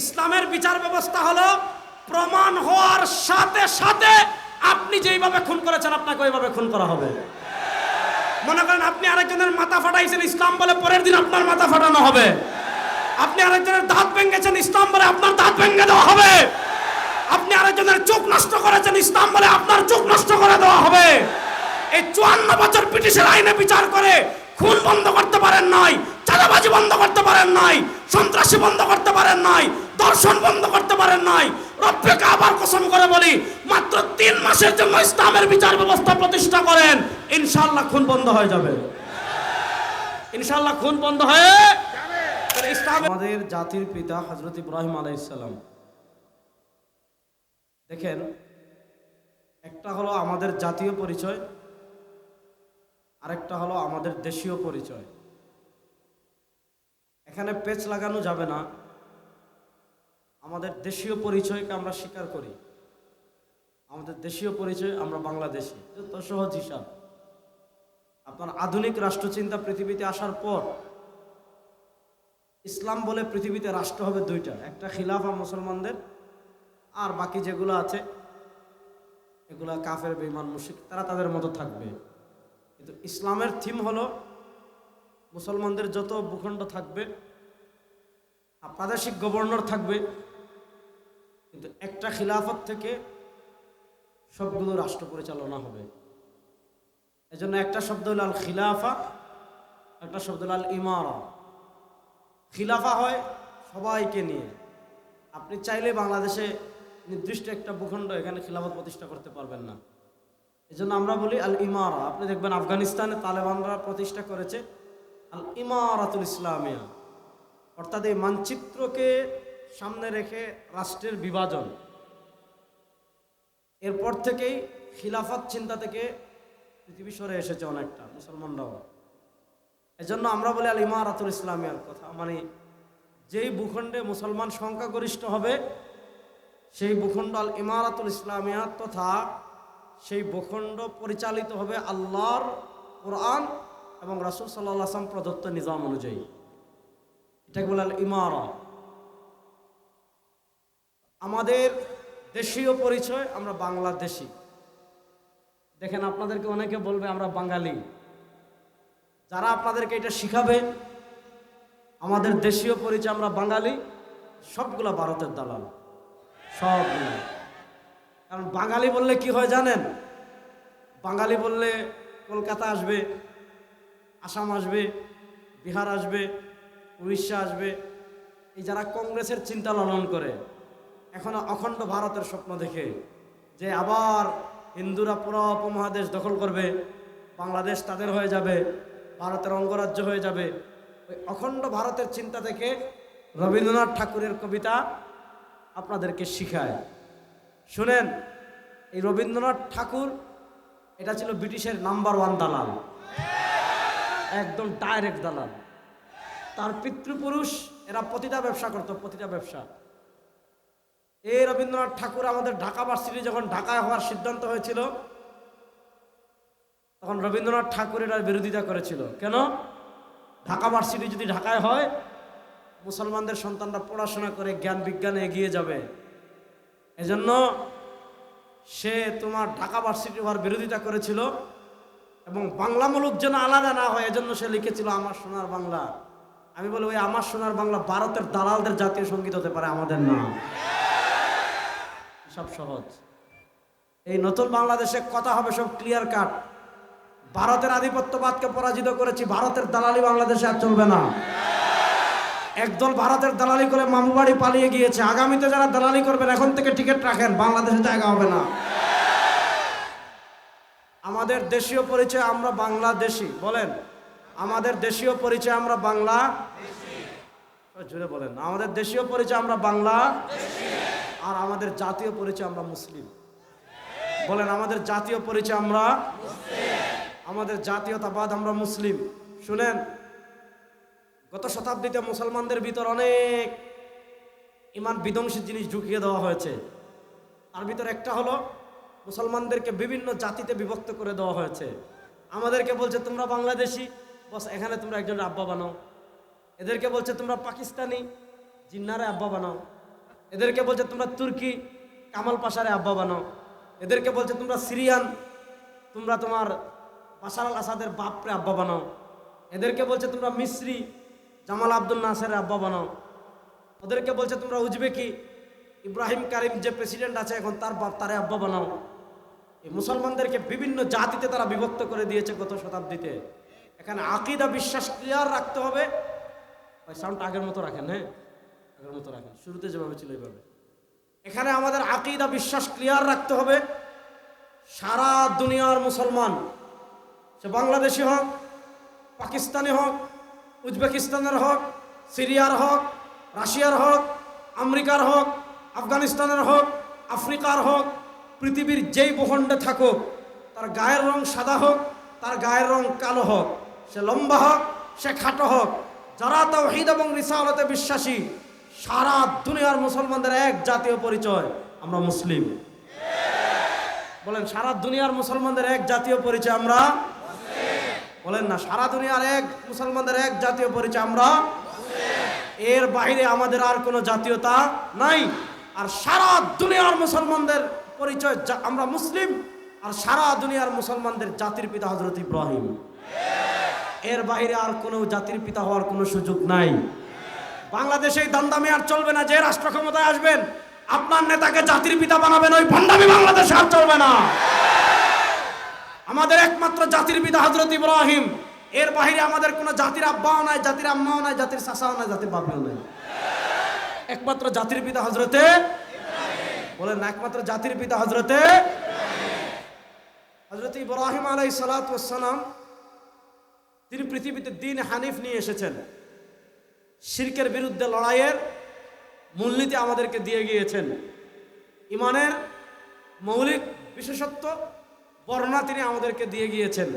ইসলামের বিচার ব্যবস্থা হলো প্রমাণ হওয়ার সাথে সাথে আপনি যেইভাবে খুন করেছেন আপনাকে ওইভাবে খুন করা হবে। মনে করেন আপনি আরেকজনের মাথা ফাটাইছেন, ইসলাম বলে পরের দিন আপনার মাথা ফাটানো হবে। আপনি আরেকজনের দাঁত ভেঙেছেন, ইসলাম বলে আপনার দাঁত ভেঙে দেওয়া হবে। আপনি আরেকজনের চোখ নষ্ট করেছেন, ইসলাম বলে আপনার চোখ নষ্ট করে দেওয়া হবে। এই 54 বছর ব্রিটিশের আইনে বিচার করে খুন বন্ধ করতে পারেন নাই, চাঁদাবাজি বন্ধ করতে পারেন নাই, সন্ত্রাসী বন্ধ করতে পারেন নাই, দর্শন বন্ধ করতে পারেন নাই। রব্বে কাবার কসম করে বলি, মাত্র 3 মাসের জন্য ইসলামের বিচার ব্যবস্থা প্রতিষ্ঠা করেন, ইনশাআল্লাহ খুন বন্ধ হয়ে যাবে। ইনশাআল্লাহ খুন বন্ধ হয়ে যাবে। আমাদের জাতির পিতা হযরত ইব্রাহিম আলাইহিস সালাম, দেখেন, একটা হলো আমাদের জাতীয় পরিচয়, আরেকটা হলো আমাদের দেশীয় পরিচয়। এখানে পেচ লাগানো যাবে না। আমাদের দেশীয় পরিচয়কে আমরা স্বীকার করি। আমাদের দেশীয় পরিচয় আমরা বাংলাদেশী, যত সহজ হিসাব। আপনার আধুনিক রাষ্ট্রচিন্তা পৃথিবীতে আসার পর ইসলাম বলে পৃথিবীতে রাষ্ট্র হবে 2টা, একটা খিলাফা মুসলমানদের, আর বাকি যেগুলো আছে এগুলা কাফের বেঈমান মুশরিক, তারা তাদের মতো থাকবে। কিন্তু ইসলামের থিম হলো মুসলমানদের যত ভূখণ্ড থাকবে, প্রাদেশিক গভর্নর থাকবে, কিন্তু একটা খিলাফত থেকে সবগুলো রাষ্ট্র পরিচালনা হবে। এজন্য একটা শব্দ হল আল খিলাফা, একটা শব্দ হল আল ইমারা। খিলাফা হয় সবাইকে নিয়ে। আপনি চাইলে বাংলাদেশে নির্দিষ্ট একটা ভূখণ্ড এখানে খিলাফত প্রতিষ্ঠা করতে পারবেন না। এজন্য আমরা বলি আল ইমারা। আপনি দেখবেন আফগানিস্তানে তালেবানরা প্রতিষ্ঠা করেছে আল ইমারাতুল ইসলামিয়া, অর্থাৎ এই মানচিত্রকে সামনে রেখে রাষ্ট্রের বিভাজন। এরপর থেকেই খিলাফত চিন্তা থেকে পৃথিবী সরে এসেছে অনেকটা, মুসলমানরাও। এজন্য আমরা বলি আল ইমারাতুল ইসলামিয়ার কথা, মানে যেই ভূখণ্ডে মুসলমান সংখ্যাগরিষ্ঠ হবে সেই ভূখণ্ড আল ইমারাতুল ইসলামিয়া, তথা সেই ভূখণ্ড পরিচালিত হবে আল্লাহর কোরআন এবং রাসূল সাল্লাল্লাহু আলাইহি ওয়াসাল্লাম প্রদত্ত নিজাম অনুযায়ী। এটাকে বলে আল ইমারা। আমাদের দেশীয় পরিচয় আমরা বাংলাদেশী। দেখেন, আপনাদেরকে অনেকে বলবে আমরা বাঙালি। যারা আপনাদেরকে এটা শিখাবে আমাদের দেশীয় পরিচয় আমরা বাঙালি, সবগুলা ভারতের দালাল, সবগুলো। কারণ বাঙালি বললে কি হয় জানেন? বাঙালি বললে কলকাতা আসবে, আসাম আসবে, বিহার আসবে, উড়িষ্যা আসবে। এই যারা কংগ্রেসের চিন্তা লালন করে, এখন অখণ্ড ভারতের স্বপ্ন দেখে যে আবার হিন্দুরা পুরো উপমহাদেশ দখল করবে, বাংলাদেশ তাদের হয়ে যাবে, ভারতের অঙ্গরাজ্য হয়ে যাবে, ওই অখণ্ড ভারতের চিন্তা থেকে রবীন্দ্রনাথ ঠাকুরের কবিতা আপনাদেরকে শিখায়। শুনেন, এই রবীন্দ্রনাথ ঠাকুর এটা ছিল ব্রিটিশের নাম্বার 1 দালাল, একদম ডাইরেক্ট দালাল। তার পিতৃপুরুষ এরা প্রতিটা ব্যবসা করত, প্রতিটা ব্যবসা। এই রবীন্দ্রনাথ ঠাকুর আমাদের ঢাকা ভার্সিটি যখন ঢাকায় হওয়ার সিদ্ধান্ত হয়েছিল, তখন রবীন্দ্রনাথ ঠাকুর এটার বিরোধিতা করেছিল। কেন? ঢাকা ভার্সিটি যদি ঢাকায় হয়, মুসলমানদের সন্তানরা পড়াশোনা করে জ্ঞান বিজ্ঞানে এগিয়ে যাবে। এজন্য সে তোমার ঢাকা ভার্সিটি হওয়ার বিরোধিতা করেছিল, এবং বাংলা মুলুক যেন আলাদা না হয় এজন্য সে লিখেছিল আমার সোনার বাংলা। আমি বলি, ওই আমার সোনার বাংলা ভারতের দালালদের জাতীয় সঙ্গীত হতে পারে, আমাদের না। সব সহজ। এই নতুন বাংলাদেশে কথা হবে সব ক্লিয়ার কাট। ভারতের আধিপত্যবাদকে পরাজিত করেছি, ভারতের দালালি বাংলাদেশে আর চলবে না। একদল ভারতের দালালি করে মামুবাড়ি পালিয়ে গিয়েছে। আগামীতে যারা দালালি করবেন এখন থেকে টিকিট রাখেন, বাংলাদেশে জায়গা হবে না। আমাদের দেশীয় পরিচয় আমরা বাংলাদেশী। বলেন, আমাদের দেশীয় পরিচয় আমরা বাংলা, জুড়ে বলেন, আমাদের দেশীয় পরিচয় আমরা বাংলা, আর আমাদের জাতীয় পরিচয় আমরা মুসলিম। বলেন, আমাদের জাতীয় পরিচয় আমরা মুসলিম, আমাদের জাতীয়তাবাদ আমরা মুসলিম। শুনেন, গত শতাব্দীতে মুসলমানদের ভিতর অনেক ইমান বিধ্বংসী জিনিস ঢুকিয়ে দেওয়া হয়েছে। তার ভিতর একটা হলো মুসলমানদেরকে বিভিন্ন জাতিতে বিভক্ত করে দেওয়া হয়েছে। আমাদেরকে বলছে তোমরা বাংলাদেশি, বস এখানে তোমরা একজন আব্বা বানাও। এদেরকে বলছে তোমরা পাকিস্তানি, জিন্নারে আব্বা বানাও। এদেরকে বলছে তোমরা তুর্কি কামাল পাশারে আব্বা বানাও, এদেরকে বলছে তোমরা সিরিয়ান, তোমরা তোমার বাশার আল আসাদের বাপরে আব্বা বানাও, এদেরকে বলছে তোমরা মিস্রি জামাল আব্দুল নাসেরের আব্বা বানাও, ওদেরকে বলছে তোমরা উজবেকি ইব্রাহিম কারিম যে প্রেসিডেন্ট আছে এখন তার বাপ তারে আব্বা বানাও। এই মুসলমানদেরকে বিভিন্ন জাতিতে তারা বিভক্ত করে দিয়েছে গত শতাব্দীতে। এখানে আকীদা বিশ্বাস ক্লিয়ার রাখতে হবে। ভাই সাউন্ডটা আগের মতো রাখেন, হ্যাঁ আগের মতো রাখেন, শুরুতে যেভাবে ছিল এইভাবে। এখানে আমাদের আকীদা বিশ্বাস ক্লিয়ার রাখতে হবে। সারা দুনিয়ার মুসলমান, সে বাংলাদেশি হোক, পাকিস্তানি হোক, উজবেকিস্তানের হোক, সিরিয়ার হোক, রাশিয়ার হোক, আমেরিকার হোক, আফগানিস্তানের হোক, আফ্রিকার হোক, পৃথিবীর যেই ভূখণ্ডে থাকুক, তার গায়ের রং সাদা হোক, তার গায়ের রং কালো হোক, সে লম্বা হোক, সে খাটো হোক, যারা তাওহীদ এবং রিসালাতে বিশ্বাসী, সারা দুনিয়ার মুসলমানদের এক জাতীয় পরিচয়, আমরা মুসলিম। বলেন সারা দুনিয়ার মুসলমানদের এক জাতীয় পরিচয় আমরা বলেন না, সারা দুনিয়ার এক মুসলমানদের এক জাতীয় পরিচয় আমরা। এর বাইরে আমাদের আর কোনো জাতীয়তা নাই। আর সারা দুনিয়ার মুসলমানদের পরিচয় আমরা মুসলিম। আর সারা দুনিয়ার মুসলমানদের জাতির পিতা হযরত ইব্রাহিম। এর বাইরে আর কোনো জাতির পিতা হওয়ার কোনো সুযোগ নাই। বাংলাদেশে দান্দামি আর চলবে না। যে রাষ্ট্র ক্ষমতায় আসবেন আপনার নেতাকে জাতির পিতা বানাবেন, ওই ভণ্ডামি বাংলাদেশে আর চলবে না। আমাদের একমাত্র জাতির পিতা হযরত ইব্রাহিম। এর বাইরে আমাদের কোনো জাতির আব্বাও নাই, জাতির আম্মাও নাই, জাতির চাচাও নাই, জাতির বাবাও নাই। একমাত্র জাতির পিতা হযরতে বলেন না, একমাত্র জাতির পিতা হযরতে হযরত ইব্রাহিম আলাইহিস সালাতু ওয়াস সালাম। তিনি পৃথিবীতে দ্বীন হানিফ নিয়ে এসেছেন। শিরকের বিরুদ্ধে লড়াইয়ের মূলনীতি আমাদেরকে দিয়ে গিয়েছেন। ইমানের মৌলিক বিশেষত্ব বর্ণনা তিনি আমাদেরকে দিয়ে গিয়েছেন।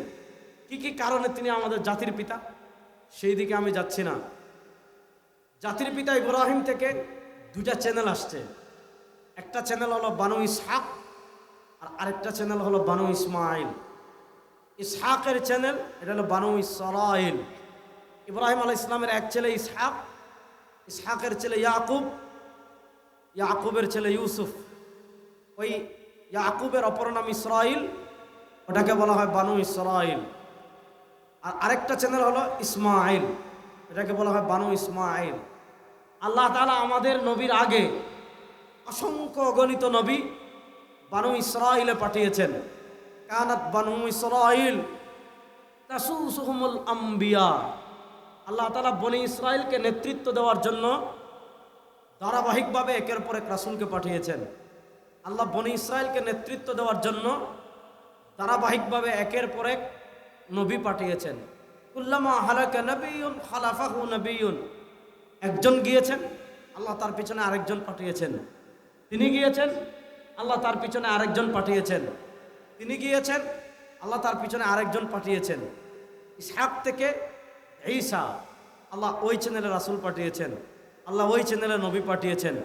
কি কি কারণে তিনি আমাদের জাতির পিতা, সেই দিকে আমি যাচ্ছি না। জাতির পিতা ইব্রাহিম থেকে দুটা চ্যানেল আসছে। একটা চ্যানেল হলো বানু ইসহাক, আর আরেকটা চ্যানেল হলো বানু ইসমাইল। ইসহাকের চ্যানেল এটা হলো বানু ইসরাইল। ইব্রাহিম আলাইহিস সালামের এক ছেলে ইসহাক, ইসহাকের ছেলে ইয়াকুব, ইয়াকুবের ছেলে ইউসুফ। ওই ইয়াকুবের অপর নাম ইসরাইল, ওটাকে বলা হয় বানু ইসরাইল। আর আরেকটা চ্যানেল হলো ইসমাইল, এটাকে বলা হয় বানু ইসমাইল। আল্লাহ তাআলা আমাদের নবীর আগে অসংখ্য অগণিত নবী বানু ইসরাইলে পাঠিয়েছেন। কানাত বানু ইসরাইল তাসুসুহুমুল আম্বিয়া। আল্লাহ তাআলা বনি ইসরাইলকে নেতৃত্ব দেওয়ার জন্য ধারাবাহিকভাবে একের পর এক রাসূলকে পাঠিয়েছেন। আল্লাহ বনি ইসরাইলকে নেতৃত্ব দেওয়ার জন্য ধারাবাহিকভাবে একের পর এক নবী পাঠিয়েছেন। কুল্লামা হালাকা নবিয়্যুন খালাফাহু নবিয়্যুন। একজন গিয়েছেন, আল্লাহ তার পিছনে আরেকজন পাঠিয়েছেন। তিনি গিয়েছেন, আল্লাহ তার পিছনে আরেকজন পাঠিয়েছেন। তিনি গিয়েছেন, আল্লাহ তার পিছনে আরেকজন পাঠিয়েছেন। ইসহাক থেকে ঈসা, আল্লাহ ওই চ্যানেলে রাসূল পাঠিয়েছেন, আল্লাহ ওই চ্যানেলে নবী পাঠিয়েছেন।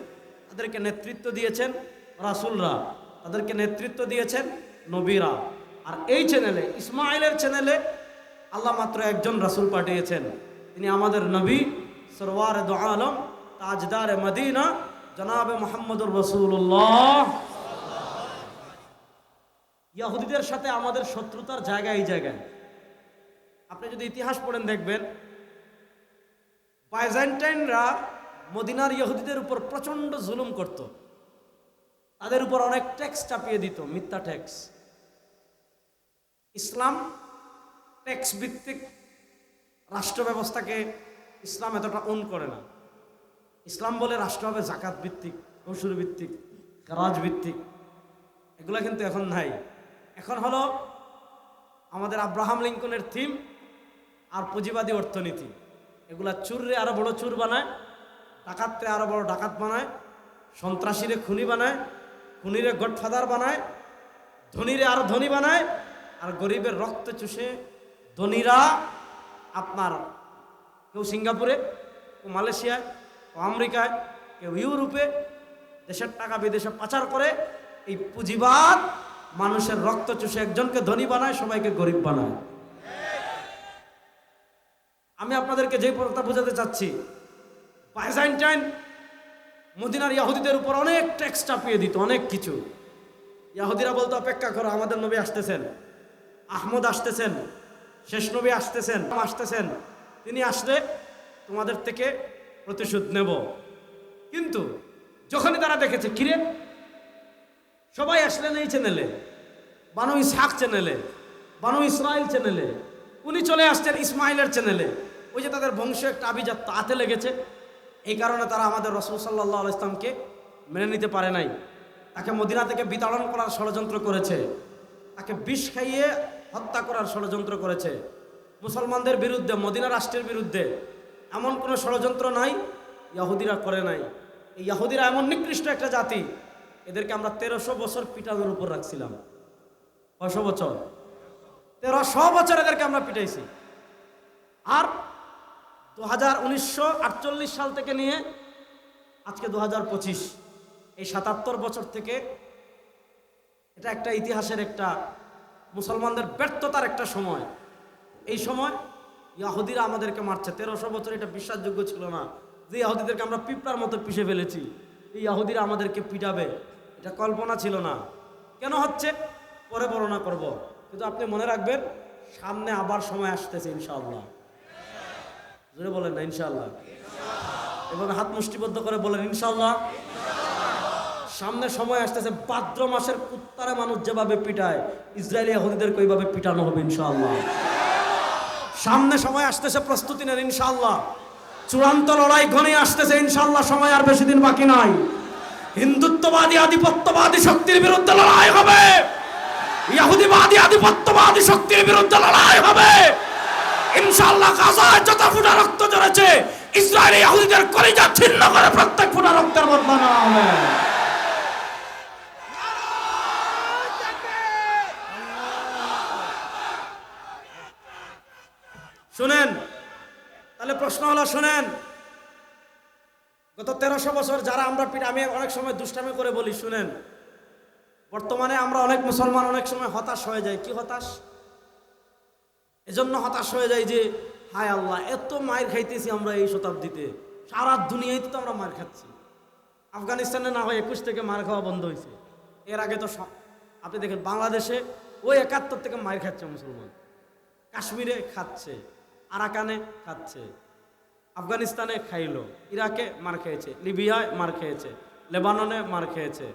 তাদেরকে নেতৃত্ব দিয়েছেন রাসূলরা, তাদেরকে নেতৃত্ব দিয়েছেন নবীরা। আর এই চ্যানেলে ইসমাইলের চ্যানেলে আল্লাহ মাত্র একজন রাসূল পাঠিয়েছেন। তিনি আমাদের নবী সরওয়ারে দু আলম তাজদারে মদিনা জনাবে মুহাম্মদুর রাসূলুল্লাহ। ইহুদিদের সাথে আমাদের শত্রুতার জায়গা এই জায়গায়। আপনি যদি ইতিহাস পড়েন দেখবেন বাইজেন্টাইনরা মদিনার ইহুদিদের উপর প্রচন্ড জুলুম করত। তাদের উপর অনেক ট্যাক্স চাপিয়ে দিত, মিথ্যা ট্যাক্স। ইসলাম ট্যাক্স ভিত্তিক রাষ্ট্র ব্যবস্থাকে ইসলাম এতটা অন করে না। ইসলাম বলে রাষ্ট্র হবে জাকাত ভিত্তিক, কৌশল ভিত্তিক, গারাজ ভিত্তিক। এগুলো কিন্তু এখন নাই। এখন হলো আমাদের আব্রাহাম লিঙ্কনের থিম আর পুঁজিবাদী অর্থনীতি। এগুলা চুররে আরো বড় চুর বানায়, ডাকাতরে আরো বড় ডাকাত বানায়, সন্ত্রাসীরে খুনি বানায়, খুনিরে গডফাদার বানায়, ধনীরে আরো ধনী বানায়, আর গরিবের রক্ত চুষে ধনীরা আপনার কেউ সিঙ্গাপুরে, কেউ মালয়েশিয়ায়, কেউ আমেরিকায়, কেউ ইউরোপে দেশের টাকা বিদেশে পাচার করে। এই পুঁজিবাদ মানুষের রক্ত চুষে একজনকে ধনী বানায়, সবাইকে গরিব বানায়। আমি আপনাদেরকে যে কথা বোঝাতে চাচ্ছি, বাইজেন্টাইন মদিনার ইহুদিদের উপর অনেক ট্যাক্স চাপিয়ে দিত, অনেক কিছু। ইহুদিরা বলতো অপেক্ষা করো, আমাদের নবী আসতেছেন, আহমদ আসতেছেন, শেষ নবী আসতেছেন, তিনি আসলে তোমাদের থেকে প্রতিশোধ নেব। কিন্তু যখনই তারা দেখেছে কিরে সবাই আসলেন এই চ্যানেলে, বানু ইসহাক চ্যানেলে, বানু ইসরাইল চ্যানেলে, উনি চলে আসছেন ইসমাইলের চ্যানেলে, ওই যে তাদের বংশ একটা আভিজাত্য হাতে লেগেছে, এই কারণে তারা আমাদের রাসূল সাল্লাল্লাহু আলাইহি ইসলামকে মেনে নিতে পারে নাই। তাকে মদিনা থেকে বিতাড়ন করার ষড়যন্ত্র করেছে, তাকে বিষ খাইয়ে হত্যা করার ষড়যন্ত্র করেছে। মুসলমানদের বিরুদ্ধে, মদিনা রাষ্ট্রের বিরুদ্ধে এমন কোনো ষড়যন্ত্র নাই ইহুদিরা করে নাই। এই ইহুদিরা এমন নিকৃষ্ট একটা জাতি, এদেরকে আমরা 1300 বছর পিটানোর উপর রাখছিলাম। কয়শো বছর? 1300 বছর এদেরকে আমরা পিটাইছি। আর 1948 সাল থেকে নিয়ে আজকে 2025, এই 77 বছর থেকে এটা একটা ইতিহাসের একটা মুসলমানদের ব্যর্থতার একটা সময়। এই সময় ইহুদিরা আমাদেরকে মারছে 1300 বছর। এটা বিশ্বাসযোগ্য ছিল না যে ইহুদিদেরকে আমরা পিঁপড়ার মতো পিষে ফেলেছি, এই ইহুদিরা আমাদেরকে পিটাবে, এটা কল্পনা ছিল না। কেন হচ্ছে পরে বর্ণনা করব, কিন্তু আপনি মনে রাখবেন সামনে আবার সময় আসতেছে ইনশাআল্লাহ। জোরে বলেন না ইনশাআল্লাহ, এভাবে হাত মুষ্টিবদ্ধ করে বলেন ইনশাআল্লাহ। সামনে সময় আসতেছে, ভাদ্র মাসের কুত্তারে মানুষ যেভাবে পিটায় ইসরায়েলি ইহুদিদেরকে ওইভাবে পিটানো হবে ইনশাআল্লাহ। সামনে সময় আসতেছে, প্রস্তুতি নেন ইনশাআল্লাহ। চূড়ান্ত লড়াই ঘনিয়ে আসতেছে ইনশাআল্লাহ, সময় আর বেশি দিন বাকি নাই। হিন্দুত্ববাদী আধিপত্যবাদী শক্তির বিরুদ্ধে লড়াই হবে, ইহুদিবাদী আধিপত্যবাদী শক্তির বিরুদ্ধে লড়াই হবে ইনশাআল্লাহ। গাজায় যত ফুটা রক্ত ঝরেছে, ইসরায়েলি ইহুদিদের কলিজা ছিন্ন করে প্রত্যেক ফুটা রক্তের বদলা নেওয়া হবে। শুনেন, তাহলে প্রশ্ন হলো, শুনেন, গত 1300 বছর যারা আমরা আমি অনেক সময় দুষ্টামি করে বলি, শুনেন, বর্তমানে আমরা অনেক মুসলমান অনেক সময় হতাশ হয়ে যাই। কি হতাশ? এজন্য হতাশ হয়ে যাই যে হায় আল্লাহ, এত মায়ের খাইতেছি আমরা এই শতাব্দীতে, সারা দুনিয়ায় তো আমরা মার খাচ্ছি। আফগানিস্তানে না হয় 21 থেকে মার খাওয়া বন্ধ হয়েছে, এর আগে তো আপনি দেখেন বাংলাদেশে ওই 71 থেকে মার খাচ্ছে মুসলমান, কাশ্মীরে খাচ্ছে, আরাকানে খাচ্ছে, আফগানিস্তানে খাইলো, ইরাকে মার খেয়েছে, লিবিয়ায় মার খেয়েছে, লেবাননে মার খেয়েছে,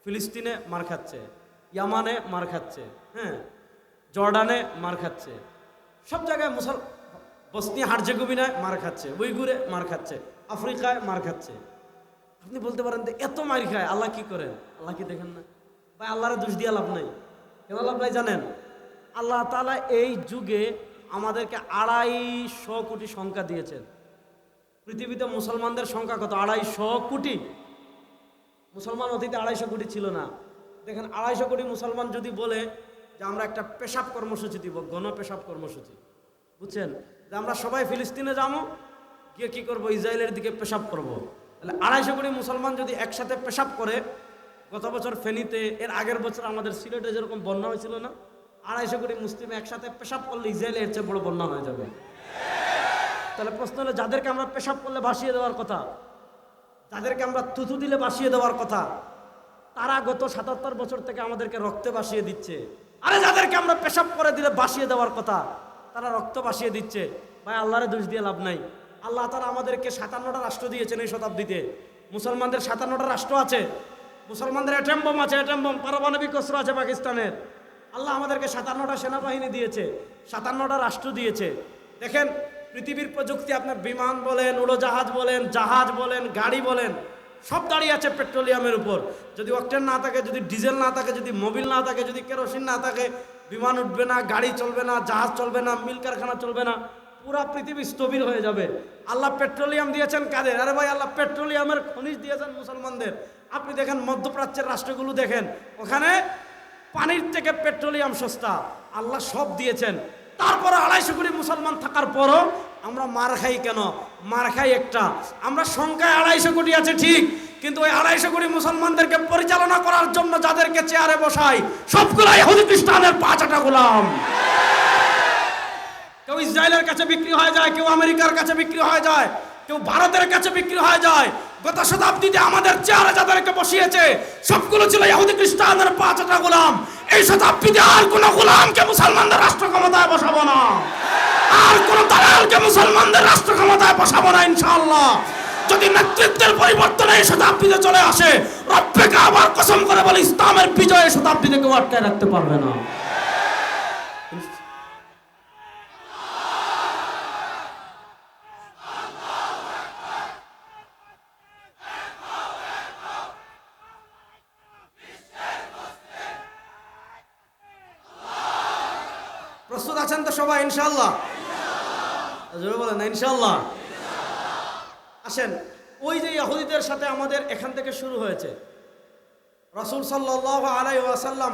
ফিলিস্তিনে মার খাচ্ছে, ইয়ামানে মার খাচ্ছে, হ্যাঁ, জর্ডানে মার খাচ্ছে, সব জায়গায় বসনিয়া হার্জেগোভিনায় মার খাচ্ছে, উইগুরে মার খাচ্ছে, আফ্রিকায় মার খাচ্ছে। আপনি বলতে পারেন যে এত মার খায় আল্লাহ কি করেন? আল্লাহ কি দেখেন না? ভাই আল্লাহরে দোষ দিয়ে লাভ নাই। কেন লাভ নাই জানেন? আল্লাহ তাআলা এই যুগে আমাদেরকে 250 কোটি সংখ্যা দিয়েছেন। পৃথিবীতে মুসলমানদের সংখ্যা কত? 250 কোটি। মুসলমান অতীতে 250 কোটি ছিল না। দেখেন 250 কোটি মুসলমান যদি বলে যে আমরা একটা পেশাব কর্মসূচি দিব, গণ পেশাব কর্মসূচি, বুঝছেন, যে আমরা সবাই ফিলিস্তিনে যাবো, গিয়ে কি করব? ইসরায়েলের দিকে পেশাব করব। তাহলে 250 কোটি মুসলমান যদি একসাথে পেশাব করে, গত বছর ফেনীতে, এর আগের বছর আমাদের সিলেটে যেরকম বন্যা হয়েছিল না, 250 কোটি মুসলিম একসাথে পেশাব করলে ইসরায়েলে এর চেয়ে বড় বন্যা হয়ে যাবে। তাহলে প্রশ্ন হলো, যাদেরকে আমরা পেশাব করলে ভাসিয়ে দেওয়ার কথা, যাদেরকে আমরা থুথু দিলে ভাসিয়ে দেওয়ার কথা, তারা গত 77 বছর থেকে আমাদেরকে রক্তে ভাসিয়ে দিচ্ছে। আরে যাদেরকে আমরা পেশাব করে দিলে ভাসিয়ে দেওয়ার কথা, তারা রক্ত ভাসিয়ে দিচ্ছে। ভাই আল্লাহরে দোষ দিয়ে লাভ নাই। আল্লাহ তাআলা আমাদেরকে 57টা রাষ্ট্র দিয়েছেন এই শতাব্দীতে। মুসলমানদের 57টা রাষ্ট্র আছে, মুসলমানদের অ্যাটম বোম আছে, অ্যাটম বোম, পারমাণবিক অস্ত্র আছে পাকিস্তানের। আল্লাহ আমাদেরকে 57টা সেনাবাহিনী দিয়েছে, 57টা রাষ্ট্র দিয়েছে। দেখেন পৃথিবীর প্রযুক্তি, আপনার বিমান বলেন, উড়োজাহাজ বলেন, জাহাজ বলেন, গাড়ি বলেন, সব দাঁড়িয়ে আছে পেট্রোলিয়ামের উপর। যদি অকটেন না থাকে, যদি ডিজেল না থাকে, যদি মোবিল না থাকে, যদি কেরোসিন না থাকে, বিমান উঠবে না, গাড়ি চলবে না, জাহাজ চলবে না, মিল কারখানা চলবে না, পুরা পৃথিবী স্থবির হয়ে যাবে। আল্লাহ পেট্রোলিয়াম দিয়েছেন কাদের? আরে ভাই আল্লাহ পেট্রোলিয়ামের খনিজ দিয়েছেন মুসলমানদের। আপনি দেখেন মধ্যপ্রাচ্যের রাষ্ট্রগুলো দেখেন, ওখানে পানির থেকে পেট্রোলিয়াম সস্তা। আল্লাহ সব দিয়েছেন, তারপরে 250 কোটি মুসলমান থাকার পরও আমরা মার খাই কেন? মার খাই একটা, আমরা সংখ্যায় 250 কোটি আছে ঠিক, কিন্তু ওই 250 কোটি মুসলমানদেরকে পরিচালনা করার জন্য যাদেরকে চেয়ারে বসাই, সবগুলো ইহুদি খ্রিস্টানের 5 গোলাম। কেউ ইসরায়েলের কাছে বিক্রি হয়ে যায়, কেউ আমেরিকার কাছে বিক্রি হয়ে যায়, কেউ ভারতের কাছে বিক্রি হয়ে যায়। গত শতাব্দীতে আমাদের চেয়ারে যাদেরকে বসিয়েছে সবগুলো ছিল ইহুদি খ্রিস্টানদের 5টা গোলাম। এই শতাব্দীতে আর কোন গোলামকে মুসলমানদের রাষ্ট্র ক্ষমতায় বসাবো না, আর কোন দালালকে মুসলমানদের রাষ্ট্র ক্ষমতায় বসাবো না ইনশাআল্লাহ। যদি নেতৃত্বের পরিবর্তন এই শতাব্দীতে চলে আসে, রব্বে কাবার কসম করে বলে ইসলামের বিজয় এই শতাব্দীতে কেউ আটকায় রাখতে পারবে না। প্রস্তুত আছেন তো সবাই ইনশাআল্লাহ? জোরে বলেন ইনশাআল্লাহ। আসেন, ওই যে ইহুদিদের সাথে আমাদের এখান থেকে শুরু হয়েছে। রাসূল সাল্লাল্লাহু আলাইহি ওয়াসাল্লাম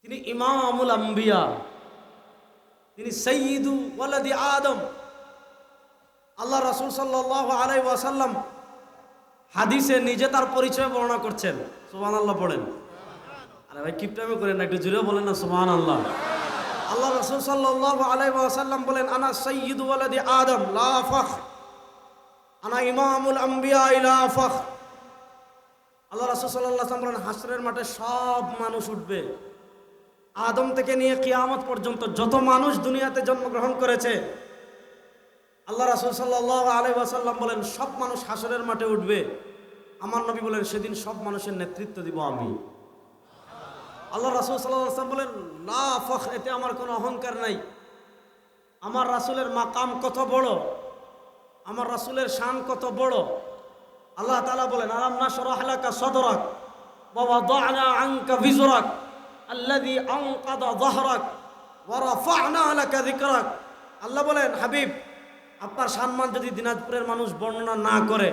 তিনি ইমামুল আম্বিয়া, তিনি সাইয়্যিদু ওয়ালাদি আদম। আল্লাহ রাসূল সাল্লাল্লাহু আলাইহি ওয়াসাল্লাম হাদিসে নিজে তার পরিচয় বর্ণনা করছেন। সুবহানাল্লাহ পড়েন। আরে ভাই কিপটামি করেন না, একটু জোরে বলেন না সুবহানাল্লাহ। আল্লাহ রাসূল সাল্লাল্লাহু আলাইহি ওয়াসাল্লাম বলেন, আনা সাইয়্যিদু ওয়ালাদি আদম লা ফখর, আনা ইমামুল আম্বিয়া লা ফখর। আল্লাহ রাসূল সাল্লাল্লাহু আলাইহি ওয়াসাল্লাম বলেন, হাসরের মাঠে সব মানুষ উঠবে, আদম থেকে নিয়ে কিয়ামত পর্যন্ত যত মানুষ দুনিয়াতে জন্মগ্রহণ করেছে, আল্লাহ রাসূল সাল্লাল্লাহু আলাইহি ওয়াসাল্লাম বলেন সব মানুষ হাসরের মাঠে উঠবে। আমার নবী বলেন সেদিন সব মানুষের নেতৃত্ব দিব আমি। আল্লাহ রাসূল সাল্লাল্লাহু আলাইহি ওয়াসাল্লাম বলেন লা ফখর, এতে আমার কোনো অহংকার নাই। আমার রাসূলের মাকাম কত বড়, আমার রাসূলের শান কত বড়। আল্লাহ তাআলা বলেন আলাম নাশরাহ লাকা সাদরাক ওয়া ওয়াদা'না আনকা বিজরাক আল্লাযী আনকাদা যাহরাক ওয়া রাফা'না লাকা যিকরাক। আল্লাহ বলেন হাবিব, আপনার সম্মান যদি দিনাজপুরের মানুষ বর্ণনা না করে,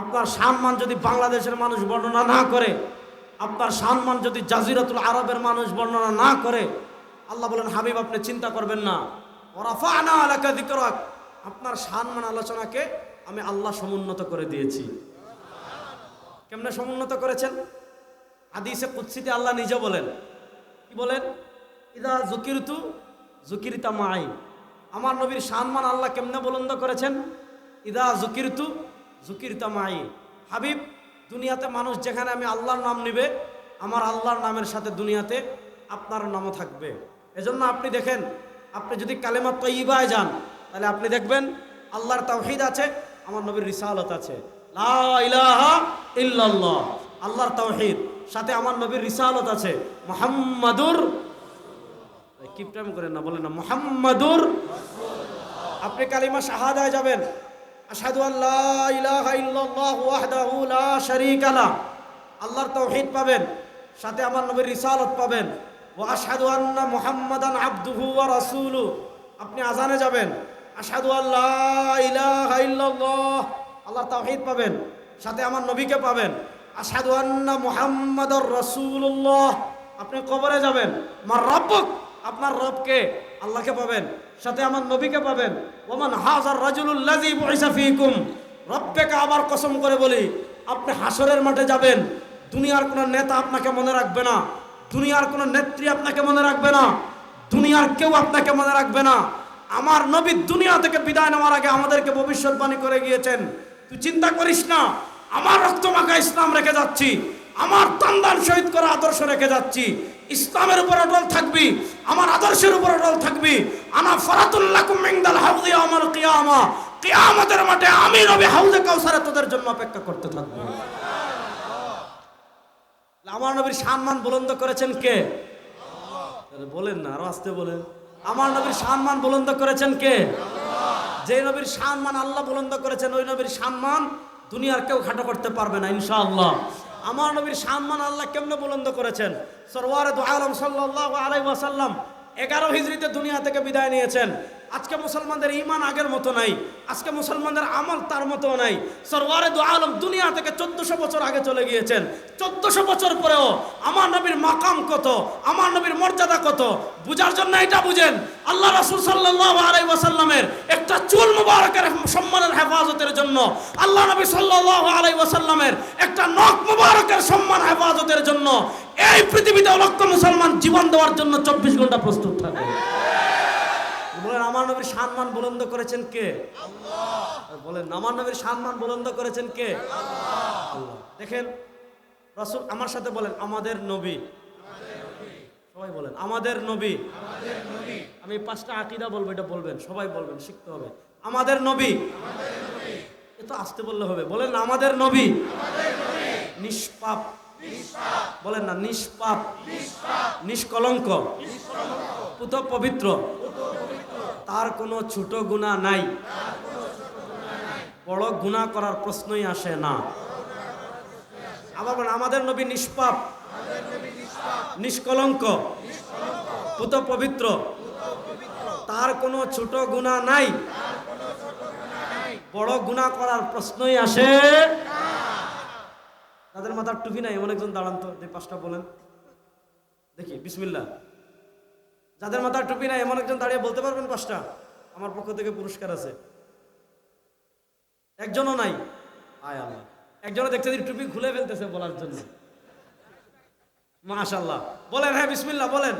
আপনার সম্মান যদি বাংলাদেশের মানুষ বর্ণনা না করে, আপনার সম্মান যদি জাজিরাতুল আরবের মানুষ বর্ণনা না করে, আল্লাহ বলেন হাবিব আপনি চিন্তা করবেন না, ওয়া রাফা'না লাকা যিকরাক, আপনার সম্মান আলোচনাকে আমি আল্লাহ সমুন্নত করে দিয়েছি। কেমনে সমুন্নত করেছেন? হাদিসে কুদসিতে আল্লাহ নিজে বলেন, কি বলেন? ইদা যুকিরতু যুকিরতা মাই। আমার নবীর সম্মান আল্লাহ কেমনে বুলন্দ করেছেন? ইদা যুকিরতু যুকিরতা মাই। হাবিব, দুনিয়াতে মানুষ যেখানে আমি আল্লাহর নাম নিবে, আমার আল্লাহর নামের সাথে দুনিয়াতে আপনার নামও থাকবে। এজন্য আপনি দেখেন, আপনি যদি কালেমা তয়্যিবায় যান তাহলে আপনি দেখবেন আল্লাহর তাওহীদ আছে, আমার নবীর রিসালাত আছে। লা ইলাহা ইল্লাল্লাহ, আল্লাহর তাওহীদ, সাথে আমার নবীর রিসালাত আছে। মুহাম্মাদুর, কিপটাম করেন না, বলেন না মুহাম্মাদুর। আপনি কালিমা শাহাদায় যাবেন, আশহাদু আল্লা ইলাহা ইল্লাল্লাহু ওয়াহদাহু লা শারীকা লাহ, আল্লাহর তাওহীদ পাবেন, সাথে আমার নবীর রিসালাত পাবেন। ওয়া আশহাদু আন্না মুহাম্মাদান আবদুহু ওয়া রাসূলুহু। আপনি আজানে যাবেন, আশহাদু আল্লা ইলাহা ইল্লাল্লাহ, আল্লাহর তাওহীদ পাবেন, সাথে আমার নবীকে পাবেন, আশহাদু আন্না মুহাম্মাদার রাসূলুল্লাহ। আপনি কবরে যাবেন, মার রাব্বুক, আপনার রবকে, আল্লাহকে পাবেন, সাথে আমার নবীকে পাবেন। ওমান হাযার রাজুলুল লাযী বুইসা ফীকুম। রব্বে কাবার কসম করে বলি, আপনি হাসরের মাঠে যাবেন, দুনিয়ার কোনো নেতা আপনাকে মনে রাখবে না, দুনিয়ার কোনো নেত্রী আপনাকে মনে রাখবে না, দুনিয়ার কেউ আপনাকে মনে রাখবে না। আমার নবী দুনিয়া থেকে বিদায় নেওয়ার আগে আমাদেরকে ভবিষ্যৎবাণী করে গিয়েছেন, তুই চিন্তা করিস না, আমার রক্তমাখা ইসলাম রেখে যাচ্ছি, আমার তান্দান শহীদ করা আদর্শ রেখে যাচ্ছি, ইসলামের উপর অটল থাকবি, আমার আদর্শের উপর অটল থাকবি। আনা ফারাতুল লাকুম ইনদাল হাউযি ইয়াউমাল কিয়ামা, কিয়ামতের মাঠে আমি নবী হাউজে কাউসারে তোদের জন্য অপেক্ষা করতে থাকব। আমার নবীর সম্মান বুলন্দ করেছেন কে? আল্লাহ। বলেন না, আরো আস্তে বলেন। আমার নবীর সম্মান বুলন্দ করেছেন কে? যে নবীর সম্মান আল্লাহ বুলন্দ করেছেন, ওই নবীর সম্মান দুনিয়ার কেউ খাটো করতে পারবে না ইনশাআল্লাহ। আমার নবীর সম্মান আল্লাহ কেমনে বুলন্দ করেছেন? সরওয়ারে দু আলম সাল্লাল্লাহু আলাইহি ওয়াসাল্লাম 11 হিজরিতে দুনিয়া থেকে বিদায় নিয়েছেন। আজকে মুসলমানদের ঈমান আগের মতো নাই, আজকে মুসলমানদের আমল তার মতো নাই। সরওয়ারে দু আলম দুনিয়া থেকে 1400 বছর আগে চলে গিয়েছেন। 1400 বছর পরেও আমার নবীর মাকাম কত, আমার নবীর মর্যাদা কত, বুঝার জন্য এটা বুঝেন, আল্লাহ রাসূল সাল্লাল্লাহু আলাইহি ওয়াসাল্লামের একটা চুল মুবারকের সম্মানের হেফাজতের জন্য, আল্লাহ নবী সাল্লাল্লাহু আলাইহি ওয়াসাল্লামের একটা নখ মুবারকের সম্মান হেফাজতের জন্য এই পৃথিবীতে লক্ষ মুসলমান জীবন দেওয়ার জন্য 24 ঘন্টা প্রস্তুত থাকে। বলেন আমার নবীর সম্মান বুলন্দ করেছেন কে? আল্লাহ। বলেন আমার নবীর সম্মান বুলন্দ করেছেন কে? আল্লাহ। দেখেন রাসূল আমার সাথে বলেন আমাদের নবী, সবাই বলেন আমাদের নবী। আমি 5টা আকীদা বলবো, এটা বলবেন, সবাই বলবেন, শিখতে হবে। আমাদের নবী, এত আস্তে বললে হবে। বলেন আমাদের নবী নিষ্পাপ, বলেন না নিষ্পাপ, নিষ্কলঙ্ক, পুত পবিত্র, তার কোনো ছোট গুনাহ নাই, বড় গুনাহ করার প্রশ্নই আসে না। আবার বলেন আমাদের নবী নিষ্পাপ, নিষ্কলঙ্ক, পুত পবিত্র, তার কোনো ছোট গুনাহ নাই, বড় গুনাহ করার প্রশ্নই আসে। তাদের মাথার টুপি নাই এমন একজন দাঁড়ান তো, 5টা বলেন দেখি, বিসমিল্লাহ। যাদের মাথার টুপি নাই এমন একজন দাঁড়িয়ে বলতে পারবেন 5টা? আমার পক্ষ থেকে পুরস্কার আছে। একজনও নাই, আয় আল্লাহ। একজনও দেখতে দিন টুপি খুলে ফেলতেছে বলার জন্য, মাশাআল্লাহ। বলেন হ্যাঁ বিসমিল্লাহ বলেন।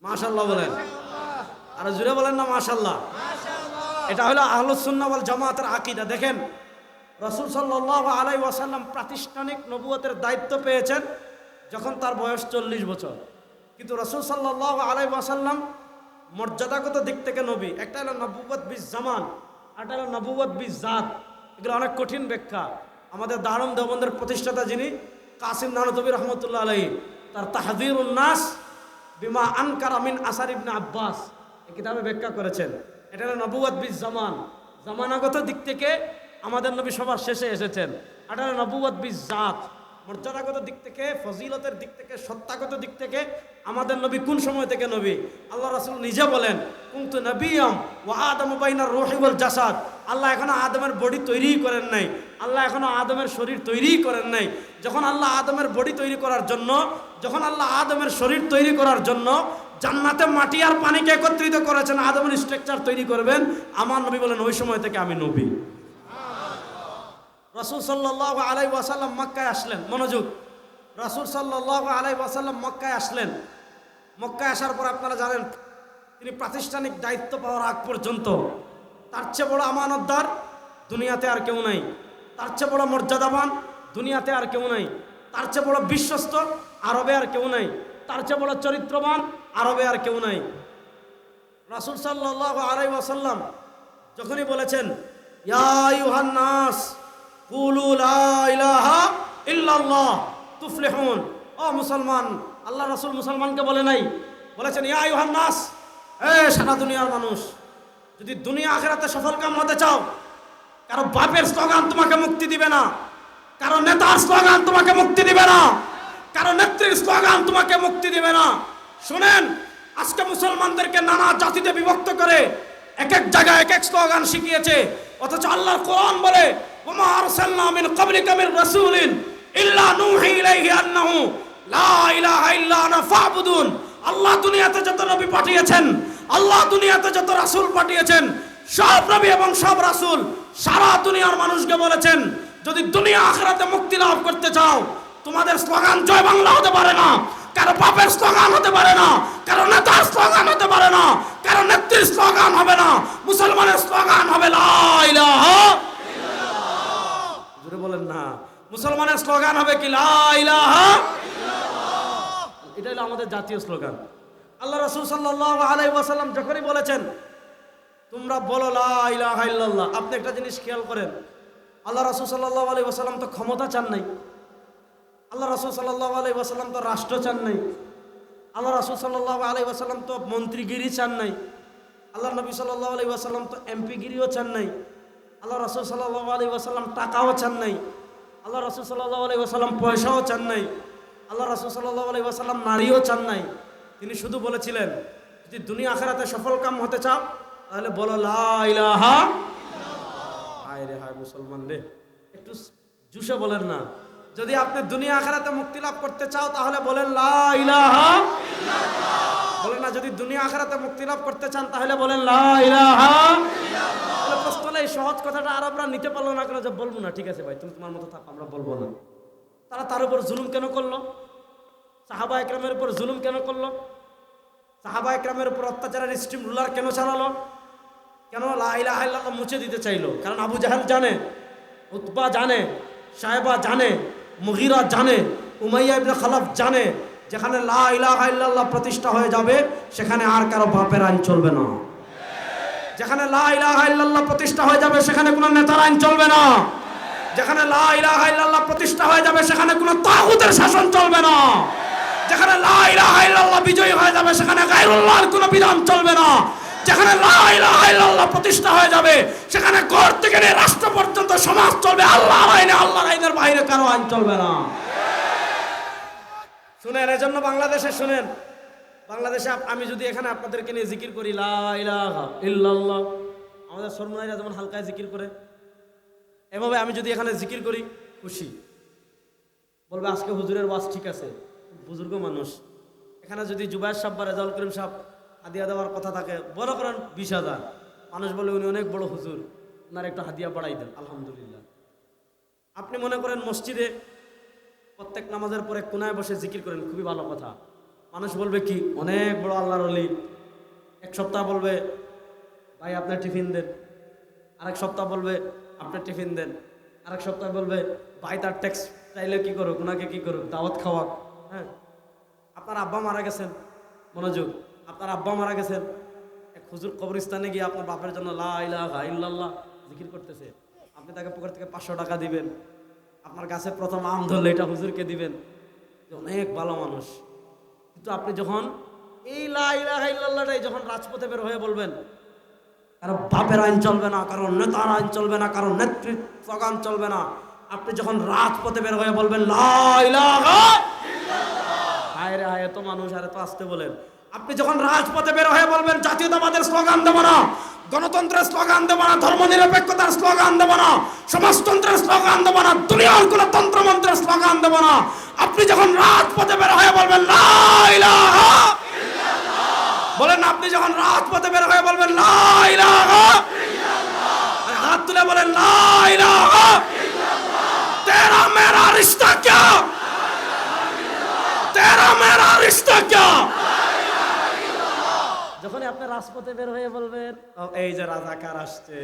মাশাআল্লাহ বলেন, আর জুড়ে বলেন না মাশাআল্লাহ। এটা হলো আহলুস সুন্নাহ ওয়াল জামাতের আকীদা। দেখেন রাসূল সাল্লাল্লাহু আলাইহি ওয়াসাল্লাম প্রাতিষ্ঠানিক নবুয়তের দায়িত্ব পেয়েছেন যখন তার বয়স 40 বছর। কিন্তু রাসূল সাল্লাল্লাহু আলাইহি ওয়াসাল্লাম মর্যাদাগত দিক থেকে নবী। একটা হলো নবুয়ত বিজ জামান, আরেকটা হলো নবুয়ত বিজ জাত। এগুলো অনেক কঠিন ব্যাখ্যা। আমাদের দারুম দেওবন্দের প্রতিষ্ঠাতা যিনি কাসিম নানতবী রহমতুল্লাহ আলাইহি, তার তাহযীরুন নাস বিমা আনকারা মিন আসার ইবনে আব্বাস এই কিতাবে ব্যাখ্যা করেছেন। এটা হলো নবুয়ত বিজ জামান, জামানাগত দিক থেকে আমাদের নবী সবার শেষে এসেছেন। এটা হলো নবুয়ত বিজ জাত, মর্যাদাগত দিক থেকে, ফজিলতের দিক থেকে, সত্তাগত দিক থেকে আমাদের নবী কোন সময় থেকে নবী? আল্লাহ রাসূল নিজে বলেন কুনতু নবিয়্যাম ওয়া আদামু বাইনার রূহি ওয়াল জাসাদ। আল্লাহ এখনো আদমের বডি তৈরিই করেন নাই, আল্লাহ এখনো আদমের শরীর তৈরিই করেন নাই। যখন আল্লাহ আদমের বডি তৈরি করার জন্য, যখন আল্লাহ আদমের শরীর তৈরি করার জন্য জান্নাতে মাটি আর পানিকে একত্রিত করেছেন, আদমের স্ট্রাকচার তৈরি করবেন, আমার নবী বলেন ওই সময় থেকে আমি নবী। রাসূল সাল্লাল্লাহু আলাইহি ওয়াসাল্লাম মক্কায় আসলেন, মনোযোগ। রাসূল সাল্লাল্লাহু আলাইহি ওয়াসাল্লাম মক্কায় আসলেন। মক্কায় আসার পর আপনারা জানেন তিনি প্রাতিষ্ঠানিক দায়িত্ব পাওয়ার আগ পর্যন্ত তার চেয়ে বড় আমানতদার দুনিয়াতে আর কেউ নাই, তার চেয়ে বড় মর্যাদাবান দুনিয়াতে আর কেউ নাই, তার চেয়ে বড় বিশ্বস্ত আরবে আর কেউ নাই, তার চেয়ে বড় চরিত্রবান আরবে আর কেউ নাই। রাসূল সাল্লাল্লাহু আলাইহি ওয়াসাল্লাম যখনই বলেছেন ইয়া আইয়ুহান নাস কুলু লা ইলাহা ইল্লাল্লাহ তুফলিহুন, ও মুসলমান, আল্লাহ রাসূল মুসলমানকে বলে নাই, বলেছেন ইয়া আইয়ুহান নাস, সারা দুনিয়ার মানুষ, যদি দুনিয়া আখিরাতে সফলকাম হতে চাও, কারো বাপের স্লোগান তোমাকে মুক্তি দিবে না, কারো নেতার স্লোগান তোমাকে মুক্তি দিবে না, কারো নেত্রীর স্লোগান তোমাকে মুক্তি দিবে না। শুনেন, আজকে মুসলমানদেরকে নানা জাতিতে বিভক্ত করে এক এক জায়গায় এক এক স্লোগান শিখিয়েছে, অথচ আল্লাহর কোরআন বলে ওমা আরসালনা মিন ক্বাবলিকা মির রাসূলিন ইল্লা নূহি ইলাইহি আন্নাহু লা ইলাহা ইল্লা আনা ফাবুদুন। আল্লাহ দুনিয়াতে যত নবী পাঠিয়েছেন, আল্লাহ দুনিয়াতে যত রাসূল পাঠিয়েছেন, সব নবী এবং সব রাসূল সারা দুনিয়ার মানুষকে বলেছেন যদি দুনিয়া আখিরাতে মুক্তি লাভ করতে চাও, তোমাদের স্লোগান জয় বাংলা হতে পারে না, কারো বাপের স্লোগান হতে পারে না, কারো নেতার স্লোগান হতে পারে না, কারো নেত্রীর স্লোগান হবে না, মুসলমানের স্লোগান হবে লা ইলাহা ইল্লাল্লাহ। জোরে বলেন না, মুসলমানের স্লোগান হবে কি লা ইলাহা ইল্লাল্লাহ। এটা হলো আমাদের জাতীয় স্লোগান। আল্লাহ রাসূল সাল্লাল্লাহু আলাইহি ওয়াসাল্লাম যখনই বলেছেন তোমরা বলো লা ইলাহা ইল্লাল্লাহ, আপনি একটা জিনিস খেয়াল করেন, আল্লাহ রাসূল সাল্লাল্লাহু আলাইহি ওয়াসাল্লাম তো ক্ষমতা চান নাই, আল্লাহ রাসূল সাল্লাল্লাহু আলাইহি ওয়াসাল্লাম তো রাষ্ট্র চান নাই, আল্লাহ রাসূল সাল্লাল্লাহু আলাইহি ওয়াসাল্লাম তো মন্ত্রীগিরি চান নাই, আল্লাহ নবী সাল্লাল্লাহু আলাইহি ওয়াসাল্লাম তো এমপিগিরিও চান নাই, আল্লাহ রাসূল সাল্লাল্লাহু আলাইহি ওয়াসাল্লাম টাকাও চান নাই, আল্লাহ রাসূল সাল্লাল্লাহু আলাইহি ওয়াসাল্লাম পয়সাও চান নাই, আল্লাহ রাসূল সাল্লাল্লাহু আলাইহি ওয়াসাল্লাম নারীও চান নাই। তিনি শুধু বলেছিলেন যদি দুনিয়া আখিরাতে সফলকাম হতে চাও তাহলে বলো লা ইলাহা ইল্লাল্লাহ। হায় রে হায় মুসলমান রে, একটু জুসে বলেন না, যদি আপনি দুনিয়া আখিরাতে মুক্তি লাভ করতে চাও তাহলে বলেন লা ইলাহা ইল্লাল্লাহ। বলেন না, যদি দুনিয়া আখিরাতে মুক্তি লাভ করতে চান তাহলে বলেন লা ইলাহা ইল্লাল্লাহ। তাহলে প্রশ্ন হলো এই সহজ কথাটা আরবরা নিতে পারলো না কেন, যে বলবো না, ঠিক আছে ভাই তুমি তোমার মতো থাকো, আমরা বলবো না। তারা তার উপর জুলুম কেন করলো? সাহাবা একরামের উপর জুলুম কেন করলো? সাহাবা একরামের উপর অত্যাচারের স্টিম রুলার কেন চালালো? কেন লা ইলাহা ইল্লাল্লাহ মুছে দিতে চাইলো? কারণ আবু জাহেল জানে, উতবা জানে, সাহেবা জানে, মুগীরা জানে, উমাইয়া ইবনে খালাফ জানে, যেখানে লা ইলাহা ইল্লাল্লাহ প্রতিষ্ঠা হয়ে যাবে সেখানে আর কারো বাপের আইন চলবে না। যেখানে লা ইলাহা ইল্লাল্লাহ প্রতিষ্ঠা হয়ে যাবে সেখানে কোনো নেতার আইন চলবে না। যেখানে লা ইলাহা ইল্লাল্লাহ প্রতিষ্ঠা হয়ে যাবে সেখানে কোনো তাগুতের শাসন চলবে না। যেখানে লা ইলাহা ইল্লাল্লাহ বিজয়ী হয়ে যাবে সেখানে গায়রুল্লাহর কোনো বিধান চলবে না। যেখানে লা ইলাহা ইল্লাল্লাহ প্রতিষ্ঠা হয়ে যাবে সেখানে ঘর থেকে নিয়ে রাষ্ট্র পর্যন্ত সমাজ চলবে আল্লাহর আইনে, আল্লাহর আইনের বাইরে কারো আইন চলবে না। শুনেন, এজন্য বাংলাদেশে শুনেন, বাংলাদেশে আমি যদি এখানে আপনাদেরকে নিয়ে জিকির করি লা ইলাহা ইল্লাল্লাহ, আমাদের সরমুনাইরা যেমন হালকায় জিকির করে, এভাবে আমি যদি এখানে জিকির করি খুশি বলবে আজকে হুজুরের ওয়াজ ঠিক আছে, বুজুর্গ মানুষ। এখানে যদি জুবায়ের সাহেব বা রেজাউল করিম সাহেব হাদিয়া দেওয়ার কথা থাকে, বড় করেন 20,000, মানুষ বলে উনি অনেক বড় হুজুর, ওনার একটু হাদিয়া বাড়াই দেন, আলহামদুলিল্লাহ। আপনি মনে করেন মসজিদে প্রত্যেক নামাজের পরে কোনায় বসে জিকির করেন, খুবই ভালো কথা। মানুষ বলবে কি অনেক বড় আল্লাহর ওলি। এক সপ্তাহ বলবে ভাই আপনার টিফিন দেন, আরেক সপ্তাহ বলবে আপনার টিফিন দেন, আরেক সপ্তাহ বলবে ভাই তার ট্যাক্স চাইলে কি করুক, ওনাকে কি করুক, দাওয়াত খাওয়াক। হ্যাঁ, আপনার আব্বা মারা গেছেন, মনোযোগ, আপনার আব্বা মারা গেছেন, এক হুজুর কবরস্থানে গিয়ে আপনার বাপের জন্য লা ইলাহা ইল্লাল্লাহ জিকির করতেছে, আপনি তাকে পকেট থেকে 500 টাকা দিবেন, আপনার কাছে প্রথম আম ধরলে এটা হুজুরকে দিবেন, অনেক ভালো মানুষ। কিন্তু আপনি যখন এই লা ইলাহা ইল্লাল্লাহটাই যখন রাজপথে বের হয়ে বলবেন, কারো বাপের আইন চলবে না, কারো নেতার আইন চলবে না, কারো নেতৃত্ব স্লোগান চলবে না, আপনি যখন রাজপথে বের হয়ে বলবেন লা ইলাহা ইল্লাল্লাহ, হায় রে হায়, এত মানুষ আর এত আসতে বলেন, আপনি যখন রাজপথে বের হয়ে বলবেন জাতীয়তাবাদের স্লোগান দেব না, গণতন্ত্রের স্লোগান দেব না, ধর্মনিরপেক্ষতার স্লোগান দেব না, সমাজতন্ত্রের স্লোগান দেব না, দুনিয়ার কোন তন্ত্রমন্ত্রের স্লোগান দেব না, আপনি যখন রাজপথে বের হয়ে বলবেন লা ইলাহা ইল্লাল্লাহ, বলেন আপনি যখন রাজপথে বের হয়ে বলবেন লা ইলাহা ইল্লাল্লাহ, আর হাত তুলে বলেন লা ইলাহা ইল্লাল্লাহ, তেরা মেরা রিশতা ক্যা, তেরা মেরা রিশতা ক্যা। যখন আপনি রাজপথে বের হয়ে বলবেন এই যে রাজাকার আসছে,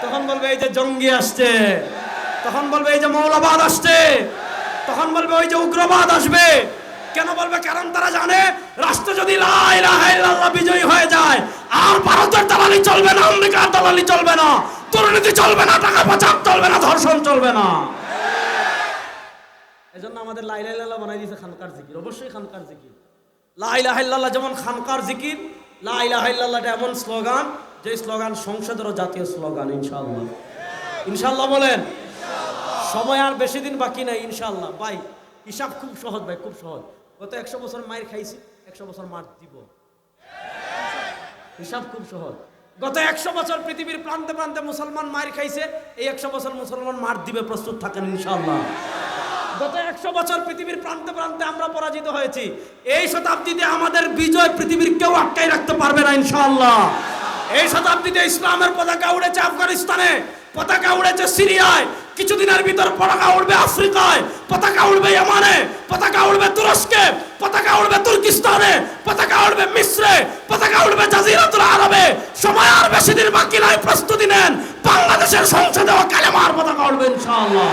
তখন বলবে এই যে জঙ্গি আসছে, তখন বলবে এই যে মৌলবাদ আসছে, তখন বলবে ওই যে উগ্রবাদ আসবে। কেন বলবে? কারণ তারা জানে রাষ্ট্র যদি লা ইলাহা ইল্লাল্লাহ বিজয়ী হয়ে যায় আর ভারতের দালালি চলবে না, আমেরিকার দালালি চলবে না, দুর্নীতি চলবে না, টাকা পাচার চলবে না, ধর্ষণ চলবে না। এজন্য আমাদের লা ইলাহা ইল্লাল্লাহ বানাই দিয়েছে খানকার জিকির, অবশ্যই খানকার জিকির। লা ইলাহা ইল্লাল্লাহ যেমন খানকার জিকির, লা ইলাহা ইল্লাল্লাহটা এমন স্লোগান যে স্লোগান সংসদেরও জাতীয় স্লোগান। ইনশাআল্লাহ, ইনশাআল্লাহ বলেন। সময় আর বেশি দিন বাকি নাই ইনশাআল্লাহ। ভাই হিসাব খুব সহজ, ভাই খুব সহজ। গত 100 বছর মায়ের খাইছি, 100 বছর মার দিব, হিসাব খুব সহজ। গত 100 বছর পৃথিবীর প্রান্তে প্রান্তে মুসলমান মায়ের খাইছে, এই 100 বছর মুসলমান মার দিবে, প্রস্তুত থাকেন ইনশাআল্লাহ। গত 100 বছর পৃথিবীর প্রান্তে প্রান্তে আমরা পরাজিত হয়েছি, এই শতাব্দীতে আমাদের বিজয় পৃথিবীর কেউ আটকাই রাখতে পারবে না ইনশাআল্লাহ। এই শতাব্দীতে ইসলামের পতাকা উড়েছে আফগানিস্তানে, পতাকা উড়েছে সিরিয়ায়, কিছুদিনের ভিতর পতাকা উড়বে আফ্রিকায়, পতাকা উড়বে ইয়েমেনে, পতাকা উড়বে তুরস্কে, পতাকা উড়বে তুর্কিস্তানে, পতাকা উড়বে মিশ্রে, পতাকা উড়বে জাজিরাতুল আরবে। সময় আর বেশি দিন বাকি নাই, প্রস্তুতি নেন, বাংলাদেশের সংসদে কালেমার পতাকা উড়বে ইনশাআল্লাহ।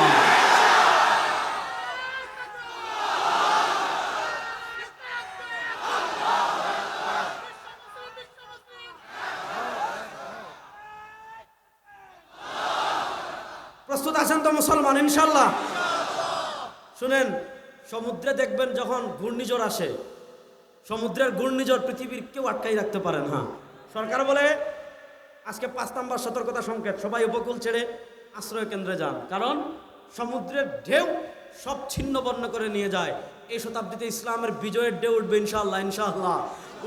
প্রস্তুত আছেন তো মুসলমান ইনশাআল্লাহ? শুনেন, সমুদ্রে দেখবেন যখন ঘূর্ণিঝড় আসে, সমুদ্রের ঘূর্ণিঝড় পৃথিবীর কেউ আটকাই রাখতে পারেন। হ্যাঁ, সরকার বলে আজকে 5 নম্বর সতর্কতা সংকেত, সবাই উপকূল ছেড়ে আশ্রয় কেন্দ্রে যান, কারণ সমুদ্রের ঢেউ সব ছিন্ন বর্ণ করে নিয়ে যায়। এই শতাব্দীতে ইসলামের বিজয়ের ঢেউ উঠবে ইনশাআল্লাহ, ইনশাআল্লাহ।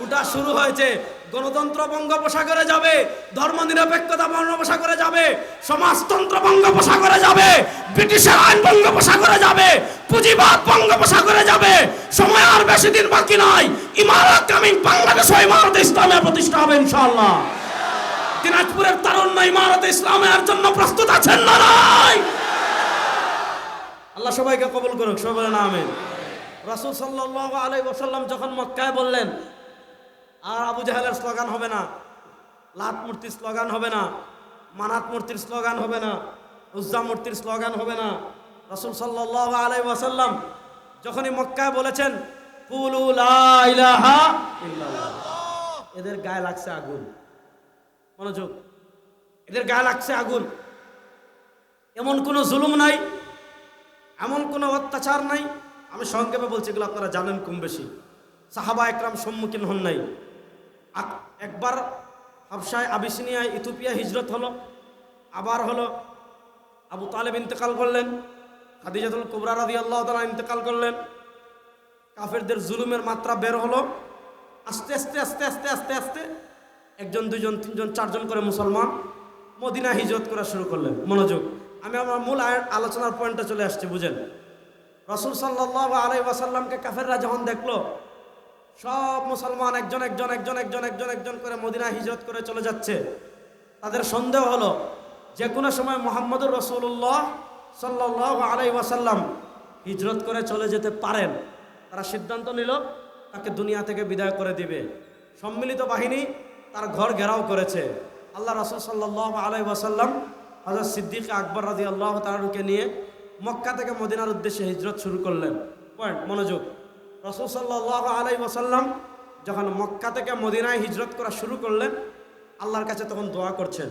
উঠা শুরু হয়েছে, গণতন্ত্র বঙ্গোপসাগরে যাবে, ধর্মনিরপেক্ষতা বঙ্গোপসাগরে যাবে, সমাজতন্ত্র বঙ্গোপসাগরে যাবে, ব্রিটিশের আইন বঙ্গোপসাগরে যাবে, পুঁজিবাদ বঙ্গোপসাগরে যাবে। সময় আর বেশি দিন বাকি নাই, ইমারত কামিং বাংলাদেশে ইমারত ইসলামের প্রতিষ্ঠা হবে ইনশাআল্লাহ। দিনাজপুরের তারুণ্য ইমারত ইসলামের জন্য প্রস্তুত আছেন না নাই? আল্লাহ সবাইকে কবুল করুক, সবাই বলেন আমিন। রাসূল সাল্লাল্লাহু আলাইহি ওয়াসাল্লাম যখন মক্কায় বললেন আর আবু জাহেলের স্লোগান হবে না, লাত মূর্তির স্লোগান হবে না, মানাত মূর্তির স্লোগান হবে না, উজ্জা মূর্তির স্লোগান হবে না। রাসূল সাল্লাল্লাহু আলাইহি ওয়াসাল্লাম যখনই মক্কায় বলেছেন কুলু লা ইলাহা ইল্লাল্লাহ, এদের গায়ে লাগছে আগুন। মনোযোগ, এদের গায়ে লাগছে আগুন। এমন কোনো জুলুম নাই, এমন কোনো অত্যাচার নাই। আমি সংক্ষেপে বলছি, এগুলো আপনারা জানেন কম বেশি। সাহাবা একরাম সম্মুখীন হন নাই। একবার হাবশায় আবিসিনিয়ায় ইথিওপিয়া হিজরত হলো, আবার হলো আবু তালেব ইন্তেকাল করলেন, খাদিজাতুল কুবরা রাদিয়াল্লাহু তাআলা ইন্তেকাল করলেন। কাফেরদের জুলুমের মাত্রা বের হলো। আস্তে আস্তে আস্তে আস্তে আস্তে আস্তে একজন, দুইজন, তিনজন, চারজন করে মুসলমান মদিনা হিজরত করা শুরু করলেন। মনোযোগ, আমি আমার মূল আলোচনার পয়েন্টে চলে আসছি, বুঝেন। রাসূল সাল্লাল্লাহু আলাইহি ওয়াসাল্লামকে কাফেররা যখন দেখলো সব মুসলমান একজন একজন একজন একজন একজন একজন করে মদিনা হিজরত করে চলে যাচ্ছে, তাদের সন্দেহ হলো যে কোনো সময় মুহাম্মদুর রাসূলুল্লাহ সাল্লাল্লাহু আলাইহি ওয়াসাল্লাম হিজরত করে চলে যেতে পারেন। তারা সিদ্ধান্ত নিল তাকে দুনিয়া থেকে বিদায় করে দিবে। সম্মিলিত বাহিনী তার ঘর ঘেরাও করেছে। আল্লাহ রাসূল সাল্লাল্লাহু আলাইহি ওয়াসাল্লাম হযরত সিদ্দিক আকবর রাদিয়াল্লাহু তাআলাকে নিয়ে মক্কা থেকে মদিনার উদ্দেশ্যে হিজরত শুরু করলেন। পয়েন্ট, মনোযোগ। রাসূল সাল্লাল্লাহু আলাইহি ওয়াসাল্লাম যখন মক্কা থেকে মদিনায় হিজরত করা শুরু করলেন, আল্লাহর কাছে তখন দোয়া করছেন,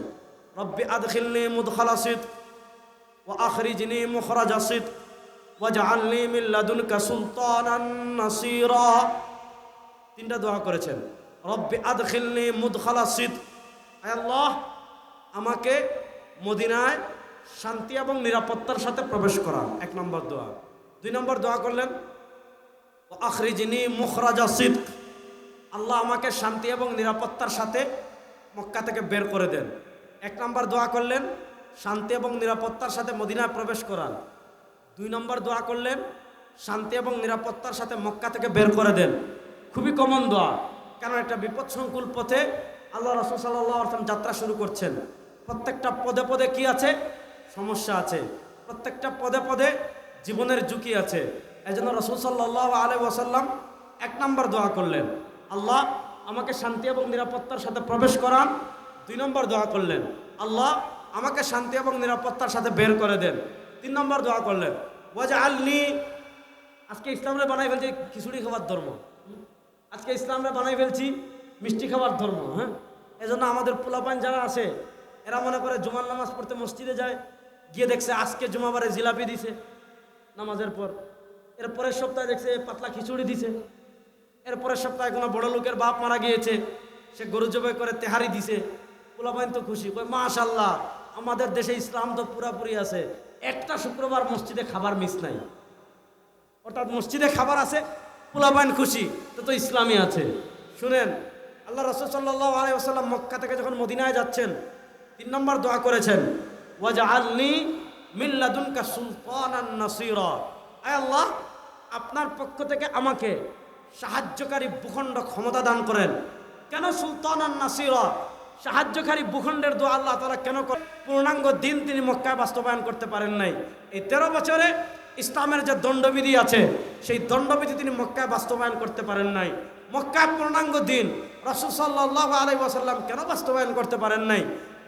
রব্বি আদখিলনি মুদখালা সিদক ওয়া আখরিজনি মুখরাজা সিদক ওয়াজআলনি মিন লাদুনকা সুলতানান নাসীরা। তিনটা দোয়া করেছেন। রব্বি আদখিলনি মুদখালা সিদক, আয় আল্লাহ আমাকে মদিনায় শান্তি এবং নিরাপত্তার সাথে প্রবেশ করান, এক নম্বর দোয়া। দুই নম্বর দোয়া করলেন ওয়া আখরিজনি মুখরাজা সিদক, আল্লাহ আমাকে শান্তি এবং নিরাপত্তার সাথে মক্কা থেকে বের করে দেন। এক নম্বর দোয়া করলেন শান্তি এবং নিরাপত্তার সাথে মদিনায় প্রবেশ করান। দুই নম্বর দোয়া করলেন শান্তি এবং নিরাপত্তার সাথে মক্কা থেকে বের করে দেন। খুবই কমন দোয়া, কারণ একটা বিপদসংকুল পথে আল্লাহ রাসূল সাল্লাল্লাহু আলাইহি ওয়াসাল্লাম যাত্রা শুরু করছেন। প্রত্যেকটা পদে পদে কি আছে? সমস্যা আছে। প্রত্যেকটা পদে পদে জীবনের ঝুঁকি আছে। এজন্য রাসূল সাল্লাল্লাহু আলাইহি ওয়াসাল্লাম এক নম্বর দোয়া করলেন, আল্লাহ আমাকে শান্তি এবং নিরাপত্তার সাথে প্রবেশ করান। দুই নম্বর দোয়া করলেন, আল্লাহ আমাকে শান্তি এবং নিরাপত্তার সাথে বের করে দেন। তিন নম্বর দোয়া করলেন ওয়াজআলনি, আজকে ইসলামরে বানাই ফেলছি খিচুড়ি খাবার ধর্ম, আজকে ইসলামরে বানাই ফেলছি মিষ্টি খাবার ধর্ম। হ্যাঁ, এজন্য আমাদের পোলাপান যারা আছে এরা মনে করে জুমার নামাজ পড়তে মসজিদে যায়, গিয়ে দেখছে আজকে জুমাবারে জিলাপি দিছে নামাজের পর, এর পরের সপ্তাহে দেখছে পাতলা খিচুড়ি দিছে, এর পরের সপ্তাহে কোনো বড় লোকের বাপ মারা গিয়েছে, সে গরু জবাই করে তেহারি দিছে। পোলাপান তো খুশি, কই মাশাআল্লাহ আমাদের দেশে ইসলাম তো পুরাপুরি আছে, একটা শুক্রবার মসজিদে খাবার মিস নাই। অর্থাৎ মসজিদে খাবার আছে, পোলাপান খুশি, তো ইসলামই আছে। শুনেন, আল্লাহ রাসূল সাল্লাল্লাহু আলাইহি ওয়াসাল্লাম মক্কা থেকে যখন মদিনায় যাচ্ছেন, তিন নম্বর দোয়া করেছেন ওয়াজআলনি মিন লাদুনকা সুলতানান নাসীরা, আয় আল্লাহ আপনার পক্ষ থেকে আমাকে সাহায্যকারী ভূখণ্ড ক্ষমতা দান করেন। কেন সুলতানান নাসীরা? সাহায্যকারী ভূখণ্ডের দোয়া আল্লাহ তাআলা কেন করেন? পূর্ণাঙ্গ দিন তিনি মক্কায় বাস্তবায়ন করতে পারেন নাই। এই 13 বছরে ইসলামের যে দণ্ডবিধি আছে সেই দণ্ডবিধি তিনি মক্কায় বাস্তবায়ন করতে পারেন নাই। মক্কায় পূর্ণাঙ্গ দিন রাসূল সাল্লাল্লাহু আলাইহি ওয়াসাল্লাম কেন বাস্তবায়ন করতে পারেন নাই?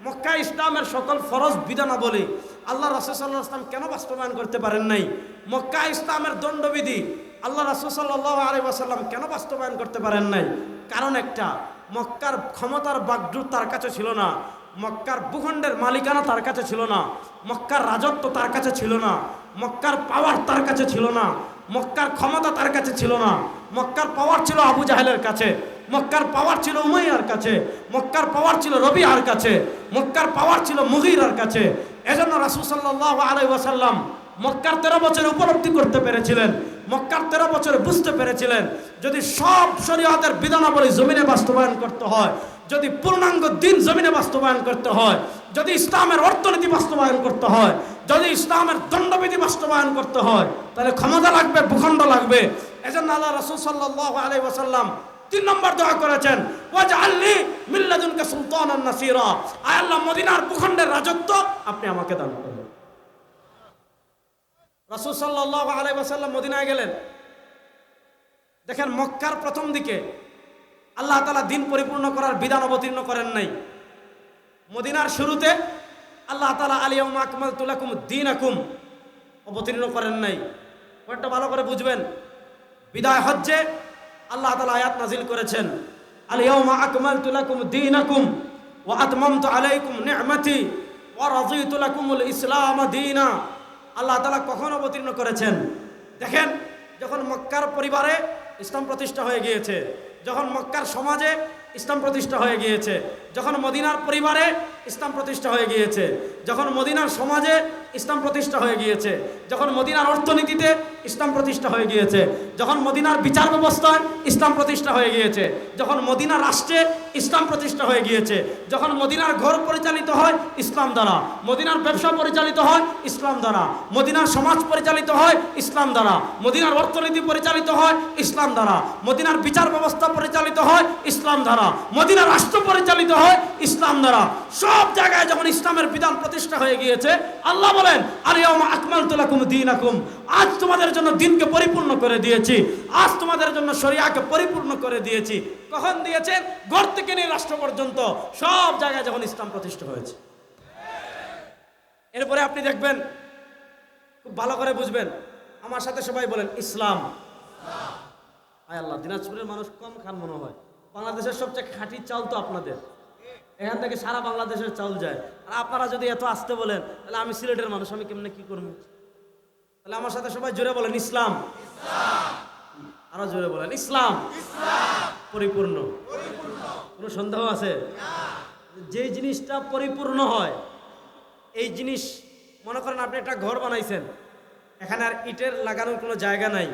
মক্কায় ইসলামের সকল ফরজ বিধানাবলী আল্লাহ রাসূল সাল্লাল্লাহু আলাইহি ওয়াসাল্লাম কেন বাস্তবায়ন করতে পারেন নাই? মক্কায় ইসলামের দণ্ডবিধি আল্লাহ রাসূল সাল্লাল্লাহু আলাইহি ওয়াসাল্লাম কেন বাস্তবায়ন করতে পারেন নাই? কারণ একটা, মক্কার ক্ষমতার বাগডোর তার কাছে ছিল না, মক্কার ভূখণ্ডের মালিকানা তার কাছে ছিল না, মক্কার রাজত্ব তার কাছে ছিল না, মক্কার পাওয়ার তার কাছে ছিল না, মক্কার ক্ষমতা তার কাছে ছিল না। মক্কার পাওয়ার ছিল আবু জাহেলের কাছে, মক্কার পাওয়ার ছিল উমাইয়ার কাছে, মক্কার পাওয়ার ছিল রবিআর কাছে, মক্কার পাওয়ার ছিল মুগীরার কাছে। এজন্য রাসূল সাল্লাল্লাহু আলাইহি ওয়াসাল্লাম মক্কার 13 বছরে উপলব্ধি করতে পেরেছিলেন, মক্কার 13 বছরে বুঝতে পেরেছিলেন, যদি সব শরীয়তের বিধানাবলী জমিনে বাস্তবায়ন করতে হয়, যদি পূর্ণাঙ্গ দিন জমিনে বাস্তবায়ন করতে হয়, যদি ইসলামের অর্থনীতি বাস্তবায়ন করতে হয়, যদি ইসলামের দণ্ডবিধি বাস্তবায়ন করতে হয়, তাহলে ক্ষমতা লাগবে, ভূখণ্ড লাগবে। এজন্য আল্লাহ রাসূল সাল্লাল্লাহু আলাইহি ওয়াসাল্লাম 3 নম্বর দোয়া করেছেন ওয়াজআলনি মিন লাদুনকা সুলতানান নাসীরা, আয় আল্লাহ মদিনার ভূখণ্ডের রাজত্ব আপনি আমাকে দান করুন। রাসূল সাল্লাল্লাহু আলাইহি ওয়াসাল্লাম মদিনায় গেলেন, দেখেন মক্কার প্রথম দিকে আল্লাহ তাআলা দিন পরিপূর্ণ করার বিধান অবতীর্ণ করেন নাই। মদিনার শুরুতে আল্লাহ তাআলা আল-ইয়াউমা আকমালতু লাকুম দীনাকুম অবতীর্ণ করেন নাই। পয়েন্টটা ভালো করে বুঝবেন। বিদায় হজ্জে আল্লাহ তাআলা আয়াত নাজিল করেছেন, আল-ইয়াউমা আকমালতু লাকুম দীনাকুম ওয়া আতমামতু আলাইকুম নি'মাতি ওয়া রাযীতু লাকুমুল ইসলাম দীনা। আল্লাহ তাআলা কখন অবতীর্ণ করেছেন? দেখেন, যখন মক্কার পরিবারে ইসলাম প্রতিষ্ঠা হয়ে গিয়েছে, যখন মক্কার সমাজে ইসলাম প্রতিষ্ঠা হয়ে গিয়েছে, যখন মদিনার পরিবারে ইসলাম প্রতিষ্ঠা হয়ে গিয়েছে, যখন মদিনার সমাজে ইসলাম প্রতিষ্ঠা হয়ে গিয়েছে, যখন মদিনার অর্থনীতিতে ইসলাম প্রতিষ্ঠা হয়ে গিয়েছে, যখন মদিনার বিচার ব্যবস্থায় ইসলাম প্রতিষ্ঠা হয়ে গিয়েছে, যখন মদিনার রাষ্ট্রে ইসলাম প্রতিষ্ঠা হয়ে গিয়েছে, যখন মদিনার ঘর পরিচালিত হয় ইসলাম দ্বারা, মদিনার ব্যবসা পরিচালিত হয় ইসলাম দ্বারা, মদিনার সমাজ পরিচালিত হয় ইসলাম দ্বারা, মদিনার অর্থনীতি পরিচালিত হয় ইসলাম দ্বারা, মদিনার বিচার ব্যবস্থা পরিচালিত হয় ইসলাম দ্বারা, মদিনার রাষ্ট্র পরিচালিত হয় ইসলাম দ্বারা, সব জায়গায় যখন ইসলামের বিধান প্রতিষ্ঠা হয়ে গিয়েছে, আল্লাহ বলেন আল-ইয়াউমা আকমালতু লাকুম দীনাকুম, আজ তোমাদের জন্য দিনকে পরিপূর্ণ করে দিয়েছি, আজ তোমাদের জন্য শরিয়াকে পরিপূর্ণ করে দিয়েছি। কখন দিয়েছেন? ঘর থেকে নিয়ে রাষ্ট্র পর্যন্ত সব জায়গায় যখন ইসলাম প্রতিষ্ঠা হয়েছে। এরপরে আপনি দেখবেন, খুব ভালো করে বুঝবেন, আমার সাথে সবাই বলেন ইসলাম। আয় আল্লাহ, দিনাজপুরের মানুষ কম খান মনে হয়। বাংলাদেশের সবচেয়ে খাঁটি চাল তো আপনাদের, এখান থেকে সারা বাংলাদেশের চাউল যায়। আর আপনারা যদি এত আসতে বলেন, তাহলে আমি সিলেটের মানুষ, আমি কেমনে কি করব? তাহলে আমার সাথে সবাই জোরে বলেন ইসলাম। আরো জোরে বলেন ইসলাম পরিপূর্ণ। কোনো সন্দেহ আছে? যে জিনিসটা পরিপূর্ণ হয়, এই জিনিস, মনে করেন আপনি একটা ঘর বানাইছেন, এখানে আর ইটের লাগানোর কোনো জায়গা নাই,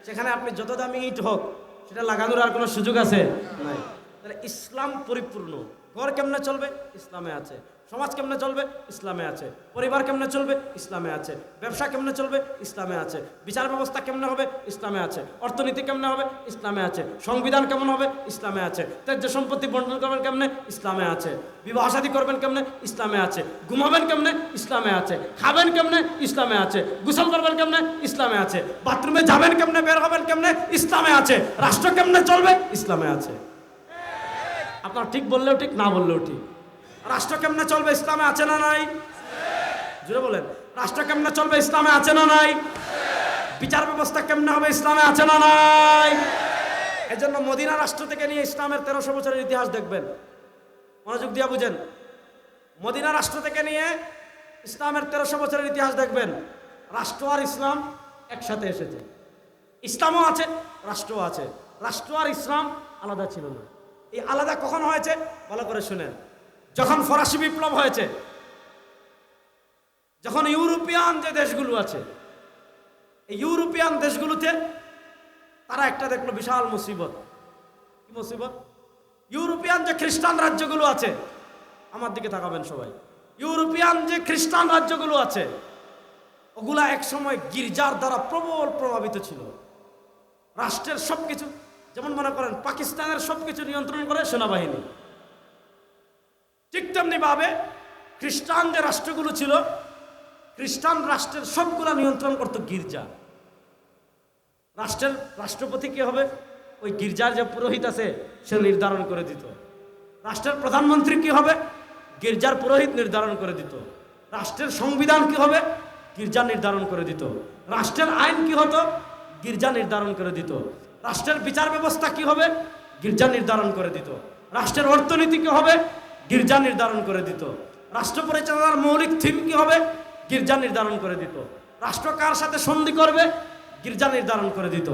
সেখানে আপনি যত দামি ইট হোক সেটা লাগানোর আর কোনো সুযোগ আছে নাই। তাহলে ইসলাম পরিপূর্ণ। ঘর কেমনে চলবে? ইসলামে আছে। সমাজ কেমনে চলবে? ইসলামে আছে। পরিবার কেমনে চলবে? ইসলামে আছে। ব্যবসা কেমনে চলবে? ইসলামে আছে। বিচার ব্যবস্থা কেমনে হবে? ইসলামে আছে। অর্থনীতি কেমনে হবে? ইসলামে আছে। সংবিধান কেমন হবে? ইসলামে আছে। ত্যায্য সম্পত্তি বন্টন করবেন কেমনে? ইসলামে আছে। বিবাহ শাদী করবেন কেমনে? ইসলামে আছে। ঘুমাবেন কেমনে? ইসলামে আছে। খাবেন কেমনে? ইসলামে আছে। গোসল করবেন কেমনে? ইসলামে আছে। বাথরুমে যাবেন কেমনে? বের হবেন কেমনে? ইসলামে আছে। রাষ্ট্র কেমনে চলবে? ইসলামে আছে। আপনার ঠিক বললেও ঠিক, না বললেও ঠিক। রাষ্ট্র কেমনে চলবে? ইসলামে আছে না নাই? জোরে বলেন, রাষ্ট্র কেমনে চলবে? ইসলামে আছে না নাই? বিচার ব্যবস্থা কেমনে হবে? ইসলামে আছে না নাই? এই জন্য মদিনা রাষ্ট্র থেকে নিয়ে ইসলামের 1300 বছরের ইতিহাস দেখবেন, মনোযোগ দিয়ে বুঝেন। মদিনা রাষ্ট্র থেকে নিয়ে ইসলামের 1300 বছরের ইতিহাস দেখবেন, রাষ্ট্র আর ইসলাম একসাথে এসেছে। ইসলামও আছে, রাষ্ট্রও আছে। রাষ্ট্র আর ইসলাম আলাদা ছিল না। এই আলাদা কখন হয়েছে? ভালো করে শুনেন। যখন ফরাসি বিপ্লব হয়েছে, যখন ইউরোপিয়ান যে দেশগুলো আছে, এই ইউরোপিয়ান দেশগুলোতে তারা একটা দেখলো বিশাল মুসিবত। কি মুসিবত? ইউরোপিয়ান যে খ্রিস্টান রাজ্যগুলো আছে, আমার দিকে তাকাবেন সবাই, ইউরোপিয়ান যে খ্রিস্টান রাজ্যগুলো আছে, ওগুলা একসময় গির্জার দ্বারা প্রবল প্রভাবিত ছিল। রাষ্ট্রের সবকিছু, যেমন মনে করেন পাকিস্তানের সবকিছু নিয়ন্ত্রণ করে সেনাবাহিনী, ঠিক তেমনি ভাবে খ্রিস্টান যে রাষ্ট্রগুলো ছিল, খ্রিস্টান রাষ্ট্রের সবগুলা নিয়ন্ত্রণ করত গির্জা। রাষ্ট্রের রাষ্ট্রপতি কি হবে? ওই গির্জার যে পুরোহিত আছে সে নির্ধারণ করে দিত। রাষ্ট্রের প্রধানমন্ত্রী কি হবে? গির্জার পুরোহিত নির্ধারণ করে দিত। রাষ্ট্রের সংবিধান কি হবে? গির্জা নির্ধারণ করে দিত। রাষ্ট্রের আইন কি হতো? গির্জা নির্ধারণ করে দিত। রাষ্ট্রের বিচার ব্যবস্থা কি হবে? গির্জা নির্ধারণ করে দিত। রাষ্ট্রের অর্থনীতি কি হবে? গির্জা নির্ধারণ করে দিত। রাষ্ট্র পরিচালনার মৌলিক থিম কি হবে? গির্জা নির্ধারণ করে দিত। রাষ্ট্র কার সাথে সন্ধি করবে? গির্জা নির্ধারণ করে দিত।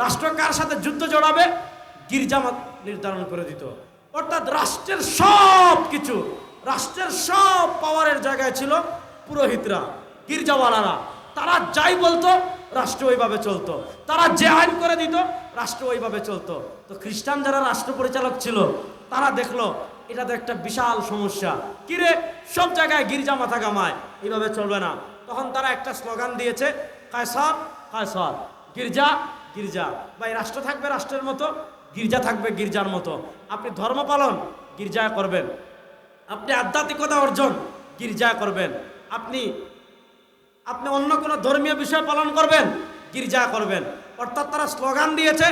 রাষ্ট্র কার সাথে যুদ্ধ জড়াবে? গির্জা নির্ধারণ করে দিত। অর্থাৎ রাষ্ট্রের সব কিছু, রাষ্ট্রের সব পাওয়ারের জায়গায় ছিল পুরোহিতরা, গির্জাওয়ালারা। তারা যাই বলতো রাষ্ট্র ওইভাবে চলতো, তারা যে আইন করে দিত রাষ্ট্র ওইভাবে চলতো। তো খ্রিস্টান যারা রাষ্ট্র পরিচালক ছিল, তারা দেখলো এটা তো একটা বিশাল সমস্যা, কিরে সব জায়গায় গির্জা মাথা কামায়, এইভাবে চলবে না। তখন তারা একটা স্লোগান দিয়েছে, কায়সার কায়সার, গির্জা গির্জা। ভাই, রাষ্ট্র থাকবে রাষ্ট্রের মতো, গির্জা থাকবে গির্জার মতো। আপনি ধর্ম পালন গির্জায় করবেন, আপনি আধ্যাত্মিকতা অর্জন গির্জায় করবেন, আপনি অন্য কোনো ধর্মীয় বিষয় পালন করবেন গির্জা করবেন। অর্থাৎ তারা স্লোগান দিয়েছে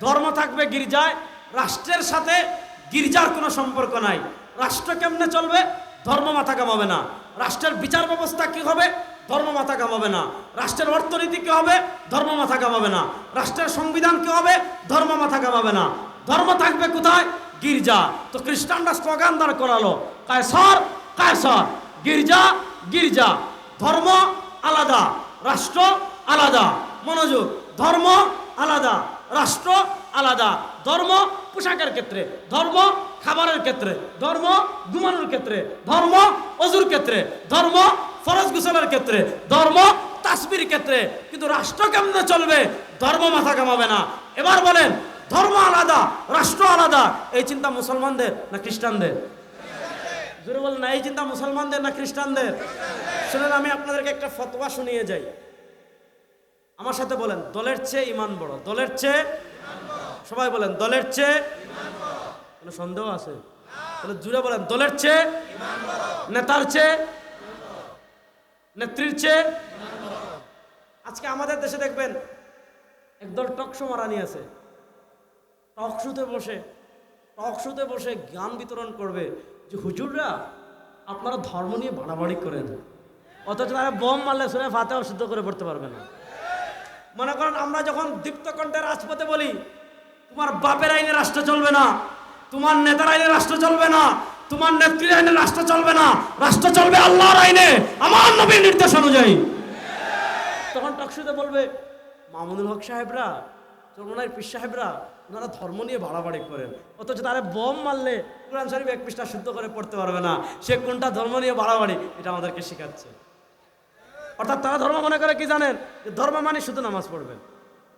ধর্ম থাকবে গির্জায়, রাষ্ট্রের সাথে গির্জার কোনো সম্পর্ক নাই। রাষ্ট্র কেমনে চলবে? ধর্ম মাথা কামাবে না। রাষ্ট্রের বিচার ব্যবস্থা কি হবে? ধর্ম মাথা কামাবে না। রাষ্ট্রের অর্থনীতি কি হবে? ধর্ম মাথা কামাবে না। রাষ্ট্রের সংবিধান কি হবে? ধর্ম মাথা কামাবে না। ধর্ম থাকবে কোথায়? গির্জা। তো খ্রিস্টানরা স্লোগান দাঁড় করালো, কায়সার কায়সার, গির্জা গির্জা। ধর্ম আলাদা, রাষ্ট্র আলাদা। মনোযোগ, ধর্ম আলাদা, রাষ্ট্র আলাদা। ধর্ম পোশাকের ক্ষেত্রে, ধর্ম খাবারের ক্ষেত্রে, ধর্ম ঘুমানোর ক্ষেত্রে, ধর্ম অজুর ক্ষেত্রে, ধর্ম ফরজ গোসলের ক্ষেত্রে, ধর্ম তাসবির ক্ষেত্রে। কিন্তু রাষ্ট্র কেমনে চলবে? ধর্ম মাথা কামাবে না। এবার বলেন, ধর্ম আলাদা, রাষ্ট্র আলাদা, এই চিন্তা মুসলমানদের না খ্রিস্টানদের? জোরে বলেন না, এই চিন্তা মুসলমানদের না খ্রিস্টানদের? শুনেন, আমি আপনাদেরকে একটা ফতোয়া শুনিয়ে যাই। আমার সাথে বলেন, দলের চেয়ে ইমান বড়। দলের চেয়ে, সবাই বলেন, দলের চেয়ে। কোনো সন্দেহ আছে? তাহলে জুড়ে বলেন, দলের চেয়ে, নেতার চেয়ে, নেত্রীর চেয়ে। আজকে আমাদের দেশে দেখবেন একদল টকশো মারানি আছে, টকশোতে বসে জ্ঞান বিতরণ করবে যে হুজুররা আপনারা ধর্ম নিয়ে বাড়াবাড়ি করেন, অথচ তারা বোম মারলে শুনে ফাতেহা শুদ্ধ করে পড়তে পারবে না। মনে করেন আমরা যখন দীপ্ত কণ্ঠে রাজপথে বলি, তোমার বাপের আইনে রাষ্ট্র চলবে না, তোমার নেতার আইনে রাষ্ট্র চলবে না, তোমার নেত্রীর আইনে রাষ্ট্র চলবে না, রাষ্ট্র চলবে আল্লাহর আইনে, আমার নবীর নির্দেশ অনুযায়ী। তখন টকশোতে বলবে মামুনুল হক সাহেবরা, চরমনার পীর সাহেবরা, ওনারা ধর্ম নিয়ে বাড়াবাড়ি করেন, অথচ তারা বোম মারলে কোরআন শরীফ এক পৃষ্ঠা শুদ্ধ করে পড়তে পারবে না। সে কোনটা ধর্ম নিয়ে বাড়াবাড়ি, এটা আমাদেরকে শেখাচ্ছে। অর্থাৎ তারা ধর্ম মনে করে কি জানেন? যে ধর্ম মানে শুধু নামাজ পড়বেন,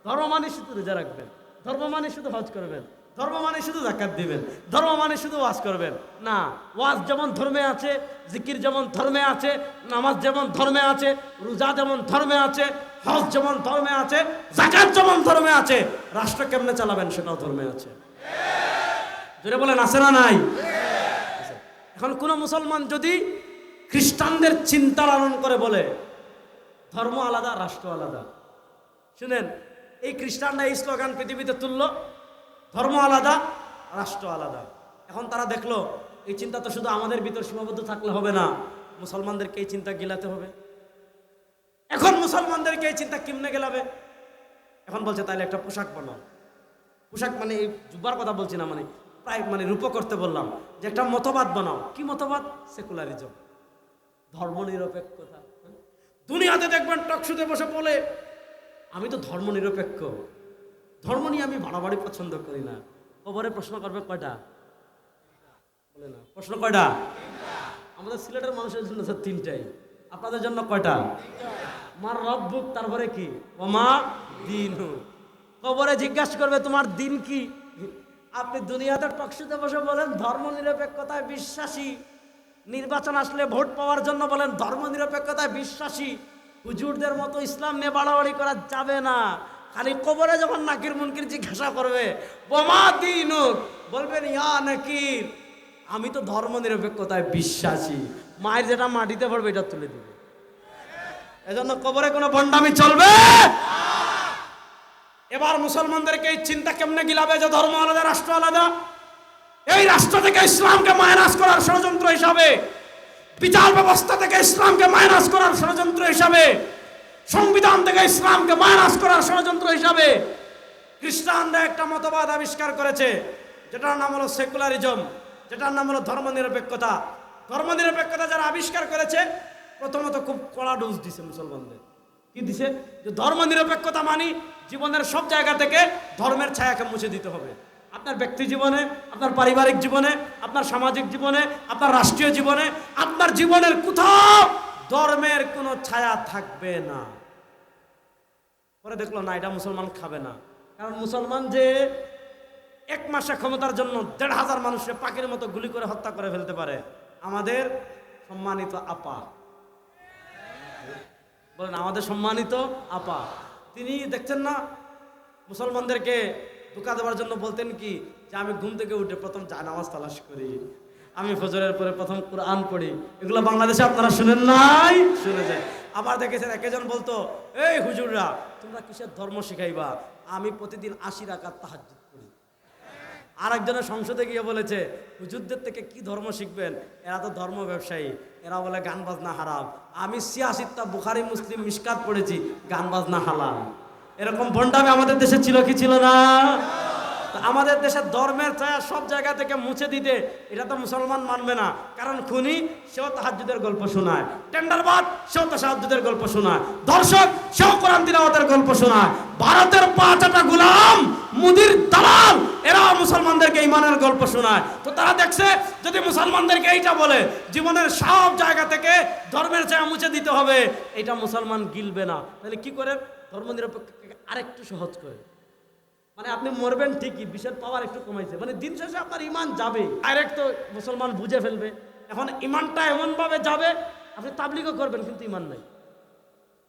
ধর্ম মানে শুধু রোজা রাখবেন, ধর্ম মানে শুধু হজ করবেন, ধর্ম মানে শুধু যাকাত দিবেন, ধর্ম মানে শুধু ওয়াজ করবেন। না, ওয়াজ যেমন ধর্মে আছে, জিকির যেমন ধর্মে আছে, নামাজ যেমন ধর্মে আছে, রোজা যেমন ধর্মে আছে, হজ যেমন ধর্মে আছে, যাকাত যেমন ধর্মে আছে, রাষ্ট্র কেমনে চালাবেন সেটাও ধর্মে আছে। জোরে বলেন, আছে না নাই? এখন কোন মুসলমান যদি খ্রিস্টানদের চিন্তা লালন করে বলে ধর্ম আলাদা, রাষ্ট্র আলাদা, শুনেন, এই খ্রিস্টানরা এই স্লোগান পৃথিবীতে তুলল, ধর্ম আলাদা, রাষ্ট্র আলাদা। এখন তারা দেখলো এই চিন্তা তো শুধু আমাদের ভিতর সীমাবদ্ধ থাকলে হবে না, মুসলমানদেরকে এই চিন্তা গিলাতে হবে। এখন মুসলমানদেরকে এই চিন্তা কেমনে গেলাবে? এখন বলছে তাইলে একটা পোশাক বানাও। পোশাক মানে এই জুব্বার কথা বলছি না, মানে প্রায় মানে রূপ করতে বললাম যে একটা মতবাদ বানাও। কি মতবাদ? সেকুলারিজম, ধর্ম নিরপেক্ষতা। দুনিয়াতে দেখবেন টকশোতে বসে বলে আমি তো ধর্ম নিরপেক্ষ, ধর্ম নিয়ে আমি বাড়াবাড়ি পছন্দ করি না। কবরে প্রশ্ন করবে কয়টা? বলে না, প্রশ্ন কয়টা? আমাদের সিলেটের মানুষের জন্য তিনটাই, আপনাদের জন্য কয়টা? মার রব্বুক, তারপরে কি? ওমা দিনহু। কবরে জিজ্ঞাসা করবে তোমার দিন কি? আপনি দুনিয়াতে টকশোতে বসে বলেন ধর্ম নিরপেক্ষতায় বিশ্বাসী, নির্বাচন আসলে ভোট পাওয়ার জন্য বলেন ধর্ম নিরপেক্ষতায় বিশ্বাসী। হুজুরদের মতো ইসলাম নিয়ে বাড়াবাড়ি করা যাবে না। খালি কবরে যখন নাকির মুনকির জিজ্ঞাসা করবে বোমা দিনু, বলবেন ইয়া নাকির, আমি তো ধর্ম নিরপেক্ষতায় বিশ্বাসী। মায়ের যেটা মাটিতে পড়বে এটা তুলে দিবে। এজন্য কবরে কোনো ভণ্ডামি চলবে। এবার মুসলমানদেরকে এই চিন্তা কেমনে গিলাবে যে ধর্ম আলাদা, রাষ্ট্র আলাদা? এই রাষ্ট্র থেকে ইসলামকে মাইনাস করার ষড়যন্ত্র হিসাবে, বিচার ব্যবস্থা থেকে ইসলামকে মাইনাস করার ষড়যন্ত্র হিসাবে, সংবিধান থেকে ইসলামকে মাইনাস করার ষড়যন্ত্র হিসাবে খ্রিস্টানরা একটা মতবাদ আবিষ্কার করেছে, যেটার নাম হলো সেকুলারিজম, যেটার নাম হলো ধর্মনিরপেক্ষতা। ধর্মনিরপেক্ষতা যারা আবিষ্কার করেছে, প্রথমত খুব কড়া ডোজ দিছে মুসলমানদের। কি দিছে? যে ধর্মনিরপেক্ষতা মানি জীবনের সব জায়গা থেকে ধর্মের ছায়াকে মুছে দিতে হবে। আপনার ব্যক্তি জীবনে, আপনার পারিবারিক জীবনে, আপনার সামাজিক জীবনে, আপনার রাষ্ট্রীয় জীবনে, আপনার জীবনের কোথাও ধর্মের কোনো ছায়া থাকবে না। পরে দেখলো না, এটা মুসলমান খাবে না। কারণ মুসলমান যে এক মাসে ক্ষমতার জন্য ১৫০০ মানুষকে পাখির মতো গুলি করে হত্যা করে ফেলতে পারে। আমাদের সম্মানিত আপা, বলেন আমাদের সম্মানিত আপা, তিনি দেখছেন না মুসলমানদেরকে ধোঁকা দেওয়ার জন্য বলতেন কি, যে আমি ঘুম থেকে উঠে প্রথম জানামাজ তালাশ করি, আমি ফজরের পরে প্রথম কোরআন পড়ি। এগুলো বাংলাদেশে আপনারা শুনেন নাই? শুনেছেন। আবার দেখেছেন একজন বলতো, এই হুজুররা তোমরা কিসের ধর্ম শিখাইবা, আমি প্রতিদিন 80 রাকাত তাহাজ্জুদ করি। আরেকজনের সংসদে গিয়ে বলেছে, হুজুরদের থেকে কি ধর্ম শিখবেন, এরা তো ধর্ম ব্যবসায়ী, এরা বলে গান বাজনা হারাম। আমি 86টা বুখারী মুসলিম মিশকাত পড়েছি, গান বাজনা হালাল। এরকম ভণ্ডামি আমাদের দেশে ছিল কি ছিল না? আমাদের দেশের ধর্মের ছায়া সব জায়গা থেকে মুছে দিতে এটা তো মুসলমান মানবে না। কারণ খুনি সেও তাহাজ্জুদের গল্প শোনায়, টেন্ডারবাজ সেও তাহাজ্জুদের গল্প শোনায়, দর্শক সেও কোরআন তিলাওয়াতের গল্প শোনায়, ভারতের 5টা গোলাম মুদির দালাল এরা মুসলমানদেরকে ইমানের গল্প শোনায়। তো তারা দেখছে যদি মুসলমানদেরকে এইটা বলে জীবনের সব জায়গা থেকে ধর্মের ছায়া মুছে দিতে হবে, এটা মুসলমান গিলবে না, তাহলে কি করে ধর্মনিরপেক্ষকে আরেকটু সহজ করে, মানে আপনি মরবেন ঠিকই, বিষের পাওয়ার একটু কমাইছে, মানে দিন শেষে আপনার ইমান যাবে ডাইরেক্ট, তো মুসলমান বুঝে ফেলবে। এখন ইমানটা এমনভাবে যাবে, আপনি তাবলিগও করবেন কিন্তু ইমান নাই,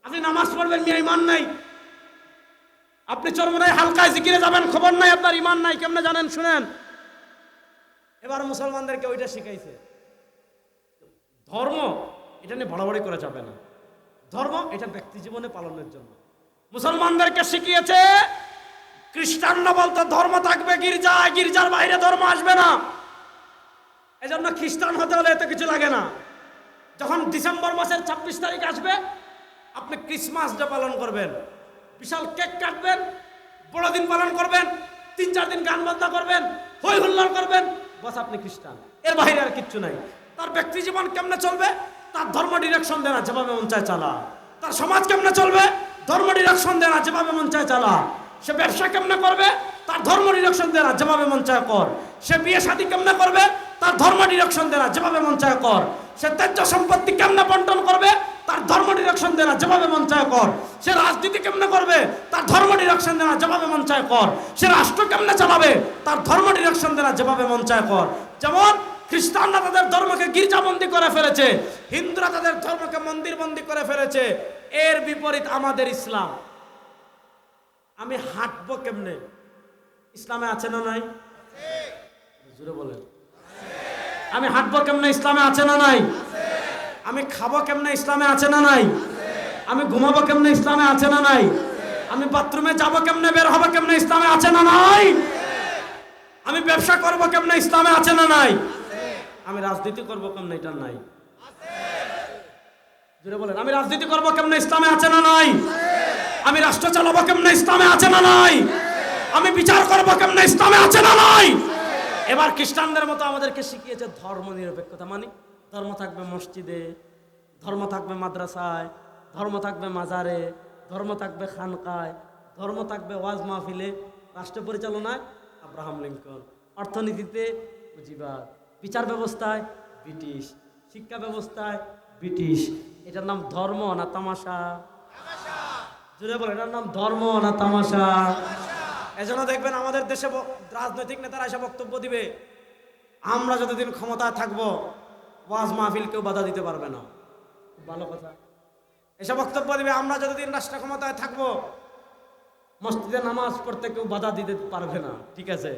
আপনি নামাজ পড়বেন নিয়ে ইমান নাই, আপনি চরমনায় হালকায় জিকিরে যাবেন খবর নাই, আপনার ইমান নাই। কেমনে জানেন শুনেন, এবার মুসলমানদেরকে ওইটা শিখাইছে। ধর্ম এটা নিয়ে বাড়াবাড়ি করা যাবে না, ধর্ম এটা ব্যক্তি জীবনে পালনের জন্য। মুসলমানদেরকে শিখিয়েছে, খ্রিস্টানরা বলতো ধর্ম থাকবে গির্জায়, গির্জার বাইরে ধর্ম আসবে না। এজন্য খ্রিস্টান হতে হলে এত কিছু লাগে না। যখন ডিসেম্বর মাসের 26 তারিখ আসবে, আপনি ক্রিসমাস ডে পালন করবেন, বিশাল কেক কাটবেন, বড়দিন পালন করবেন, 3-4 দিন গান বাজনা করবেন, হই হুল্লোড় করবেন, বাস আপনি খ্রিস্টান। এর বাইরে আর কিচ্ছু নাই। তার ব্যক্তি জীবন কেমনে চলবে, তার ধর্ম ডিরেকশন দেনা, যেভাবে মন চায় চালা। তার সমাজ কেমনে চলবে, ধর্ম ডিরেকশন দেনা, যেভাবে মন চায় চালা। সে ব্যবসা কেমনে করবে, তার ধর্ম ডিরেকশন দেনা, যেভাবে মন চায় কর। সে বিয়ে শাদী কেমনে করবে, তার ধর্ম ডিরেকশন দেনা, যেভাবে মন চায় কর। সে ত্যায্য সম্পত্তি কেমনে বন্টন করবে, তার ধর্ম ডিরেকশন দেনা, যেভাবে মন চায় কর। সে রাজনীতি কেমনে করবে, তার ধর্ম ডিরেকশন দেনা, যেভাবে মন চায় কর। সে রাষ্ট্র কেমনে চালাবে, তার ধর্ম ডিরেকশন দেনা, যেভাবে মন চায় কর। যেমন খ্রিস্টানরা তাদের ধর্মকে গির্জাবন্দি করে ফেলেছে, হিন্দুরা তাদের ধর্মকে মন্দিরবন্দি করে ফেলেছে। এর বিপরীত আমাদের ইসলাম। আমি হাঁটবো কেমনে, ইসলামে আছে না নাই? জোরে বলেন। আমি হাঁটবো কেমনে, ইসলামে আছে না নাই? আমি খাবো কেমনে, ইসলামে আছে না নাই? আমি ঘুমাবো কেমনে, ইসলামে আছে না নাই? আমি বাথরুমে যাবো কেমনে, বের হবো কেমনে, ইসলামে আছে না নাই? আমি ব্যবসা করবো কেমনে, ইসলামে আছে না নাই? আমি রাজনীতি করবো কেমনে, এটা নাই? জোরে বলেন। আমি রাজনীতি করবো কেমনে, ইসলামে আছে না নাই? আমি রাষ্ট্র চালাবো কেমনে, ইসলামে আছে না নাই? আমি বিচার করবো কেমনে, ইসলামে আছে না নাই? এবার খ্রিস্টানদের মতো আমাদেরকে শিখিয়েছে ধর্ম নিরপেক্ষতা, মানে ধর্ম থাকবে মসজিদে, ধর্ম থাকবে মাদ্রাসায়, ধর্ম থাকবে মাজারে, ধর্ম থাকবে খানকায়, ধর্ম থাকবে ওয়াজ মাহফিলে, রাষ্ট্র পরিচালনায় আব্রাহাম লিঙ্কন, অর্থনীতিতে পুঁজিবাদ, বিচার ব্যবস্থায় ব্রিটিশ, শিক্ষা ব্যবস্থায় ব্রিটিশ। এটার নাম ধর্ম না তামাশা? জুড়ে বলে, এটার নাম ধর্ম না তামাশা? এজন্য দেখবেন আমাদের দেশে রাজনৈতিক নেতারা এসে বক্তব্য দিবে, আমরা যতদিন ক্ষমতায় থাকবো ওয়াজ মাহফিল কেউ বাধা দিতে পারবে না। ভালো কথা। এসে বক্তব্য দিবে, আমরা যতদিন রাষ্ট্র ক্ষমতায় থাকবো মসজিদে নামাজ পড়তে কেউ বাধা দিতে পারবে না। ঠিক আছে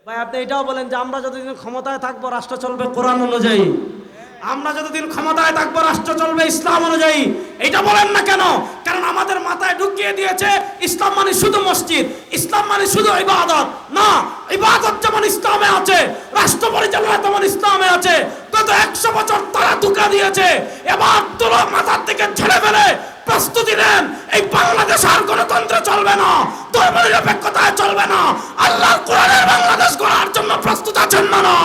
ভাই, আপনি এটাও বলেন যে আমরা যতদিন ক্ষমতায় থাকবো রাষ্ট্র চলবে কোরআন অনুযায়ী, আমরা যতদিন ক্ষমতায় থাকবো রাষ্ট্র চলবে ইসলাম অনুযায়ী। এটা বলেন না কেন? কারণ আমাদের মাথায় ঢুকিয়ে দিয়েছে ইসলাম মানে শুধু মসজিদ, ইসলাম মানে শুধু ইবাদত না। ইবাদত যেমন ইসলামে আছে, রাষ্ট্র পরিচালনা তেমন ইসলামে আছে। গত 100 বছর তারা ধোঁকা দিয়েছে। এবার তোরা মাথার থেকে ঝেড়ে ফেলে প্রস্তুতি নেন। এই বাংলাদেশ আর গণতন্ত্র চলবে না, ধর্ম নিরপেক্ষতায় চলবে না। আল্লাহর কোরআনের বাংলাদেশ গড়ার জন্য প্রস্তুত আছেন না?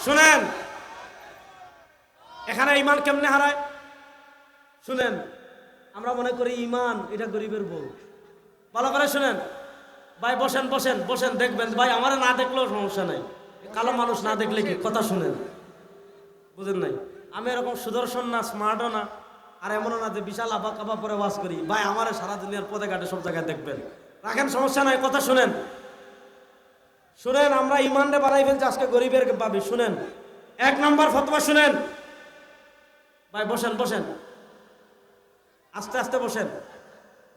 শুনেন, এখানে ইমান কেমনে হারায় শুনেন। আমরা মনে করি ইমান এটা গরিবের বউ। ভালো করে শুনেন ভাই, বসেন বসেন বসেন, দেখবেন ভাই আমার না দেখলেও সমস্যা নাই, কালো মানুষ না দেখলে কি, কথা শুনেন, বুঝেন নাই? আমি এরকম সুদর্শন না, স্মার্টও না, আর এমনও না যে বিশাল আবা কাবা পরে ওয়াজ করি। ভাই আমার সারা দুনিয়ার পদে ঘাটে সব জায়গায় দেখবেন, রাখেন, সমস্যা নাই, কথা শুনেন। শুনেন, আমরা ইমানরে বাড়াই ফেলছি আজকে গরিবের পাবি। শুনেন, 1 নম্বর ফতোয়া শুনেন ভাই, বসেন বসেন, আস্তে আস্তে বসেন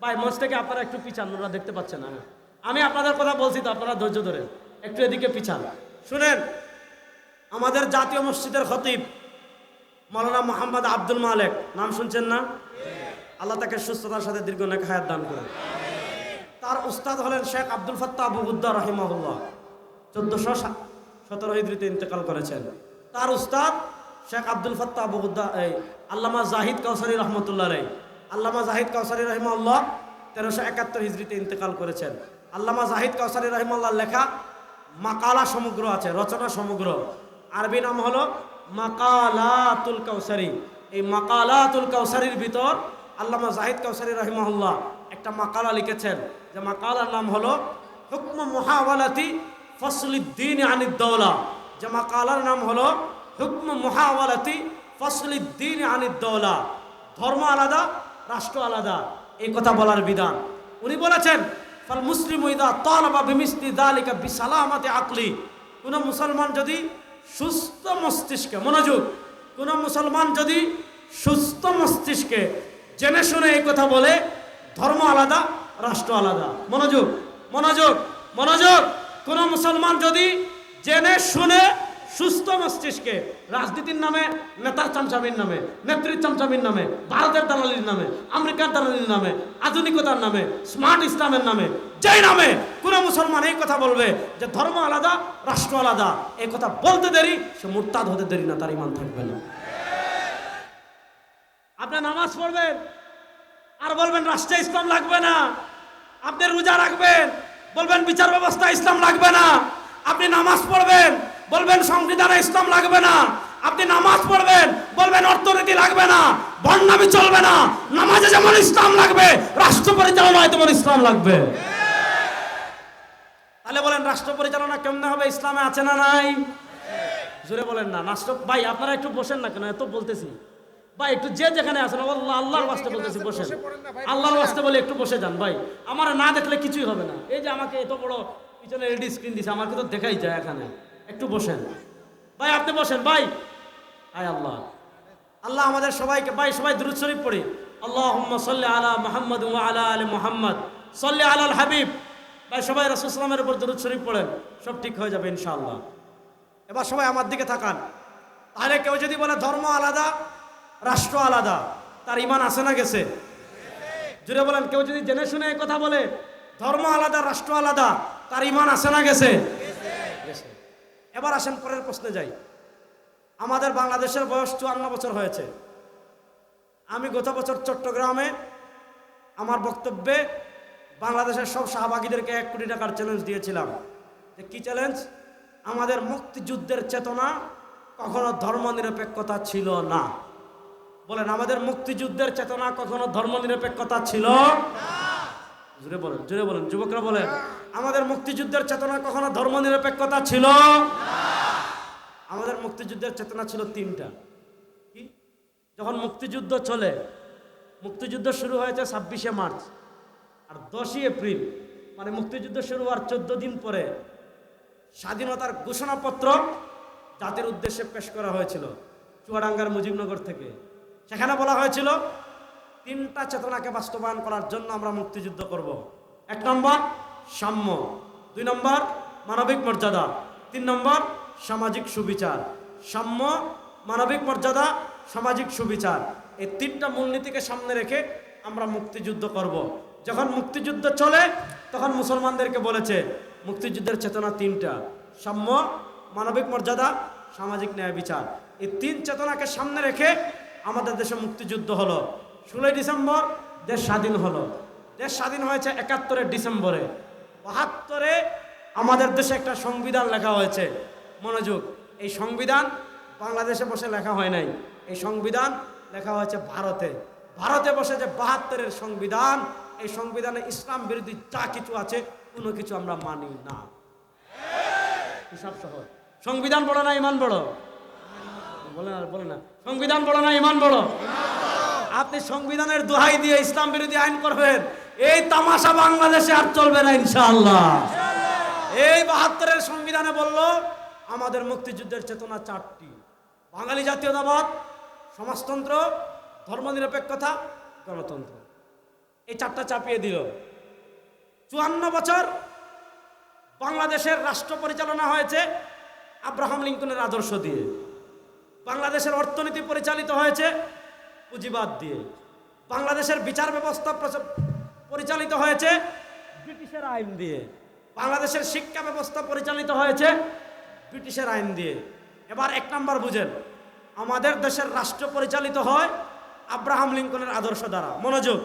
ভাই। মঞ্চ থেকে আপনারা একটু পিছান, ওরা দেখতে পাচ্ছেন না। আমি আপনাদের কথা বলছি তো, আপনারা ধৈর্য ধরে একটু এদিকে পিছান শুনেন। আমাদের জাতীয় মসজিদের খতিব মাওলানা মোহাম্মদ আব্দুল মালেক, নাম শুনছেন না? আল্লাহ তাকে সুস্থতার সাথে দীর্ঘ নেক হায়াত দান করেন। তার উস্তাদ হলেন শেখ আব্দুল ফাত্তাহ আবু গুদ্দা রাহিমাহুল্লাহ, 1417 হিজরিতে ইন্তেকাল করেছেন। তার উস্তাদ শেখ আব্দুল ফাত্তাহ আবু গুদ্দা আল্লামা জাহিদ কাউসারি রহমতুল্লাহ আলাইহি, আল্লামা জাহিদ কাউসারি রহিমাহুল্লাহ 1371 হিজরিতে ইন্তেকাল করেছেন। আল্লামা জাহিদ কাউসারি রহিমাহুল্লাহর লেখা মাকালা সমগ্র আছে, রচনা সমগ্র, আরবি নাম হলো মাকালাতুল কাউসারি। এই মাকালাতুল কাউসারির ভিতর আল্লামা জাহিদ কাউসারি রহিমাহুল্লাহ একটা মাকালা লিখেছেন, যে মাকালার নাম হলো হুকম মুহাওয়ালাতি ফসলিদ্দিন আনিদ দৌলা। যে মাকালার নাম হলো হুকম মুহাওয়ালাতি ফসলিদ্দিন আনিদ দৌলা। ধর্ম আলাদা, রাষ্ট্র আলাদা, এই কথা বলার বিধান। উনি বলেছেন ফাল মুসলিম ইদা তালাবা বিমিসলি যালিকা বিসালামাতি আকলি। কোন মুসলমান যদি সুস্থ মস্তিষ্কে, মনোযোগ, কোন মুসলমান যদি সুস্থ মস্তিষ্কে জেনে শুনে এই কথা বলে ধর্ম আলাদা, রাষ্ট্র আলাদা। মনোযোগ, মনোযোগ, মনোযোগ। কোন মুসলমান যদি জেনে শুনে সুস্থ মস্তিষ্কে রাজনীতির নামে, নেতার চামচামির নামে, নেত্রীর চামচামির নামে, ভারতের দালালির নামে, আমেরিকার দালালির নামে, আধুনিকতার নামে, স্মার্ট ইসলামের নামে, যেই নামে কোন মুসলমান এই কথা বলবে যে ধর্ম আলাদা, রাষ্ট্র আলাদা, এই কথা বলতে দেরি, সে মুরতাদ হতে দেরি না, তার ঈমান থাকবে না। আপনি নামাজ পড়বেন আর বলবেন রাষ্ট্রে ইসলাম লাগবে না। আপনি রোজা রাখবেন, বলবেন বিচার ব্যবস্থা ইসলাম লাগবে না। আপনি নামাজ পড়বেন, বলবেন সংবিধানে ইসলাম লাগবে না। আপনি নামাজ পড়বেন, বলবেন অর্থনীতি লাগবে না, বর্ণামি চলবে না। নামাজে যেমন ইসলাম লাগবে, রাষ্ট্র পরিচালনায় তেমন ইসলাম লাগবে। তাহলে বলেন রাষ্ট্র পরিচালনা কেমনে হবে? ইসলামে আছে না নাই? জোরে বলেন না। রাষ্ট্র ভাই আপনারা একটু বসেন না কেন? এত বলতেছি ভাই, একটু যে যেখানে আছেন আল্লাহর ওয়াস্তে বলতেছি বসেন। আল্লাহর ওয়াস্তে বলে একটু বসে যান ভাই। আমার না দেখলে কিছুই হবে না। এই যে আমাকে এত বড় পিছনে এলইডি স্ক্রিন দিছে, আমাকে তো দেখাই যায় এখানে। একটু বসেন ভাই, আপনি বসেন ভাই। আয় আল্লাহ, আল্লাহ আমাদের সবাইকে, ভাই সবাই দুরূদ শরীফ পড়ি। আল্লাহুম্মা সাল্লি আলা মুহাম্মাদ ওয়া আলা আলি মুহাম্মাদ সাল্লি আলাল হাবিব। ভাই সবাই রাসূল সাল্লাল্লাহু আলাইহি ওয়াসাল্লামের উপর দুরূদ শরীফ পড়েন, সব ঠিক হয়ে যাবে ইনশাআল্লাহ। এবার সবাই আমার দিকে তাকান। তাহলে কেউ যদি বলে ধর্ম আলাদা, রাষ্ট্র আলাদা, তার ঈমান আছে না গেছে? জুড়ে বলেন। কেউ যদি জেনে শুনে এই কথা বলে ধর্ম আলাদা, রাষ্ট্র আলাদা, তার ঈমান আছে না গেছে? গেছে। এবার আসেন পরের প্রশ্নে যাই। আমাদের বাংলাদেশের বয়স 54 বছর হয়েছে। আমি গত বছর চট্টগ্রামে আমার বক্তব্যে বাংলাদেশের সব শাহবাগীদেরকে 1 কোটি টাকার চ্যালেঞ্জ দিয়েছিলাম। যে কি চ্যালেঞ্জ? আমাদের মুক্তিযুদ্ধের চেতনা কখনো ধর্মনিরপেক্ষতা ছিল না। বলেন, আমাদের মুক্তিযুদ্ধের চেতনা কখনো ধর্মনিরপেক্ষতা ছিল না। জোরে বলেন, জোরে বলেন, যুবকরা বলেন, আমাদের মুক্তিযুদ্ধের চেতনা কখনো ধর্মনিরপেক্ষতা ছিল না। আমাদের মুক্তিযুদ্ধের চেতনা ছিল 3টা। কি? যখন মুক্তিযুদ্ধ চলে, মুক্তিযুদ্ধ শুরু হয়েছে 26শে মার্চ আর 10ই এপ্রিল, মানে মুক্তিযুদ্ধ শুরু হওয়ার 14 দিন পরে স্বাধীনতার ঘোষণাপত্র জাতির উদ্দেশ্যে পেশ করা হয়েছিল চুয়াডাঙ্গার মুজিবনগর থেকে। সেখানে বলা হয়েছিল 3টা চেতনাকে বাস্তবায়ন করার জন্য আমরা মুক্তিযুদ্ধ করব। 1 নম্বর সাম্য, 2 নম্বর মানবিক মর্যাদা, 3 নম্বর সামাজিক সুবিচার। সাম্য, মানবিক মর্যাদা, সামাজিক সুবিচার, এই 3টা মূলনীতিকে সামনে রেখে আমরা মুক্তিযুদ্ধ করব। যখন মুক্তিযুদ্ধ চলে তখন মুসলমানদেরকে বলেছে মুক্তিযুদ্ধের চেতনা 3টা: সাম্য, মানবিক মর্যাদা, সামাজিক ন্যায় বিচার। এই 3 চেতনাকে সামনে রেখে আমাদের দেশে মুক্তিযুদ্ধ হলো। 16ই ডিসেম্বর দেশ স্বাধীন হলো। দেশ স্বাধীন হয়েছে 71 ডিসেম্বরে। 72-এ আমাদের দেশে একটা সংবিধান লেখা হয়েছে। মনোযোগ, এই সংবিধান বাংলাদেশে বসে লেখা হয় নাই, এই সংবিধান লেখা হয়েছে ভারতে। ভারতে বসে যে 72-এর সংবিধান, এই সংবিধানে ইসলাম বিরোধী যা কিছু আছে কোনো কিছু আমরা মানি না। হিসাব সহজ। সংবিধান বড় না ঈমান বড়? বলে না সংবিধান বড় না ঈমান বড়? আপনি সংবিধানের দোহাই দিয়ে ইসলাম বিরোধী আইন করবেন, এই তামাশা বাংলাদেশে আর চলবে না ইনশাআল্লাহ। এই 72-এর সংবিধানে বলল আমাদের মুক্তিযুদ্ধের চেতনা 4টি: বাঙালি জাতীয়তাবাদ, সমাজতন্ত্র, ধর্মনিরপেক্ষতা, গণতন্ত্র। এই 4টা চাপিয়ে দিল। 54 বছর বাংলাদেশের রাষ্ট্র পরিচালনা হয়েছে আব্রাহাম লিঙ্কনের আদর্শ দিয়ে। বাংলাদেশের অর্থনীতি পরিচালিত হয়েছে পুঁজিবাদ দিয়ে। বাংলাদেশের বিচার ব্যবস্থা পরিচালিত হয়েছে ব্রিটিশের আইন দিয়ে। বাংলাদেশের শিক্ষা ব্যবস্থা পরিচালিত হয়েছে ব্রিটিশের আইন দিয়ে। এবার এক নাম্বার বুঝেন, আমাদের দেশের রাষ্ট্র পরিচালিত হয় আব্রাহাম লিঙ্কনের আদর্শ দ্বারা। মনোযোগ,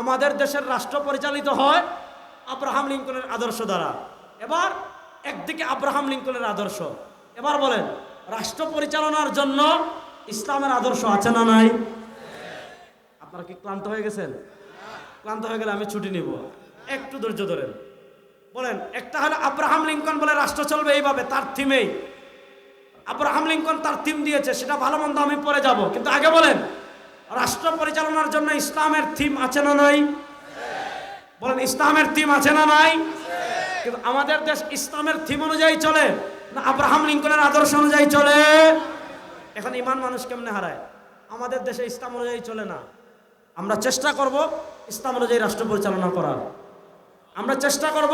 আমাদের দেশের রাষ্ট্র পরিচালিত হয় আব্রাহাম লিঙ্কনের আদর্শ দ্বারা। এবার একদিকে আব্রাহাম লিঙ্কনের আদর্শ, এবার বলেন রাষ্ট্র পরিচালনার জন্য ইসলামের আদর্শ আছে না নাই? আপনারা কি ক্লান্ত হয়ে গেছেন? ক্লান্ত হয়ে গেলে আমি ছুটি নিব, একটু ধৈর্য ধরেন। বলেন, একটা হলো আব্রাহাম লিঙ্কন বলে রাষ্ট্র চলবে এইভাবে, তার থিমেই। আব্রাহাম লিঙ্কন তার থিম দিয়েছে, সেটা ভালো মন্দ আমি পরে যাব, কিন্তু আগে বলেন রাষ্ট্র পরিচালনার জন্য ইসলামের থিম আছে না নাই? বলেন ইসলামের থিম আছে না নাই? কিন্তু আমাদের দেশ ইসলামের থিম অনুযায়ী চলে না আব্রাহাম লিঙ্কনের আদর্শ অনুযায়ী চলে? এখন ইমান মানুষ কেমনে হারায়? আমাদের দেশে ইসলাম অনুযায়ী চলে না। আমরা চেষ্টা করব ইসলাম অনুযায়ী রাষ্ট্র পরিচালনা করার। আমরা চেষ্টা করব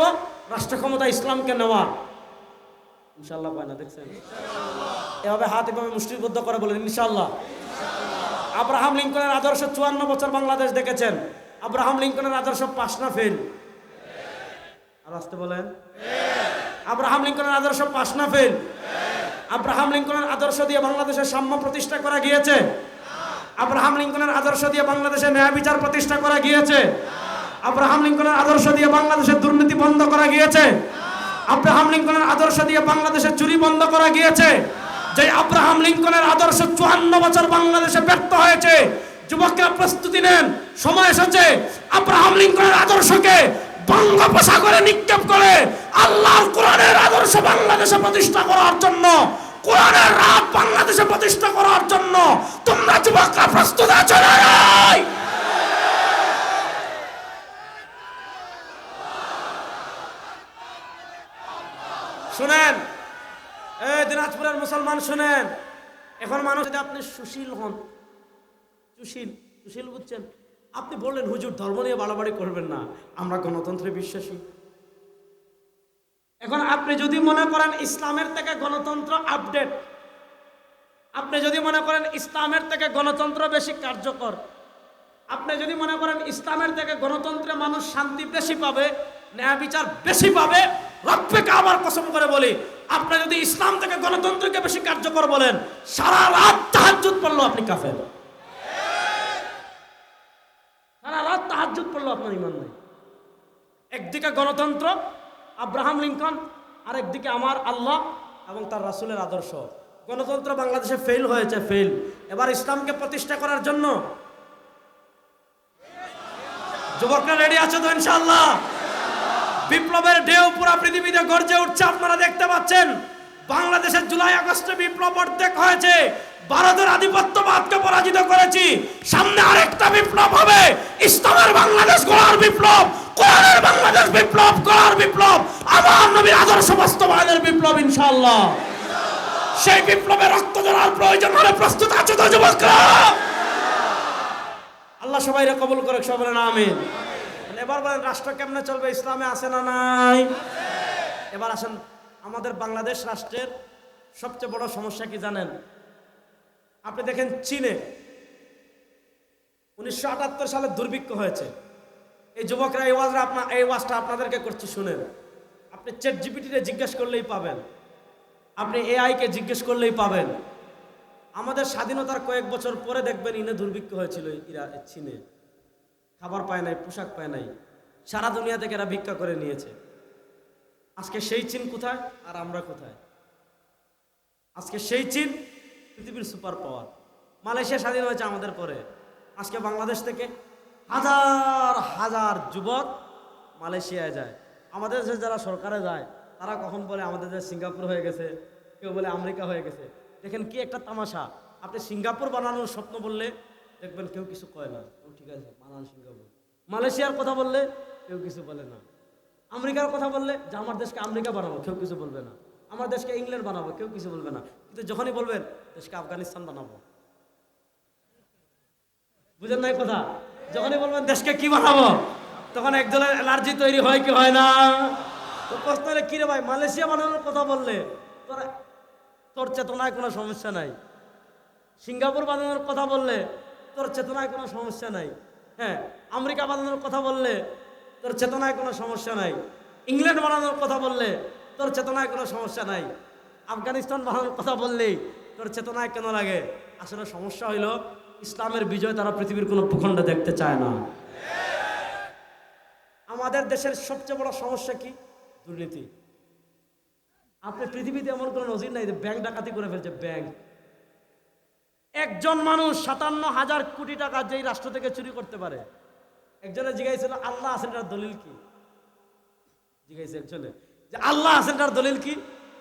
রাষ্ট্র ক্ষমতা ইসলামকে নেওয়া। ইনশাআল্লাহ পায় না, দেখছেন এভাবে হাত এভাবে মুষ্টিবদ্ধ করে বলেন ইনশাআল্লাহ। আব্রাহাম লিঙ্কনের আদর্শ 54 বছর বাংলাদেশ দেখেছেন। আব্রাহাম লিঙ্কনের আদর্শ পাস না ফেল? আর আসতে বলেন, আব্রাহাম লিঙ্কনের আদর্শ পাস না ফেল? আব্রাহাম লিঙ্কনের আদর্শ দিয়ে বাংলাদেশের সাম্য প্রতিষ্ঠা করা গিয়েছে? আব্রাহাম লিঙ্কনের আদর্শ দিয়ে বাংলাদেশে ন্যায় বিচার প্রতিষ্ঠা করা গিয়েছে? আব্রাহাম লিঙ্কনের আদর্শ দিয়ে বাংলাদেশের দুর্নীতি বন্ধ করা গিয়েছে? আব্রাহাম লিঙ্কনের আদর্শ দিয়ে বাংলাদেশের চুরি বন্ধ করা গিয়েছে? যে আব্রাহাম লিঙ্কনের আদর্শ 54 বছর বাংলাদেশে ব্যর্থ হয়েছে। যুবকরা প্রস্তুতি নেন, সময় এসেছে আব্রাহাম লিঙ্কনের আদর্শকে বঙ্গোপসাগরে নিক্ষেপ করে আল্লাহর কোরআনের আদর্শ বাংলাদেশে প্রতিষ্ঠা করার জন্য, কোরআনের রাত বাংলাদেশে প্রতিষ্ঠা করার জন্য তোমরা যুবকরা প্রস্তুত আছো না? শুনেন এই দিনাজপুরের মুসলমান শুনেন, এখন মানুষ যদি আপনি সুশীল হন, সুশীল বুঝছেন, আপনি বললেন হুজুর ধর্ম নিয়ে বাড়াবাড়ি করবেন না, আমরা গণতন্ত্রে বিশ্বাসী। এখন আপনি যদি মনে করেন ইসলামের থেকে গণতন্ত্র আপডেট, আপনি যদি মনে করেন ইসলামের থেকে গণতন্ত্র বেশি কার্যকর, আপনি যদি মনে করেন ইসলামের থেকে গণতন্ত্রে মানুষ শান্তি বেশি পাবে, ন্যায় বিচার বেশি পাবে, রব্বে কাবার কসম করে বলি, আপনি যদি ইসলাম থেকে গণতন্ত্রকে বেশি কার্যকর বলেন, সারা রাত তাহাজ্জুদ পড়লো আপনি কাফের। সারা রাত তাহাজ্জুদ পড়লো আপনার ঈমান নাই। একদিকে গণতন্ত্র আব্রাহাম লিঙ্কন, আর একদিকে আমার আল্লাহ এবং তার রাসূলের আদর্শ। গণতন্ত্র বাংলাদেশে ফেল হয়েছে, ফেল। এবার ইসলামকে প্রতিষ্ঠা করার জন্য যুবকরা রেডি আছে তো ইনশাআল্লাহ? বিপ্লবের ঢেউ পুরো পৃথিবীতে গর্জে উঠছে, আপনারা দেখতে পাচ্ছেন। বাংলাদেশের জুলাই আগস্টে বিপ্লব অর্ধেক হয়েছে, ভারতের আধিপত্যবাদকে পরাজিত করেছি। সামনে আরেকটা বিপ্লব হবে, ইসলামের বাংলাদেশ গড়ার বিপ্লব, কোরআনের বাংলাদেশ বিপ্লব গড়ার বিপ্লব, আমার নবীর আদর্শ বাস্তবায়নের বিপ্লব ইনশাআল্লাহ। সেই বিপ্লবে রক্ত ঝরার প্রয়োজন হলে প্রস্তুত আছে তো যুবকরা? আল্লাহ সবাইকে কবুল করে, সবাই বলেন আমিন। এবার বলেন রাষ্ট্র কেমনে চলবে? ইসলামে আছে না নাই? এবার আসেন, আমাদের বাংলাদেশ রাষ্ট্রের সবচেয়ে বড় সমস্যা কি জানেন? আপনি দেখেন চীনে 1978 সালে দুর্ভিক্ষ হয়েছে। এই যুবকরা এই ওয়াজটা আপনাদেরকে করছি, শুনেন। আপনি চ্যাট জিপিটিতে জিজ্ঞেস করলেই পাবেন, আপনি এআই কে জিজ্ঞেস করলেই পাবেন। আমাদের স্বাধীনতার কয়েক বছর পরে দেখবেন ইনে দুর্ভিক্ষ হয়েছিল চীনে। খাবার পায় নাই, পোশাক পায় নাই, সারা দুনিয়া থেকে এরা ভিক্ষা করে নিয়েছে। আজকে সেই চীন কোথায় আর আমরা কোথায়? আজকে সেই চীন পৃথিবীর সুপার পাওয়ার। মালয়েশিয়া স্বাধীন হয়েছে আমাদের পরে। আজকে বাংলাদেশ থেকে হাজার হাজার যুবক মালয়েশিয়ায় যায়। আমাদের দেশে যারা সরকারে যায় তারা কখন বলে আমাদের দেশ সিঙ্গাপুর হয়ে গেছে, কেউ বলে আমেরিকা হয়ে গেছে। দেখেন কি একটা তামাশা, আপনি সিঙ্গাপুর বানানোর স্বপ্ন বললে দেখবেন কেউ কিছু কয় না, ঠিক আছে বানান সিঙ্গাপুর। মালয়েশিয়ার কথা বললে কেউ কিছু বলে না। আমেরিকার কথা বললে যে আমার দেশকে আমেরিকা বানাবো, কেউ কিছু বলবে না। আমার দেশকে ইংল্যান্ড বানাবো, কেউ কিছু বলবে না। কিন্তু যখনই বলবেন দেশকে আফগানিস্তান বানাবো, বুঝেন নাই কথা? যখনই বলবেন দেশকে কি বানাবো, তখন একদলের অ্যালার্জি তৈরি হয় কি হয় না? তো প্রশ্ন হলে কিরে ভাই, মালয়েশিয়া বানানোর কথা বললে তোর চেতনায় কোনো সমস্যা নাই, সিঙ্গাপুর বানানোর কথা বললে তোর চেতনায় কোনো সমস্যা নাই, হ্যাঁ, আমেরিকা বানানোর কথা বললে তোর চেতনায় কোনো সমস্যা নাই, ইংল্যান্ড বানানোর কথা বললে তোর চেতনায় কোনো সমস্যা নাই, আফগানিস্তান বানানোর কথা বললেই তোর চেতনায় কেন লাগে? আসলে সমস্যা হইল ইসলামের বিজয় তারা পৃথিবীর কোনো ভূখণ্ডে দেখতে চায় না। আমাদের দেশের সবচেয়ে বড় সমস্যা কি? দুর্নীতি। আপনি পৃথিবীতে এমন কোনো নজির নাই যে ব্যাংক ডাকাতি করে ফেলছে। ব্যাংক, একজন মানুষ 57,000 কোটি টাকা যেই রাষ্ট্র থেকে চুরি করতে পারে। একজনে জিজ্ঞাসা, আল্লাহ আছেন তার দলিল কি? জিজ্ঞাসা একজনে যে আল্লাহ আছেন তার দলিল কি?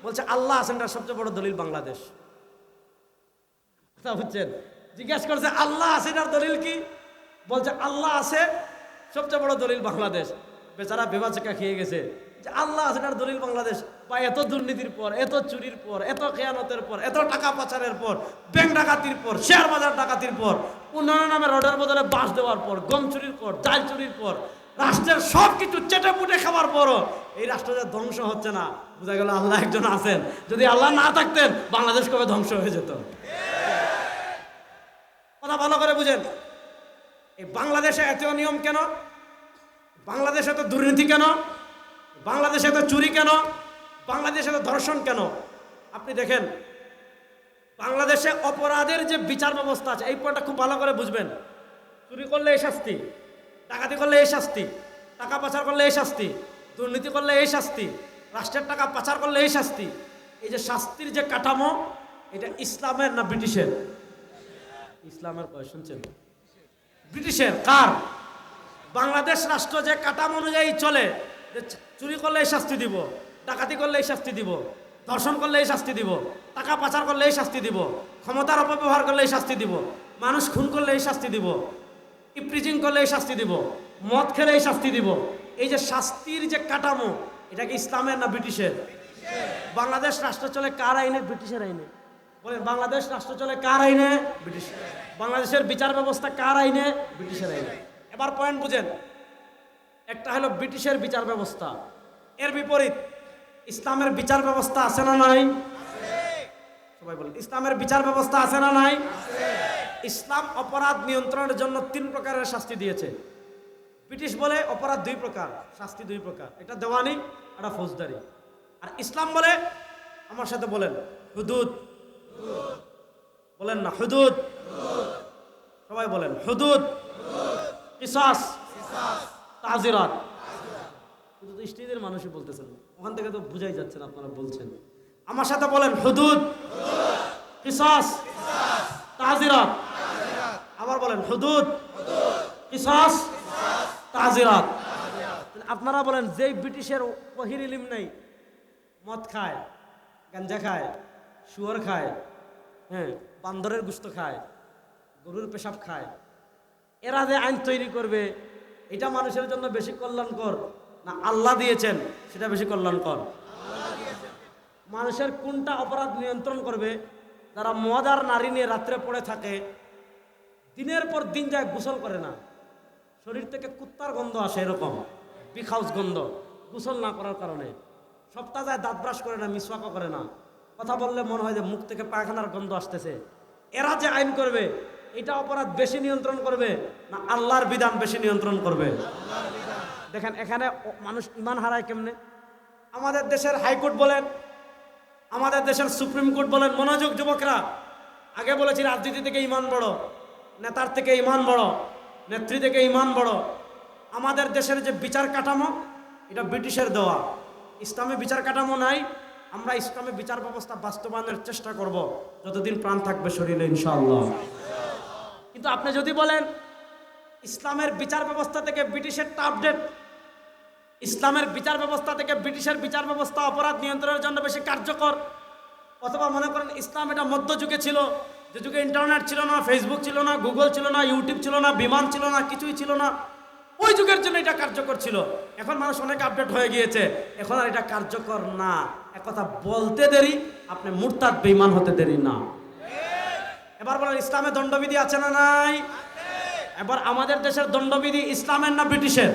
বলছে আল্লাহ আছেন তার সবচেয়ে বড় দলিল বাংলাদেশ। কথা বুঝছেন? জিজ্ঞাসা করছে আল্লাহ আছে তার দলিল কি? বলছে আল্লাহ আছে সবচেয়ে বড় দলিল বাংলাদেশ। বেচারা বেবাচেকা খেয়ে গেছে যে আল্লাহ আছে তার দলিল বাংলাদেশ। বা এত দুর্নীতির পর, এত চুরির পর, এত খেয়ানতের পর, এত টাকা পাচারের পর, ব্যাংক ডাকাতির পর, শেয়ার বাজার ডাকাতির পর, উন্নয়ন নামে রডের বদলে বাঁশ দেওয়ার পর, গম চুরির পর, চাল চুরির পর, রাষ্ট্রের সব কিছু চেটে পুটে খাবার পরও এই রাষ্ট্র যে ধ্বংস হচ্ছে না, বোঝা গেল আল্লাহ একজন আছেন। যদি আল্লাহ না থাকতেন বাংলাদেশ কবে ধ্বংস হয়ে যেত। কথা ভালো করে বুঝেন। এই বাংলাদেশে এত নিয়ম কেন? বাংলাদেশে এত দুর্নীতি কেন? বাংলাদেশে এত চুরি কেন? বাংলাদেশে এত ধর্ষণ কেন? আপনি দেখেন বাংলাদেশে অপরাধের যে বিচার ব্যবস্থা আছে, এই পয়েন্টটা খুব ভালো করে বুঝবেন। চুরি করলে এই শাস্তি, ডাকাতি করলে এই শাস্তি, টাকা পাচার করলে এই শাস্তি, দুর্নীতি করলে এই শাস্তি, রাষ্ট্রের টাকা পাচার করলে এই শাস্তি। এই যে শাস্তির যে কাঠামো, এটা ইসলামের না ব্রিটিশের? ইসলামের কয় শুনছেন? ব্রিটিশের। কার? বাংলাদেশ রাষ্ট্র যে কাঠামো অনুযায়ী চলে, চুরি করলে এই শাস্তি দিব, ডাকাতি করলে এই শাস্তি দিব, ধর্ষণ করলে এই শাস্তি দিব, টাকা পাচার করলে এই শাস্তি দিব, ক্ষমতার অপব্যবহার করলে এই শাস্তি দিব, মানুষ খুন করলে এই শাস্তি দিব, ইপ্রিজিং করলে এই শাস্তি দিব, মদ খেলে এই শাস্তি দিব। এই যে শাস্তির যে কাঠামো, এটা কি ইসলামের না ব্রিটিশের? বাংলাদেশ রাষ্ট্র চলে কার আইনে? ব্রিটিশের আইনে। বলেন বাংলাদেশ রাষ্ট্র চলে কার আইনে? ব্রিটিশ। বাংলাদেশের বিচার ব্যবস্থা কার আইনে? ব্রিটিশের আইনে। এবার পয়েন্ট বুঝেন। একটা হলো ব্রিটিশের বিচার ব্যবস্থা, এর বিপরীত ইসলামের বিচার ব্যবস্থা আছে না নাই? সবাই বলেন ইসলামের বিচার ব্যবস্থা আছে না নাই? ইসলাম অপরাধ নিয়ন্ত্রণের জন্য 3 প্রকারের শাস্তি দিয়েছে। ব্রিটিশ বলে অপরাধ 2 প্রকার, শাস্তি 2 প্রকার, এটা দেওয়ানি, এটা ফৌজদারি। আর ইসলাম বলে, আমার সাথে বলেন, হুদুদ। বলেন না হুদুদ। সবাই বলেন হুদুদ, কিসাস, তাজিরাত। শুধু তো স্টেজের মানুষই বলতেছেন, ওখান থেকে তো বুঝাই যাচ্ছে না আপনারা বলছেন। আমার সাথে বলেন হুদুদ, কিসাস, তাজিরাত। আবার বলেন হুদুদ, কিসাস, তাজিরাত। আপনারা বলেন যেই ব্রিটিশের ওহির ইলম নেই, মদ খায়, গাঞ্জা খায়, শুয়োর খায়, হ্যাঁ, বান্দরের গোশত খায়, গরুর পেশাব খায়, এরা যে আইন তৈরি করবে, এটা মানুষের জন্য বেশি কল্যাণকর না আল্লাহ দিয়েছেন সেটা বেশি কল্যাণকর? মানুষের কোনটা অপরাধ নিয়ন্ত্রণ করবে? যারা মদ আর নারী নিয়ে রাত্রে পড়ে থাকে, দিনের পর দিন যায় গোসল করে না, শরীর থেকে কুত্তার গন্ধ আসে, এরকম বিখাউস গন্ধ, গোসল না করার কারণে। সপ্তাহ যায় দাঁত ব্রাশ করে না, মিসওয়াকও করে না, কথা বললে মনে হয় যে মুখ থেকে পায়খানার গন্ধ আসতেছে। এরা যে আইন করবে, এটা অপরাধ বেশি নিয়ন্ত্রণ করবে না আল্লাহর বিধান বেশি নিয়ন্ত্রণ করবে? দেখেন এখানে মানুষ ইমান হারায় কেমনে। আমাদের দেশের হাইকোর্ট বলেন, আমাদের দেশের সুপ্রিম কোর্ট বলেন, মনোযোগ যুবকরা, আগে বলেছি রাজনীতি থেকে ইমান বড়, নেতার থেকে ইমান বড়, নেত্রী থেকে ইমান বড়। আমাদের দেশের যে বিচার কাঠামো, এটা ব্রিটিশের দেওয়া। ইসলামে বিচার কাঠামো নাই। আমরা ইসলামে বিচার ব্যবস্থা বাস্তবায়নের চেষ্টা করব যতদিন প্রাণ থাকবে শরীরে, ইনশাআল্লাহ। কিন্তু আপনি যদি বলেন ইসলামের বিচার ব্যবস্থা থেকে ব্রিটিশেরটা আপডেট, ইসলামের বিচার ব্যবস্থা থেকে ব্রিটিশের বিচার ব্যবস্থা অপরাধ নিয়ন্ত্রণের জন্য বেশি কার্যকর, অথবা মনে করেন ইসলাম এটা মধ্যযুগে ছিল, যে যুগে ইন্টারনেট ছিল না, ফেসবুক ছিল না, গুগল ছিল না, ইউটিউব ছিল না, বিমান ছিল না, কিছুই ছিল না, ওই যুগের জন্য এটা কার্যকর ছিল। এখন মানুষ অনেক আপডেট হয়ে গিয়েছে, এখন আর এটা কার্যকর না। একথা বলতে দেরি, আপনি মুরতাদ বেঈমান হতে দেরি না। এবার বলেন ইসলামে দণ্ডবিধি আছে না নাই? এবার আমাদের দেশের দণ্ডবিধি ইসলামের না ব্রিটিশের?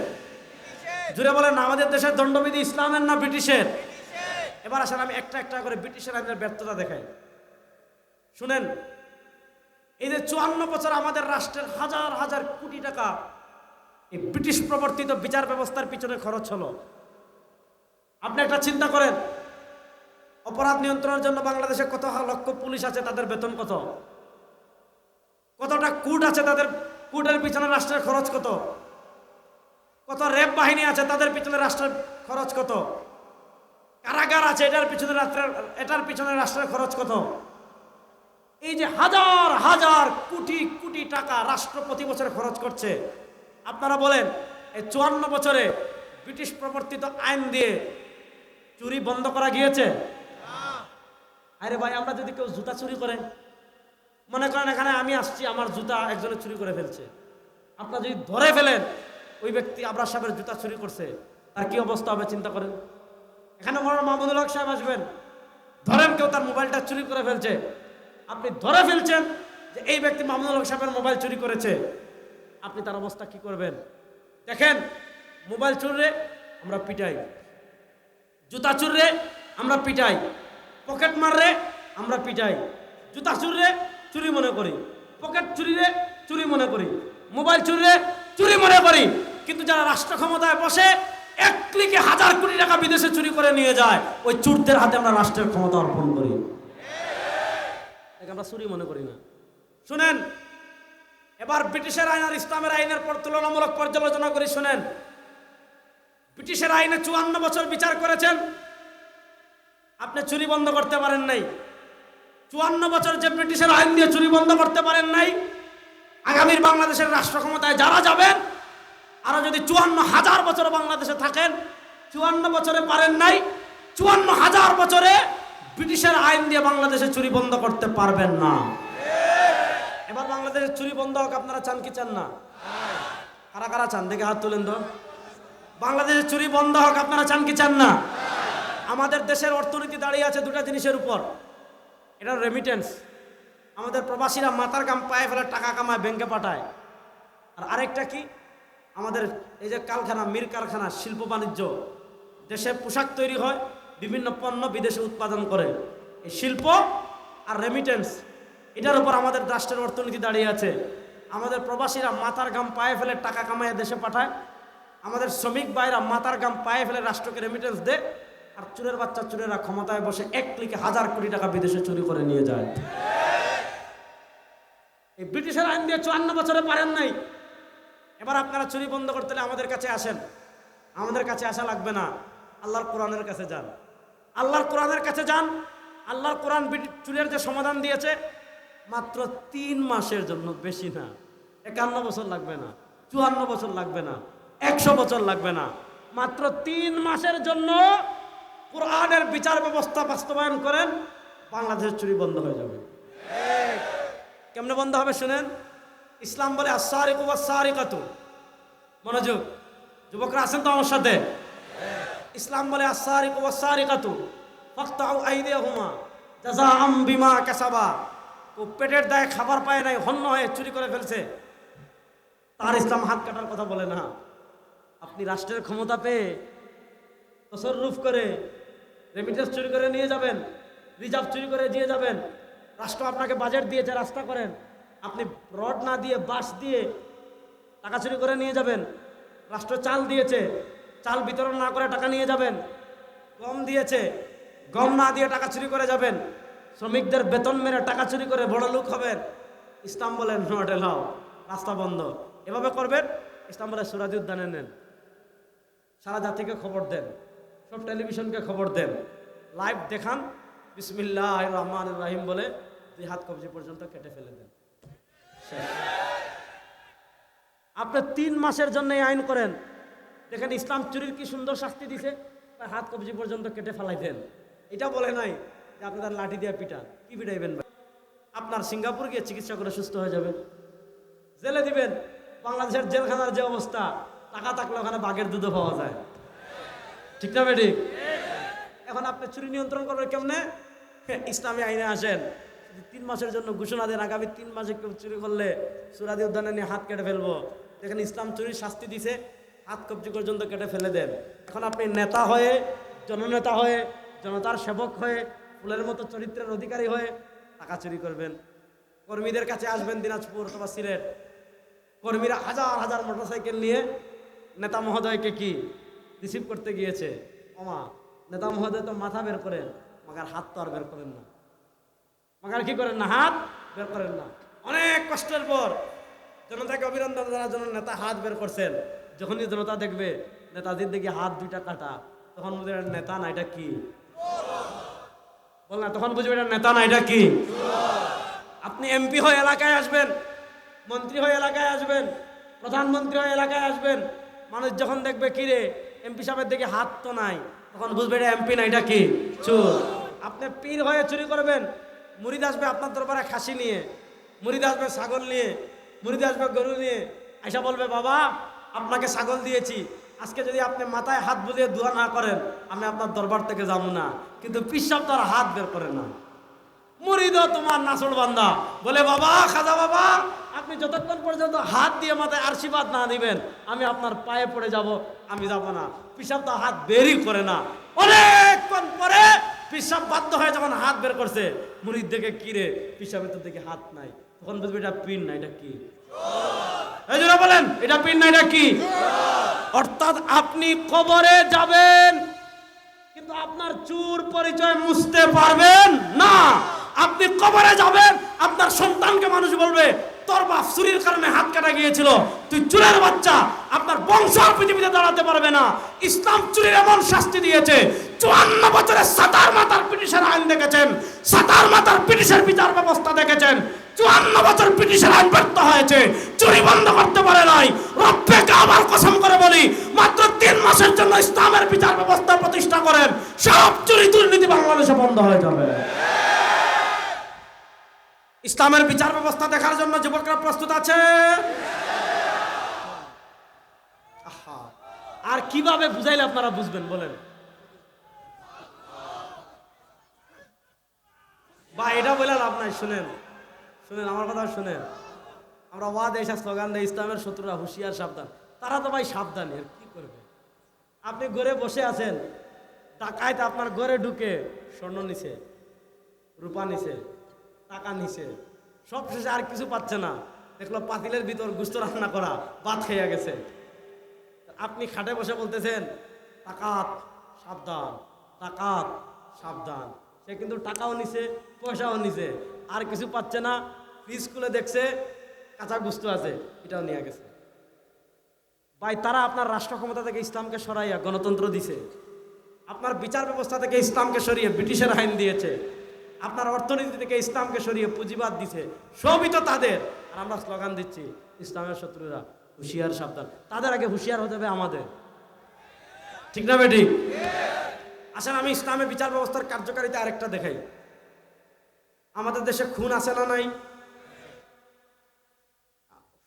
জুড়ে বলেন না, আমাদের দেশের দণ্ডবিধি ইসলামের না ব্রিটিশের? এবার আসেন আমি একটা একটা করে ব্রিটিশের আইনের ব্যর্থতা দেখাই। শুনেন, এই যে 54 বছর আমাদের রাষ্ট্রের হাজার হাজার কোটি টাকা এই ব্রিটিশ প্রবর্তিত বিচার ব্যবস্থার পিছনে খরচ হলো। আপনি একটা চিন্তা করেন, অপরাধ নিয়ন্ত্রণের জন্য বাংলাদেশে কত লক্ষ পুলিশ আছে, তাদের বেতন কত? কতটা কোর্ট আছে, তাদের কোর্টের পিছনে রাষ্ট্রের খরচ কত? কত র্যাব বাহিনী আছে, তাদের পিছনে রাষ্ট্রের খরচ কত? কারাগার আছে, এটার পিছনে রাষ্ট্রের খরচ কত? এই যে হাজার হাজার কোটি কোটি টাকা রাষ্ট্র প্রতি বছর খরচ করছে, আপনারা বলেন এই 54 বছরে ব্রিটিশ প্রবর্তিত আইন দিয়ে চুরি বন্ধ করা গিয়েছে? আরে ভাই, আমরা যদি কেউ জুতা চুরি করে, মনে করেন এখানে আমি আসছি, আমার জুতা একজনে চুরি করে ফেলছে, আপনারা যদি ধরে ফেলেন ওই ব্যক্তি আবরার সাহেবের জুতা চুরি করছে, তার কি অবস্থা হবে চিন্তা করেন। এখানে মৌলানা মাহমুদুল হক সাহেব আসবেন, ধরেন কেউ তার মোবাইলটা চুরি করে ফেলছে, আপনি ধরে ফেলছেন যে এই ব্যক্তি মাহমুদুল হক সাহেবের মোবাইল চুরি করেছে, আপনি তার অবস্থা কি করবেন? দেখেন, মোবাইল চুররে আমরা পিটাই, জুতা চুররে আমরা পিটাই, পকেট মাররে আমরা পিটাই, জুতা চুররে চুরি মনে করি, পকেট চুরিরে চুরি মনে করি, মোবাইল চুররে চুরি মনে করি। কিন্তু যারা রাষ্ট্র ক্ষমতায় বসে এক ক্লিকে হাজার কোটি টাকা বিদেশে চুরি করে নিয়ে যায়, ওই চোরদের হাতে আমরা রাষ্ট্রের ক্ষমতা অর্পণ করি, আমরা চুরি মনে করি না। শুনেন, এবার ব্রিটিশের আইন আর ইসলামের আইনের পর তুলনামূলক পর্যালোচনা করি। শুনেন, ব্রিটিশের আইনে 54 বছর বিচার করেছেন, আপনি চুরি বন্ধ করতে পারেন নাই। 54 বছর যে ব্রিটিশের আইন দিয়ে চুরি বন্ধ করতে পারেন নাই, আগামীর বাংলাদেশের রাষ্ট্র ক্ষমতায় যারা যাবেন, আরো যদি 54,000 বছর বাংলাদেশে থাকেন, 54 বছরে পারেন নাই, 54,000 বছরে ব্রিটিশের আইন দিয়ে বাংলাদেশে চুরি বন্ধ করতে পারবেন না। এবার বাংলাদেশের চুরি বন্ধ হোক, আপনারা চান কি চান না? কারা কারা চান দেখে হাত তুলেন তো। বাংলাদেশের চুরি বন্ধ হোক, আপনারা চান কি চান না? আমাদের দেশের অর্থনীতি দাঁড়িয়ে আছে দুটা জিনিসের উপর, এটা রেমিটেন্স। আমাদের প্রবাসীরা মাথার গাম পায়ে ফেলে টাকা কামায়, ব্যাংকে পাঠায়। আর আরেকটা কি, আমাদের এই যে কারখানা, মিল কারখানা, শিল্প বাণিজ্য, দেশে পোশাক তৈরি হয়, বিভিন্ন পণ্য বিদেশে উৎপাদন করে, এই শিল্প আর রেমিটেন্স, এটার উপর আমাদের রাষ্ট্রের অর্থনীতি দাঁড়িয়ে আছে। আমাদের প্রবাসীরা মাথার গাম পায়ে ফেলে টাকা কামায় দেশে পাঠায়, আমাদের শ্রমিক ভাইরা মাথার গাম পায়ে ফেলে রাষ্ট্রকে রেমিটেন্স দেয়, আর চুরের বাচ্চা চুরেরা ক্ষমতায় বসে এক ক্লিকে হাজার কোটি টাকা বিদেশে চুরি করে নিয়ে যায়। এই ব্রিটিশের আইন দিয়ে 54 বছরে পারেন নাই। এবার আপনারা চুরি বন্ধ করতে হলে আমাদের কাছে আসেন। আমাদের কাছে আসা লাগবে না, আল্লাহর কোরআনের কাছে যান। আল্লাহর কোরআনের কাছে যান। আল্লাহর কোরআন চুরের যে সমাধান দিয়েছে, মাত্র 3 মাসের জন্য, বেশি না। 51 বছর লাগবে না, 54 বছর লাগবে না, 100 বছর লাগবে না, মাত্র 3 মাসের জন্য কোরআনের বিচার ব্যবস্থা বাস্তবায়ন করেন, বাংলাদেশের চুরি বন্ধ হয়ে যাবে। কেমনে বন্ধ হবে শুনেন। ইসলাম বলে আস-সারিকু ওয়াস-সারিকাতু, মনোযোগ যুবকরা আছেন তো আমার সাথে? ইসলাম বলে আস-সারিকু ওয়াস-সারিকাতু ফাকতাউ আইদিয়াহুমা জাযাআম বিমা কাসাবা। ও পেটের দায়ে খাবার পায় নাই, হন্য হয়ে চুরি করে ফেলছে, তার ইসলাম হাত কাটার কথা বলে না। আপনি রাষ্ট্রের ক্ষমতা পেয়ে তসররুফ করে রেমিটেন্স চুরি করে নিয়ে যাবেন, রিজার্ভ চুরি করে দিয়ে যাবেন, রাষ্ট্র আপনাকে বাজেট দিয়েছে রাস্তা করেন, আপনি রড না দিয়ে বাঁশ দিয়ে টাকা চুরি করে নিয়ে যাবেন। রাষ্ট্র চাল দিয়েছে, চাল বিতরণ না করে টাকা নিয়ে যাবেন। গম দিয়েছে, গম না দিয়ে টাকা চুরি করে যাবেন। শ্রমিকদের বেতন মেরে টাকা চুরি করে বড় লোক হবেন। ইসলাম বলেন নট এলাও, রাস্তা বন্ধ। এভাবে করবেন। ইসলাম বলে সুরাজি উদ্যানে নেন, সারা জাতিকে খবর দেন, সব টেলিভিশনকে খবর দেন, লাইভ দেখান, বিসমিল্লাহির রহমানির রহিম বলে 2 হাত কবজি পর্যন্ত কেটে ফেলে দেন। আপনি 3 মাসের জন্য এই আইন করেন, দেখেন ইসলাম চুরির কি সুন্দর শাস্তি দিছে। হাত কবজি পর্যন্ত কেটে ফেলাই দেন। এটা বলে নাই যে আপনি তার লাঠি দিয়ে পিটান। কি পিটাইবেন ভাই? আপনার সিঙ্গাপুর গিয়ে চিকিৎসা করে সুস্থ হয়ে যাবে। জেলে দিবেন। বাংলাদেশের জেলখানার যে অবস্থা, টাকা থাকলে ওখানে বাঘের দুধও পাওয়া যায়, ঠিক না বেঠিক? এখন আপনি চুরি নিয়ন্ত্রণ করবেন কেমনে? ইসলামী আইনে আসেন, 3 মাসের জন্য ঘোষণা দেন, আগামী 3 মাসে কেউ চুরি করলে সুরাদি উদ্যানে নিয়ে হাত কেটে ফেলবো। দেখেন ইসলাম চুরির শাস্তি দিছে, হাত কবজি পর্যন্ত কেটে ফেলে দেন। এখন আপনি নেতা হয়ে, জননেতা হয়ে, জনতার সেবক হয়ে, ফুলের মতো চরিত্রের অধিকারী হয়ে টাকা চুরি করবেন। কর্মীদের কাছে আসবেন দিনাজপুর অথবা সিলেট, কর্মীরা হাজার হাজার মোটরসাইকেল নিয়ে নেতা মহোদয়কে কি রিসিভ করতে গিয়েছে। ওমা, নেতা মহোদয় তো মাথা বের করেন, মাগার হাত তো আর বের করেন না। মাগার কি করেন না, হাত বের করেন না। অনেক কষ্টের পর জনতাকে অভিনন্দন জানার জন্য নেতা হাত বের করছেন। যখনই জনতা দেখবে নেতাজির দিকে হাত দুইটা কাটা, তখন বুঝবে এটা নেতা না, এটা কি বল না, তখন বুঝবে এটা নেতা না, এটা কি। আপনি এমপি হয়ে এলাকায় আসবেন, মন্ত্রী হয়ে এলাকায় আসবেন, প্রধানমন্ত্রী হয়ে এলাকায় আসবেন, মানুষ যখন দেখবে কি রে এমপি সাহেবের দিকে হাত তো নাই, তখন বুঝবে এটা এমপি না, এটা কি চোর। আপনি পীর হয়ে চুরি করবেন, মুরিদ আসবে আপনার দরবারে খাসি নিয়ে, মুরিদ আসবে ছাগল নিয়ে, মুরিদ আসবে গরু নিয়ে, আইসা বলবে বাবা আপনাকে ছাগল দিয়েছি, আজকে যদি আপনি মাথায় হাত বুলিয়ে দোয়া না করেন আমি আপনার দরবার থেকে যাবো না। কিন্তু পীর সাহেব তার হাত বের করে না। মুরিদও তোমার নাসড় বান্দা, বলে বাবা খাজা বাবা আপনি যতক্ষণ পর্যন্ত হাত দিয়ে মাথায় আশীর্বাদ না দিবেন আমি আপনার পায়ে পড়ে যাব, আমি যাব না। পীর সাহেব তো হাত বেরই করে না। অনেকক্ষণ পরে পীর সাহেব বাধ্য হয়ে যখন হাত বের করছে, মুরিদ দেখে কি রে পীর সাহেবের তো দেখে হাত নাই, তখন বুঝবে এটা পীর না, এটা কি। এই জন্য বলেন এটা পীর না, এটা কি। অর্থাৎ আপনি কবরে যাবেন কিন্তু আপনার চুর পরিচয় মুছতে পারবেন না। আপনি কবরে যাবেন, আপনার সন্তানকে মানুষ বলবে তোর বাপ চুরির কারণে হাত কাটা গিয়েছিল, তুই চুরের বাচ্চা, আপনার বংশ আর পৃথিবীতে দাঁড়াতে পারবে না। ইসলাম চুরির এমন শাস্তি দিয়েছে, 54 বছরে সাতার মাতার ব্রিটিশের আইন দেখেছেন, সাতার মাতার ব্রিটিশের বিচার ব্যবস্থা দেখেছেন, 54 বছর ব্রিটিশের আইন ব্যর্থ হয়েছে, চুরি বন্ধ করতে পারে নাই। রব্বে কাবার কসম করে বলি মাত্র 3 মাসের জন্য ইসলামের বিচার ব্যবস্থা প্রতিষ্ঠা করেন, সব চুরি দুর্নীতি বাংলাদেশে বন্ধ হয়ে যাবে। ইসলামের বিচার ব্যবস্থা দেখার জন্য যুবকরা প্রস্তুত আছে? আর কিভাবে বুঝাইলে আপনারা বুঝবেন বলেন? বা এটা বলে লাভ নাই। শুনেন শুনেন আমার কথা শুনেন। আমরা ওয়াদ এসে স্লোগান দেয় ইসলামের শত্রুরা হুঁশিয়ার সাবধান। তারা তো ভাই সাবধান, এর কি করবে? আপনি ঘরে বসে আছেন, ডাকাইতে আপনার ঘরে ঢুকে স্বর্ণ নিছে, রূপা নিছে, টাকা নিছে, সব শেষে আর কিছু পাচ্ছে না, দেখলো পাতিলের ভিতর গোশত রান্না করা, ভাত খেয়ে গেছে। আপনি খাটে বসে বলতেছেন টাকাত সাবধান, টাকাত সাবধান। সে কিন্তু টাকাও নিছে, পয়সাও নিছে, আর কিছু পাচ্ছে না। ফ্রিজ খুলে দেখছে কাঁচা গোশত আছে, এটাও নিয়ে গেছে। ভাই তারা আপনার রাষ্ট্র ক্ষমতা থেকে ইসলামকে সরাইয়া গণতন্ত্র দিছে, আপনার বিচার ব্যবস্থা থেকে ইসলামকে সরিয়ে ব্রিটিশের আইন দিয়েছে, আপনার অর্থনীতি থেকে ইসলামকে সরিয়ে পুঁজিবাদ দিছে, সবই তো তাদের। আর আমরা স্লোগান দিচ্ছি ইসলামের শত্রুরা হুঁশিয়ার সাবধান। তাদের আগে হুঁশিয়ার হতে হবে আমাদের, ঠিক না বেটি? আসেন আমি ইসলামের বিচার ব্যবস্থার কার্যকারিতা আরেকটা দেখাই। আমাদের দেশে খুন আছে না নাই?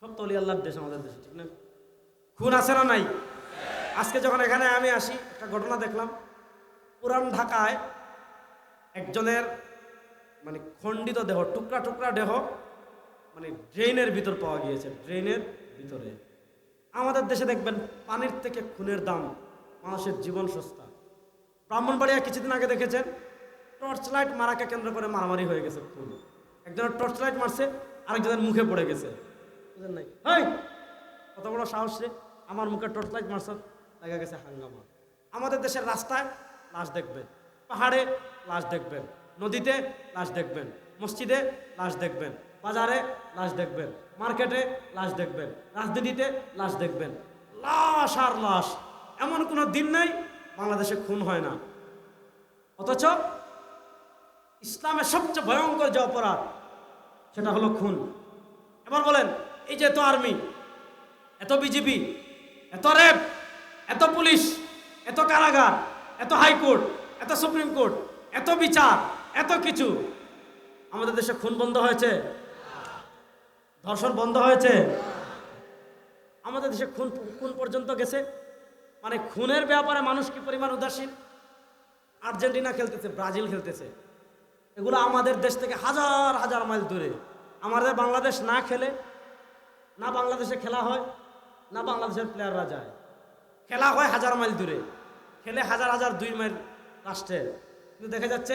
সব তো আল্লাহর দেশ আমাদের দেশে, ঠিক না? খুন আছে না নাই? আজকে যখন এখানে আমি আসি একটা ঘটনা দেখলাম, পুরান ঢাকায় একজনের মানে খণ্ডিত দেহ, টুকরা টুকরা দেহ মানে ড্রেনের ভিতর পাওয়া গিয়েছে, ড্রেনের ভিতরে। আমাদের দেশে দেখবেন পানির থেকে খুনের দাম, মানুষের জীবন সস্তা। ব্রাহ্মণবাড়িয়া কিছুদিন আগে দেখেছেন টর্চ লাইট মারাকে কেন্দ্র করে মারামারি হয়ে গেছে, খুন। একজনের টর্চ লাইট মারছে, আরেকজনের মুখে পড়ে গেছে, বুঝলেন নাই? হেই কত বড় সাহস রে, আমার মুখে টর্চ লাইট মারছে, দেখা গেছে হাঙ্গামা। আমাদের দেশের রাস্তায় লাশ দেখবেন, পাহাড়ে লাশ দেখবেন, নদীতে লাশ দেখবেন, মসজিদে লাশ দেখবেন, বাজারে লাশ দেখবেন, মার্কেটে লাশ দেখবেন, রাজনীতিতে লাশ দেখবেন, লাশ আর লাশ। এমন কোনো দিন নাই বাংলাদেশে খুন হয় না। অথচ ইসলামের সবচেয়ে ভয়ঙ্কর যে অপরাধ সেটা হলো খুন। এবার বলেন এই যে এত আর্মি, এত বিজিবি, এত র্যাব, এত পুলিশ, এত কারাগার, এত হাইকোর্ট, এত সুপ্রিম কোর্ট, এত বিচার, এত কিছু, আমাদের দেশে খুন বন্ধ হয়েছে? ধর্ষণ বন্ধ হয়েছে? আমাদের দেশে খুন খুন পর্যন্ত গেছে। মানে খুনের ব্যাপারে মানুষ কি পরিমাণ উদাসীন। আর্জেন্টিনা খেলতেছে, ব্রাজিল খেলতেছে, এগুলো আমাদের দেশ থেকে হাজার হাজার মাইল দূরে। আমাদের বাংলাদেশ না খেলে, না বাংলাদেশে খেলা হয়, না বাংলাদেশের প্লেয়াররা যায়। খেলা হয় 1000 মাইল দূরে, খেলে হাজার হাজার 2 মাইল রাষ্ট্রে। কিন্তু দেখা যাচ্ছে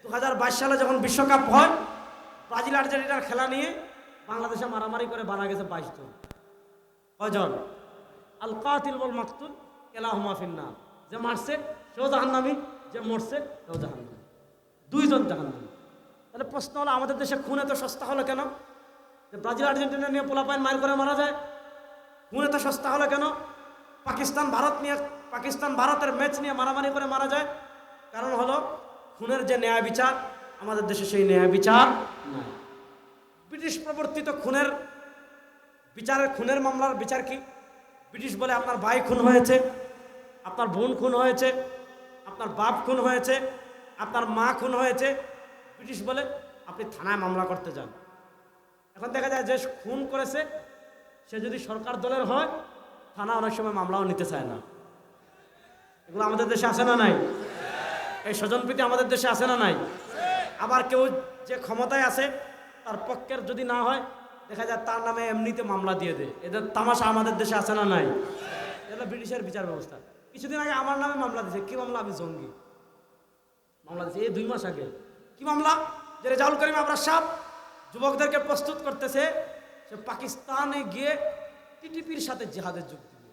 2022 সালে যখন বিশ্বকাপ হয়, ব্রাজিল আর্জেন্টিনার খেলা নিয়ে বাংলাদেশে মারামারি করে মারা গেছে 22 জন। কয়জন? আল কাতিল ওয়াল মাকতুল কিলাহুমা ফিন্নার। যে মারছে সেও জাহান্নামী, যে মরছে সেও জাহান্নামী, 2 জন জাহান্নামী। তাহলে প্রশ্ন হলো, আমাদের দেশে খুন এত সস্তা হলো কেন? যে ব্রাজিল আর্জেন্টিনা নিয়ে পোলাপাইন মার করে মারা যায়, খুন এত সস্তা হলো কেন? পাকিস্তান ভারতের ম্যাচ নিয়ে মারামারি করে মারা যায়, কারণ হলো খুনের যে ন্যায় বিচার, আমাদের দেশে সেই ন্যায় বিচার নাই। ব্রিটিশ প্রবর্তিত খুনের মামলার বিচার কি? ব্রিটিশ বলে আপনার ভাই খুন হয়েছে, আপনার বোন খুন হয়েছে, আপনার বাপ খুন হয়েছে, আপনার মা খুন হয়েছে, ব্রিটিশ বলে আপনি থানায় মামলা করতে যান। এখন দেখা যায় যে খুন করেছে সে যদি সরকার দলের হয়, থানা অনেক সময় মামলাও নিতে চায় না। এগুলো আমাদের দেশে আসে না নাই? এই স্বজনপ্রীতি আমাদের দেশে আসে না নাই? আবার কেউ যে ক্ষমতায় আছে তার পক্ষের যদি না হয়, দেখা যায় তার নামে এমনিতে মামলা দিয়ে দেয়। এদের তামাশা আমাদের দেশে আসে না নাই? এটা ব্রিটিশের বিচার ব্যবস্থা। কিছুদিন আগে আমার নামে মামলা দিয়েছে। কি মামলা? আমি জঙ্গি মামলা দিয়েছে, এই 2 মাস আগে। কি মামলা? যে রেজাউল করিম আবরার সাহেব যুবকদেরকে প্রস্তুত করতেছে সে পাকিস্তানে গিয়ে টিটিপির সাথে জিহাদের যোগ দিবে।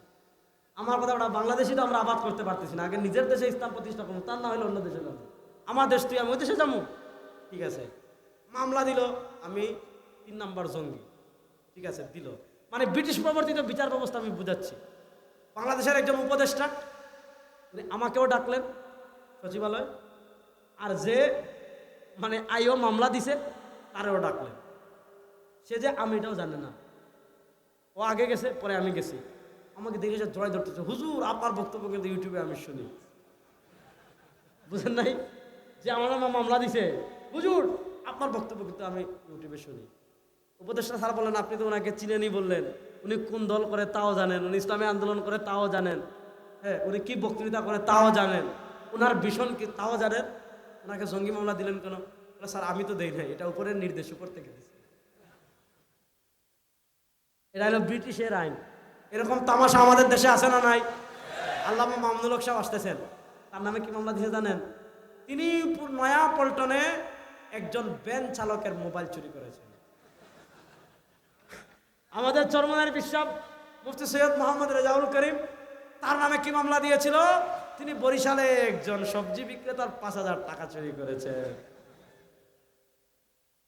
আমার কথা, ওটা বাংলাদেশি তো আমরা আবাদ করতে পারতেছি না, আগে নিজের দেশে ইসলাম প্রতিষ্ঠা করবো, তার না হলে অন্য দেশে যাবো। আমার দেশ তুই আমি ওই দেশে যাবো? ঠিক আছে, মামলা দিল, আমি 3 নম্বর জঙ্গি। ঠিক আছে, দিল। মানে ব্রিটিশ প্রবর্তিত বিচার ব্যবস্থা আমি বুঝাচ্ছি। বাংলাদেশের একজন উপদেষ্টা আমাকেও ডাকলেন সচিবালয়, আর যে মানে আইও মামলা দিছে তারেও ডাকলেন। সে যে আমি এটাও জানে না, ও আগে গেছে, পরে আমি গেছি। আমাকে দেখে সে জড়াই ধরতেছে, হুজুর আপনার বক্তব্য কিন্তু ইউটিউবে আমি শুনি। বুঝেন নাই? যে আমার নামে মামলা দিছে, হুজুর আপনার বক্তব্য কিন্তু আমি ইউটিউবে শুনি। উপদেষ্টা স্যার বললেন, আপনি তো ওনাকে চিনেনি, বললেন উনি কোন দল করে তাও জানেন, উনি ইসলামী আন্দোলন করে তাও জানেন, হ্যাঁ উনি কি বক্তৃতা করে তাও জানেন, ওনার ভীষণ কি তাও জানেন, ওনাকে জঙ্গি মামলা দিলেন কেন? স্যার আমি তো দেই নাই, এটা উপরের নির্দেশ, উপর থেকে দিচ্ছে। এটা হলো ব্রিটিশের আইন। এরকম তামাশা আমাদের দেশে আছে না নাই? আল্লামা মামুনুল হক সাহেব আসতেছেন, তার নামে কি মামলা দিয়েছে জানেন? তিনি নয়া পল্টনে একজন ভ্যান চালকের মোবাইল চুরি করেছেন। আমাদের চরমনার বিশ্বাস মুফতি সৈয়দ মোহাম্মদ রেজাউল করিম, তার নামে কি মামলা দিয়েছিল? তিনি বরিশালে একজন সবজি বিক্রেতার 5000 টাকা চুরি করেছে।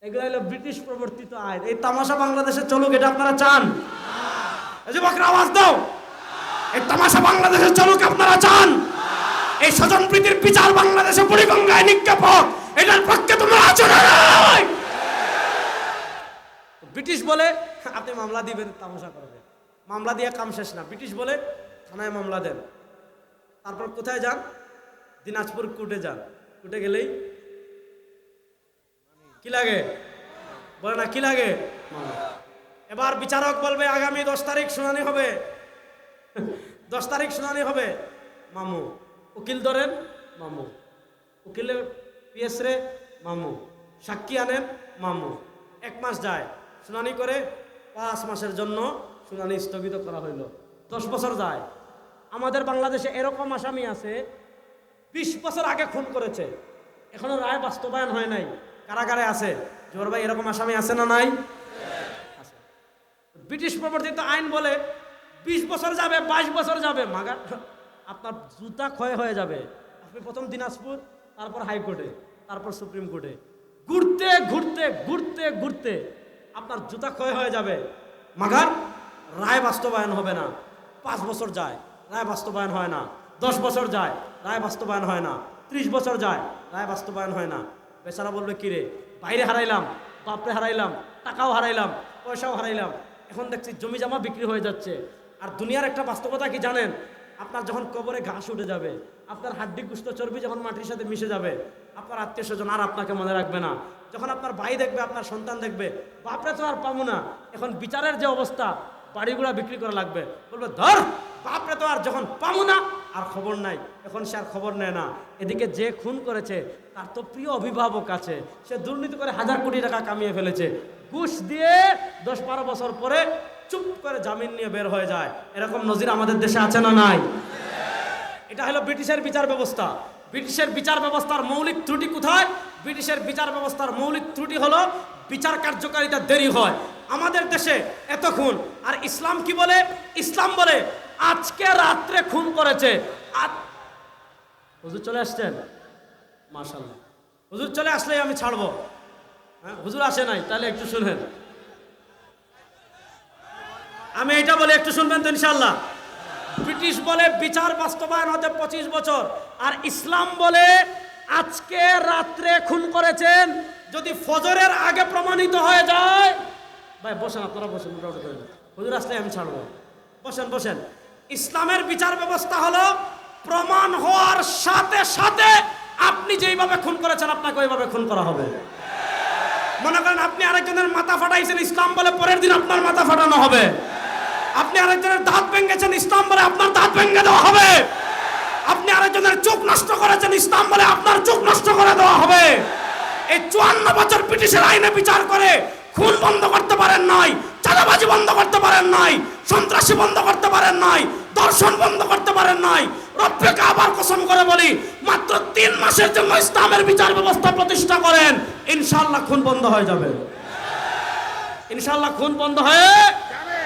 এগুলো হলো ব্রিটিশ প্রবর্তিত আইন। এই তামাশা বাংলাদেশে চলুক, এটা আপনারা চান? যুবকরা আওয়াজ দাও, এই তামাশা বাংলাদেশে চলুক আপনারা চান? এই স্বজনপ্রীতির বিচার বাংলাদেশে বুড়িগঙ্গায় নিক্ষেপ হোক, এটার পক্ষে তোমরা আছো না? ব্রিটিশ বলে আপনি মামলা দিবেন, তামাশা করবেন, মামলা দিয়ে কাম শেষ না। ব্রিটিশ বলে থানায় মামলা দেন, তারপর কোথায় যান? দিনাজপুর কোর্টে যান। কোর্টে গেলেই কি লাগে? বলে না কি লাগে? এবার বিচারক বলবে আগামী 10 তারিখ শুনানি হবে, 10 তারিখ শুনানি হবে। মামু উকিল ধরেন, মামু উকিলের পিএস রে, মামু সাক্ষী আনেন, মামু 1 মাস যায়, শুনানি করে 5 মাসের জন্য শুনানি স্থগিত করা হইল। 10 বছর যায়। আমাদের বাংলাদেশে এরকম আসামি আছে 20 বছর আগে খুন করেছে, এখনো রায় বাস্তবায়ন হয় নাই, কারাগারে আছে। জোর ভাই এরকম আসামি আছে না নাই? ব্রিটিশ প্রবর্তিত আইন বলে 20 বছর যাবে, 22 বছর যাবে, মাগার আপনার জুতা ক্ষয় হয়ে যাবে। আপনি প্রথম দিনাজপুর, তারপর হাইকোর্টে, তারপর সুপ্রিম কোর্টে ঘুরতে ঘুরতে ঘুরতে ঘুরতে আপনার জুতা ক্ষয় হয়ে যাবে, মাগার রায় বাস্তবায়ন হবে না। 5 বছর যায়, রায় বাস্তবায়ন হয় না। 10 বছর যায়, রায় বাস্তবায়ন হয় না। 30 বছর যায়, রায় বাস্তবায়ন হয় না। বেচারা বলবে কিরে, বাইরে হারাইলাম, বাপরে হারাইলাম, টাকাও হারাইলাম, পয়সাও হারাইলাম, এখন দেখছি জমি জমা বিক্রি হয়ে যাচ্ছে। আর দুনিয়ার একটা বাস্তবতা কি জানেন? আপনার যখন কবরে ঘাস উঠে যাবে, আপনার হাড্ডি গুস্ত চর্বি যখন মাটির সাথে মিশে যাবে, আপনার আত্মীয় স্বজন আর আপনাকে মনে রাখবে না। যখন আপনার ভাই দেখবে, আপনার সন্তান দেখবে, বাপরে তো আর পাবো না, এখন বিচারের যে অবস্থা, বাড়িগুলা বিক্রি করা লাগবে। বলবে ধর, বাপরে তো আর যখন পাবো না, আর খবর নাই, এখন সে আর খবর নেয় না। এদিকে যে খুন করেছে তার তো প্রিয় অভিভাবক আছে, সে দুর্নীতি করে 1000 কোটি টাকা কামিয়ে ফেলেছে, ঘুষ দিয়ে 10-12 বছর পরে চুপ করে জামিন নিয়ে বের হয়ে যায়। এরকম নজির আমাদের দেশে আছে না নাই? এটা হলো ব্রিটিশের বিচার ব্যবস্থা। ব্রিটিশের বিচার ব্যবস্থার মৌলিক ত্রুটি কোথায়? ব্রিটিশের বিচার ব্যবস্থার মৌলিক ত্রুটি হলো বিচার কার্যকারিতা দেরি হয়। আমাদের দেশে এত খুন, আর ইসলাম কি বলে? ইসলাম বলে আজকে রাত্রে খুন করেছে। হুজুর চলে আসছেন? মাশাআল্লাহ, হুজুর চলে আসলেই আমি ছাড়বো। হ্যাঁ, হুজুর আসে নাই, তাহলে একটু শুনবেন। আমি এটা বলে একটু শুনবেন তো ইনশাআল্লাহ। ব্রিটিশ বলে বিচার বাস্তবায়ন হতে 25 বছর, আর ইসলাম বলে আজকে রাত্রে খুন করেছেন, যদি ফজরের আগে প্রমাণিত হয়ে যায়। ভাই বসেন, আপনারা বসেন, মোটামুটি করে হুজুর আসলে আমি ছাড়বো। বসেন বসেন। ইসলামের বিচার ব্যবস্থা হলো প্রমাণ হওয়ার সাথে সাথে আপনি যেইভাবে খুন করেছেন আপনাকে ওইভাবে খুন করা হবে। মনে করেন আপনি আরেকজনের মাথা ফাটাইছেন, ইসলাম বলে পরের দিন আপনার মাথা ফাটানো হবে। আপনি আরেকজনের দাঁত ভেঙেছেন, ইসলাম বলে আপনার দাঁত ভেঙে দেওয়া হবে। আপনি আরেকজনের চোখ নষ্ট করেছেন, ইসলাম বলে আপনার চোখ নষ্ট করে দেওয়া হবে। এই 54 বছর ব্রিটিশের আইনে বিচার করে খুন বন্ধ করতে পারেন নাই, চাঁদাবাজি বন্ধ করতে পারেন নাই, সন্ত্রাসী বন্ধ করতে পারেন নাই, ধর্ষণ বন্ধ করতে পারেন নাই। রব্বে কাবার কসম করে বলি, মাত্র 3 মাসের জন্য ইসলামের বিচার ব্যবস্থা প্রতিষ্ঠা করেন, ইনশাআল্লাহ খুন বন্ধ হয়ে যাবে। ইনশাআল্লাহ খুন বন্ধ হয়ে যাবে।